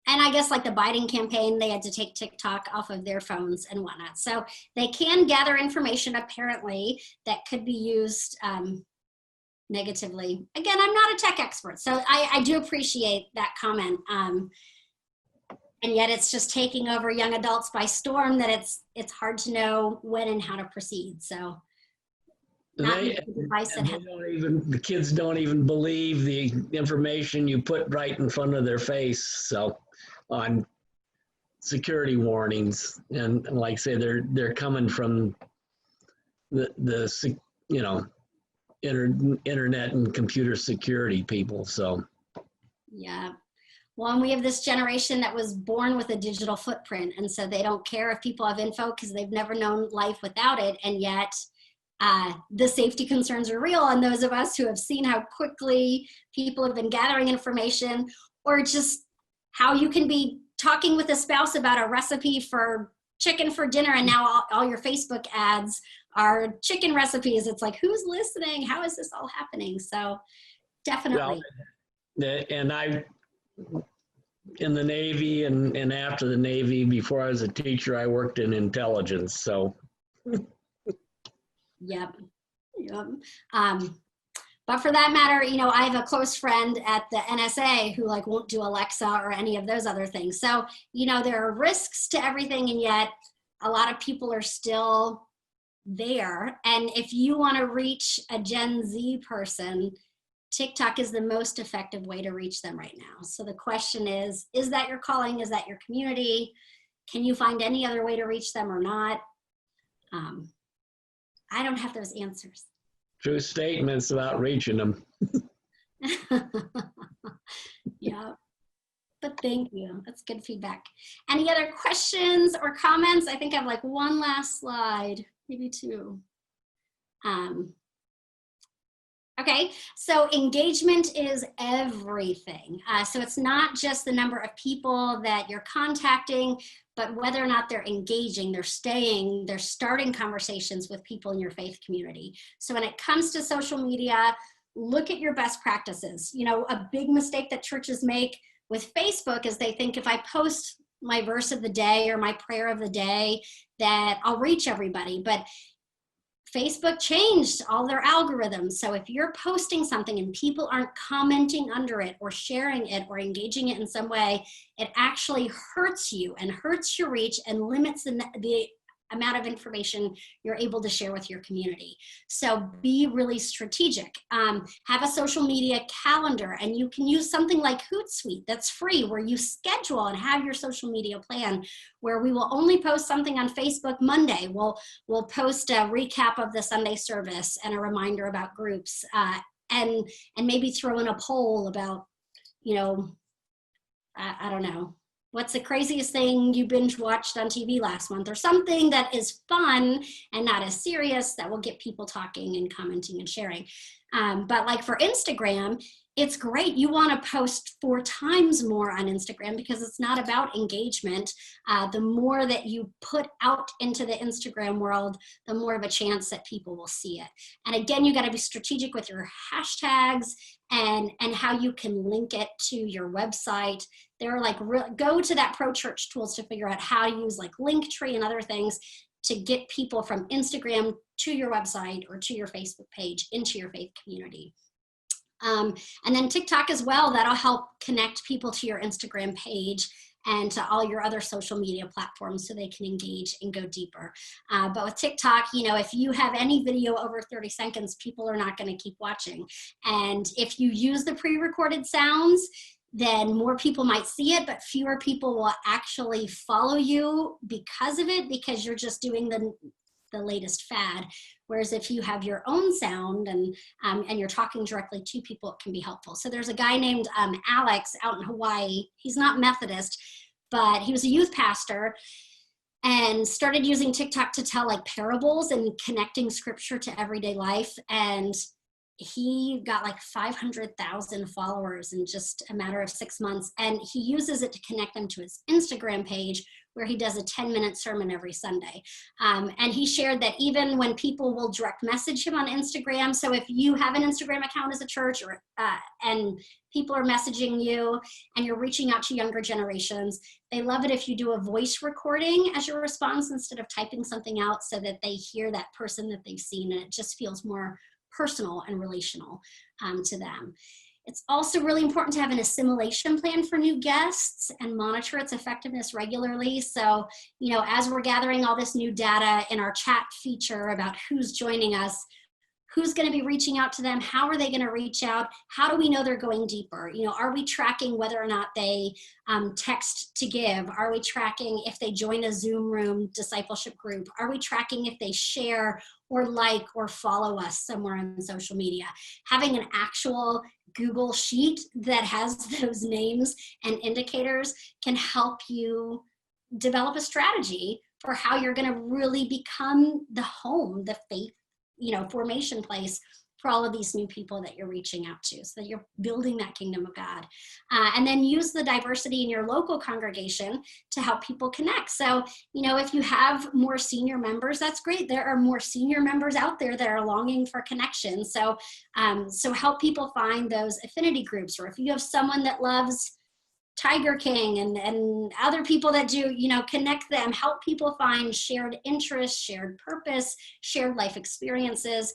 And I guess like the Biden campaign, they had to take TikTok off of their phones and whatnot. So they can gather information apparently that could be used negatively. Again, I'm not a tech expert, so I do appreciate that comment. And yet it's just taking over young adults by storm that it's hard to know when and how to proceed. So The kids don't even believe the information you put right in front of their face. So on security warnings, and like I say, they're coming from the internet and computer security people. So yeah. Well, and we have this generation that was born with a digital footprint, and so they don't care if people have info because they've never known life without it. And yet the safety concerns are real. And those of us who have seen how quickly people have been gathering information, or just how you can be talking with a spouse about a recipe for chicken for dinner, and now all your Facebook ads are chicken recipes. It's like, who's listening? How is this all happening? So definitely. Well, and I, in the Navy and after the Navy, before I was a teacher, I worked in intelligence. So. Yep. But for that matter, I have a close friend at the NSA who like won't do Alexa or any of those other things. So, there are risks to everything, and yet a lot of people are still there. And if you want to reach a Gen Z person, TikTok is the most effective way to reach them right now. So the question is that your calling? Is that your community? Can you find any other way to reach them or not? I don't have those answers. True statements about reaching them. Yeah, but thank you. That's good feedback. Any other questions or comments? I think I have like one last slide, maybe two. Okay, so engagement is everything. So it's not just the number of people that you're contacting, but whether or not they're engaging, they're staying, they're starting conversations with people in your faith community. So when it comes to social media, look at your best practices. A big mistake that churches make with Facebook is they think if I post my verse of the day or my prayer of the day, that I'll reach everybody. But Facebook changed all their algorithms. So if you're posting something and people aren't commenting under it or sharing it or engaging it in some way, it actually hurts you and hurts your reach and limits the amount of information you're able to share with your community. So be really strategic. Have a social media calendar, and you can use something like Hootsuite that's free, where you schedule and have your social media plan, where we will only post something on Facebook Monday. We'll post a recap of the Sunday service and a reminder about groups, and maybe throw in a poll about, I don't know, what's the craziest thing you binge watched on TV last month, or something that is fun and not as serious that will get people talking and commenting and sharing. But like for Instagram, it's great. You want to post 4 times more on Instagram because it's not about engagement. The more that you put out into the Instagram world, the more of a chance that people will see it. And again, you got to be strategic with your hashtags and how you can link it to your website. There are like, go to that Pro Church tools to figure out how to use like Linktree and other things to get people from Instagram to your website or to your Facebook page into your faith community. And then TikTok as well, that'll help connect people to your Instagram page and to all your other social media platforms so they can engage and go deeper. But with TikTok, if you have any video over 30 seconds, people are not going to keep watching. And if you use the pre-recorded sounds, then more people might see it, but fewer people will actually follow you because of it, because you're just doing the latest fad. Whereas if you have your own sound and you're talking directly to people, it can be helpful. So there's a guy named Alex out in Hawaii. He's not Methodist, but he was a youth pastor. and started using TikTok to tell like parables and connecting scripture to everyday life. And he got like 500,000 followers in just a matter of 6 months. And he uses it to connect them to his Instagram page, where he does a 10-minute sermon every Sunday. And he shared that even when people will direct message him on Instagram, so if you have an Instagram account as a church, or and people are messaging you and you're reaching out to younger generations, they love it if you do a voice recording as your response instead of typing something out, so that they hear that person that they've seen, and it just feels more personal and relational to them. It's also really important to have an assimilation plan for new guests and monitor its effectiveness regularly. So, you know, as we're gathering all this new data in our chat feature about who's joining us, who's going to be reaching out to them, how are they going to reach out, how do we know they're going deeper? You know, are we tracking whether or not they text to give? Are we tracking if they join a Zoom room discipleship group? Are we tracking if they share or like or follow us somewhere on social media? Having an actual Google sheet that has those names and indicators can help you develop a strategy for how you're going to really become the home, the faith, you know, formation place for all of these new people that you're reaching out to, so that you're building that kingdom of God. And then use the diversity in your local congregation to help people connect. So, you know, if you have more senior members, that's great. There are more senior members out there that are longing for connection. So, so help people find those affinity groups, or if you have someone that loves Tiger King and other people that do, you know, connect them, help people find shared interests, shared purpose, shared life experiences.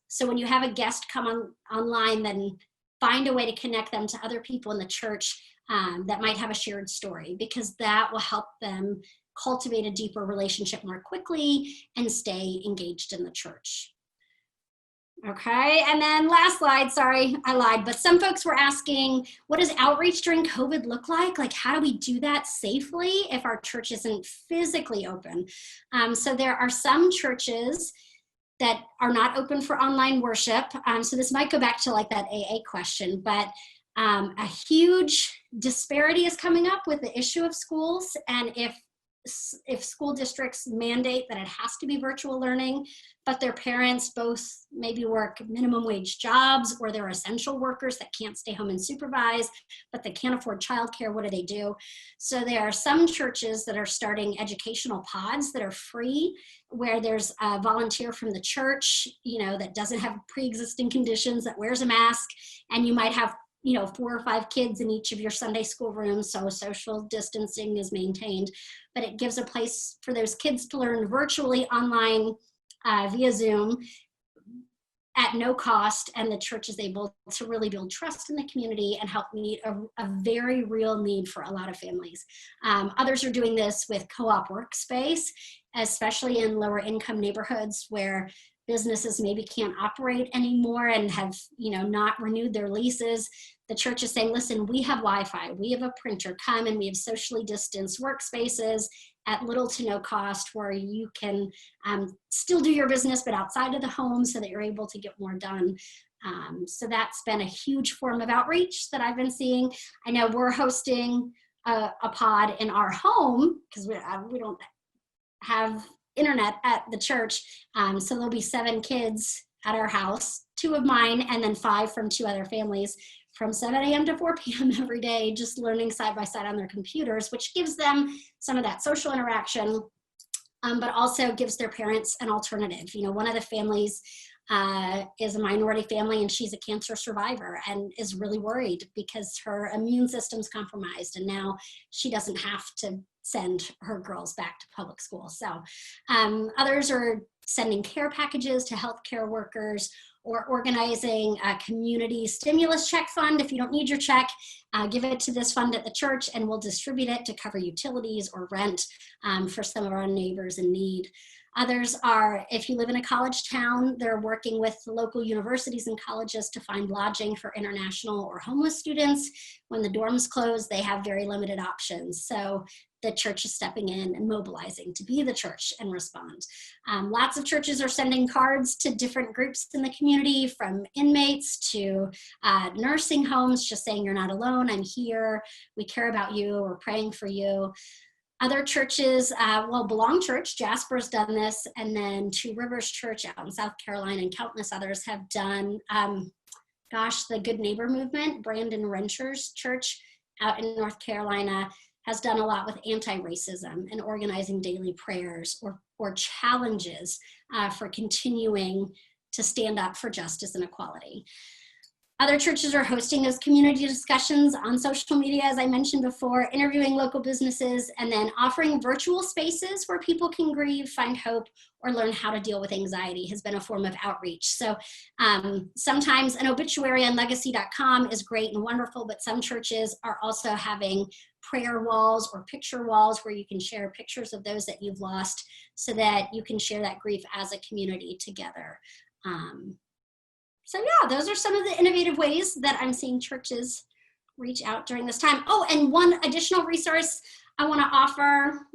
So when you have a guest come online, then find a way to connect them to other people in the church that might have a shared story, because that will help them cultivate a deeper relationship more quickly and stay engaged in the church. Okay, and then last slide, sorry, I lied, but some folks were asking, what does outreach during COVID look like? Like, how do we do that safely if our church isn't physically open? So there are some churches that are not open for online worship. So this might go back to like that AA question, but a huge disparity is coming up with the issue of schools. And if school districts mandate that it has to be virtual learning, but their parents both maybe work minimum wage jobs, or they're essential workers that can't stay home and supervise, but they can't afford childcare, what do? So there are some churches that are starting educational pods that are free, where there's a volunteer from the church, you know, that doesn't have pre-existing conditions, that wears a mask, and you might have, you know, 4 or 5 kids in each of your Sunday school rooms, so social distancing is maintained, but it gives a place for those kids to learn virtually online via Zoom at no cost, and the church is able to really build trust in the community and help meet a very real need for a lot of families. Others are doing this with co-op workspace, especially in lower income neighborhoods where businesses maybe can't operate anymore and have, you know, not renewed their leases. The church is saying, listen, we have Wi-Fi, we have a printer, come, and we have socially distanced workspaces at little to no cost, where you can still do your business, but outside of the home, so that you're able to get more done. So that's been a huge form of outreach that I've been seeing. I know we're hosting a pod in our home, because we don't have internet at the church. So there'll be 7 kids at our house, 2 of mine, and then 5 from 2 other families, from 7 a.m. to 4 p.m. every day, just learning side by side on their computers, which gives them some of that social interaction, but also gives their parents an alternative. You know, one of the families is a minority family, and she's a cancer survivor and is really worried because her immune system's compromised, and now she doesn't have to send her girls back to public school. So others are sending care packages to healthcare workers, or organizing a community stimulus check fund. If you don't need your check, give it to this fund at the church, and we'll distribute it to cover utilities or rent for some of our neighbors in need. Others are, if you live in a college town, they're working with the local universities and colleges to find lodging for international or homeless students. When the dorms close, they have very limited options. So the church is stepping in and mobilizing to be the church and respond. Lots of churches are sending cards to different groups in the community, from inmates to nursing homes, just saying, you're not alone, I'm here, we care about you, we're praying for you. Other churches, well, Belong Church, Jasper's done this, and then Two Rivers Church out in South Carolina and countless others have done, the Good Neighbor Movement. Brandon Rencher's church out in North Carolina has done a lot with anti-racism and organizing daily prayers or challenges for continuing to stand up for justice and equality. Other churches are hosting those community discussions on social media, as I mentioned before, interviewing local businesses, and then offering virtual spaces where people can grieve, find hope, or learn how to deal with anxiety has been a form of outreach. So sometimes an obituary on legacy.com is great and wonderful, but some churches are also having prayer walls or picture walls where you can share pictures of those that you've lost so that you can share that grief as a community together. So yeah, those are some of the innovative ways that I'm seeing churches reach out during this time. Oh, and one additional resource I want to offer.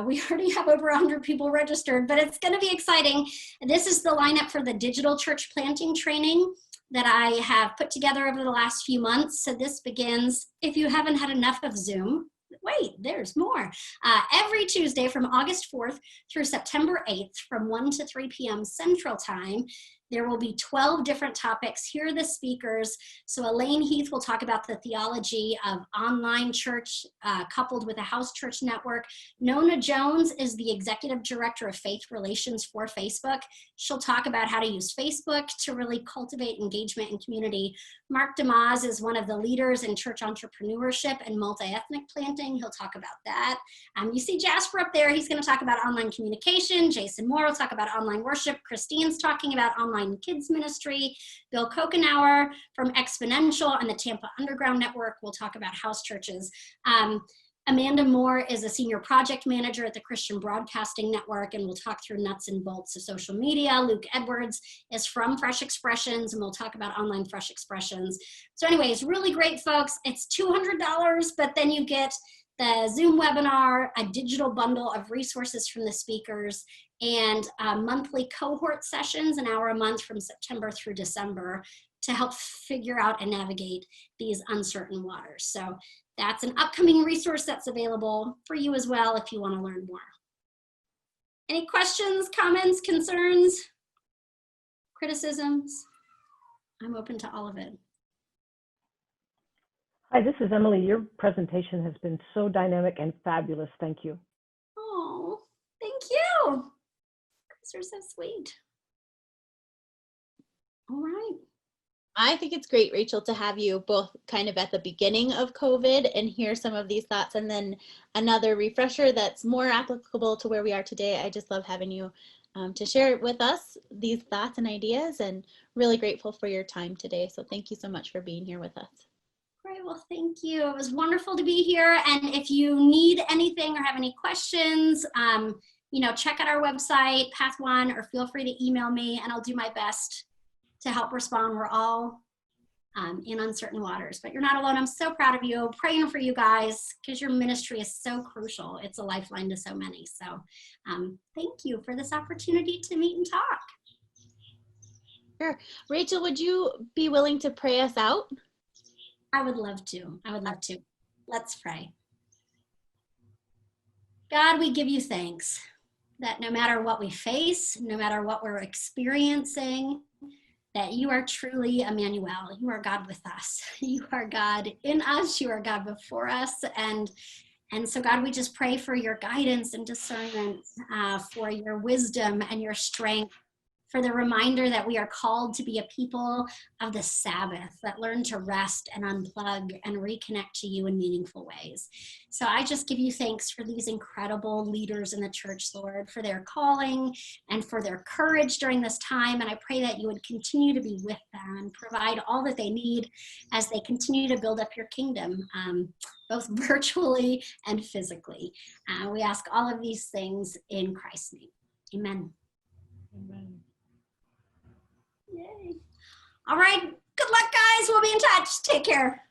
We already have over 100 people registered, but it's going to be exciting. This is the lineup for the digital church planting training that I have put together over the last few months. So this begins, if you haven't had enough of Zoom, wait, there's more. Every Tuesday from August 4th through September 8th from 1 to 3 p.m. Central Time, there will be 12 different topics. Here are the speakers. So Elaine Heath will talk about the theology of online church coupled with a house church network. Nona Jones is the executive director of faith relations for Facebook. She'll talk about how to use Facebook to really cultivate engagement and community. Mark DeMaz is one of the leaders in church entrepreneurship and multi-ethnic planting. He'll talk about that. You see Jasper up there. He's going to talk about online communication. Jason Moore will talk about online worship. Christine's talking about online kids ministry. Bill Kokenauer from Exponential and the Tampa Underground Network will talk about house churches. Amanda Moore is a senior project manager at the Christian Broadcasting Network and will talk through nuts and bolts of social media. Luke Edwards is from Fresh Expressions and we'll talk about online Fresh Expressions. So anyways, really great folks. It's $200, but then you get the Zoom webinar, a digital bundle of resources from the speakers, and monthly cohort sessions, an hour a month from September through December, to help figure out and navigate these uncertain waters. So that's an upcoming resource that's available for you as well if you want to learn more. Any questions, comments, concerns, criticisms? I'm open to all of it. Hi, this is Emily. Your presentation has been so dynamic and fabulous. Thank you. Oh, thank you. You're so sweet. All right. I think it's great, Rachel, to have you both kind of at the beginning of COVID and hear some of these thoughts, and then another refresher that's more applicable to where we are today. I just love having you to share with us these thoughts and ideas, and really grateful for your time today. So thank you so much for being here with us. Great. Well, thank you. It was wonderful to be here. And if you need anything or have any questions, check out our website, Path One, or feel free to email me and I'll do my best to help respond. We're all in uncertain waters, but you're not alone. I'm so proud of you, praying for you guys, because your ministry is so crucial. It's a lifeline to so many. So thank you for this opportunity to meet and talk. Sure. Rachel, would you be willing to pray us out? I would love to. I would love to. Let's pray. God, we give you thanks that no matter what we face, no matter what we're experiencing, that you are truly Emmanuel. You are God with us. You are God in us. You are God before us. And so, God, we just pray for your guidance and discernment, for your wisdom and your strength, for the reminder that we are called to be a people of the Sabbath, that learn to rest and unplug and reconnect to you in meaningful ways. So I just give you thanks for these incredible leaders in the church, Lord, for their calling and for their courage during this time. And I pray that you would continue to be with them and provide all that they need as they continue to build up your kingdom, both virtually and physically. We ask all of these things in Christ's name. Amen. Amen. Yay. All right. Good luck, guys. We'll be in touch. Take care.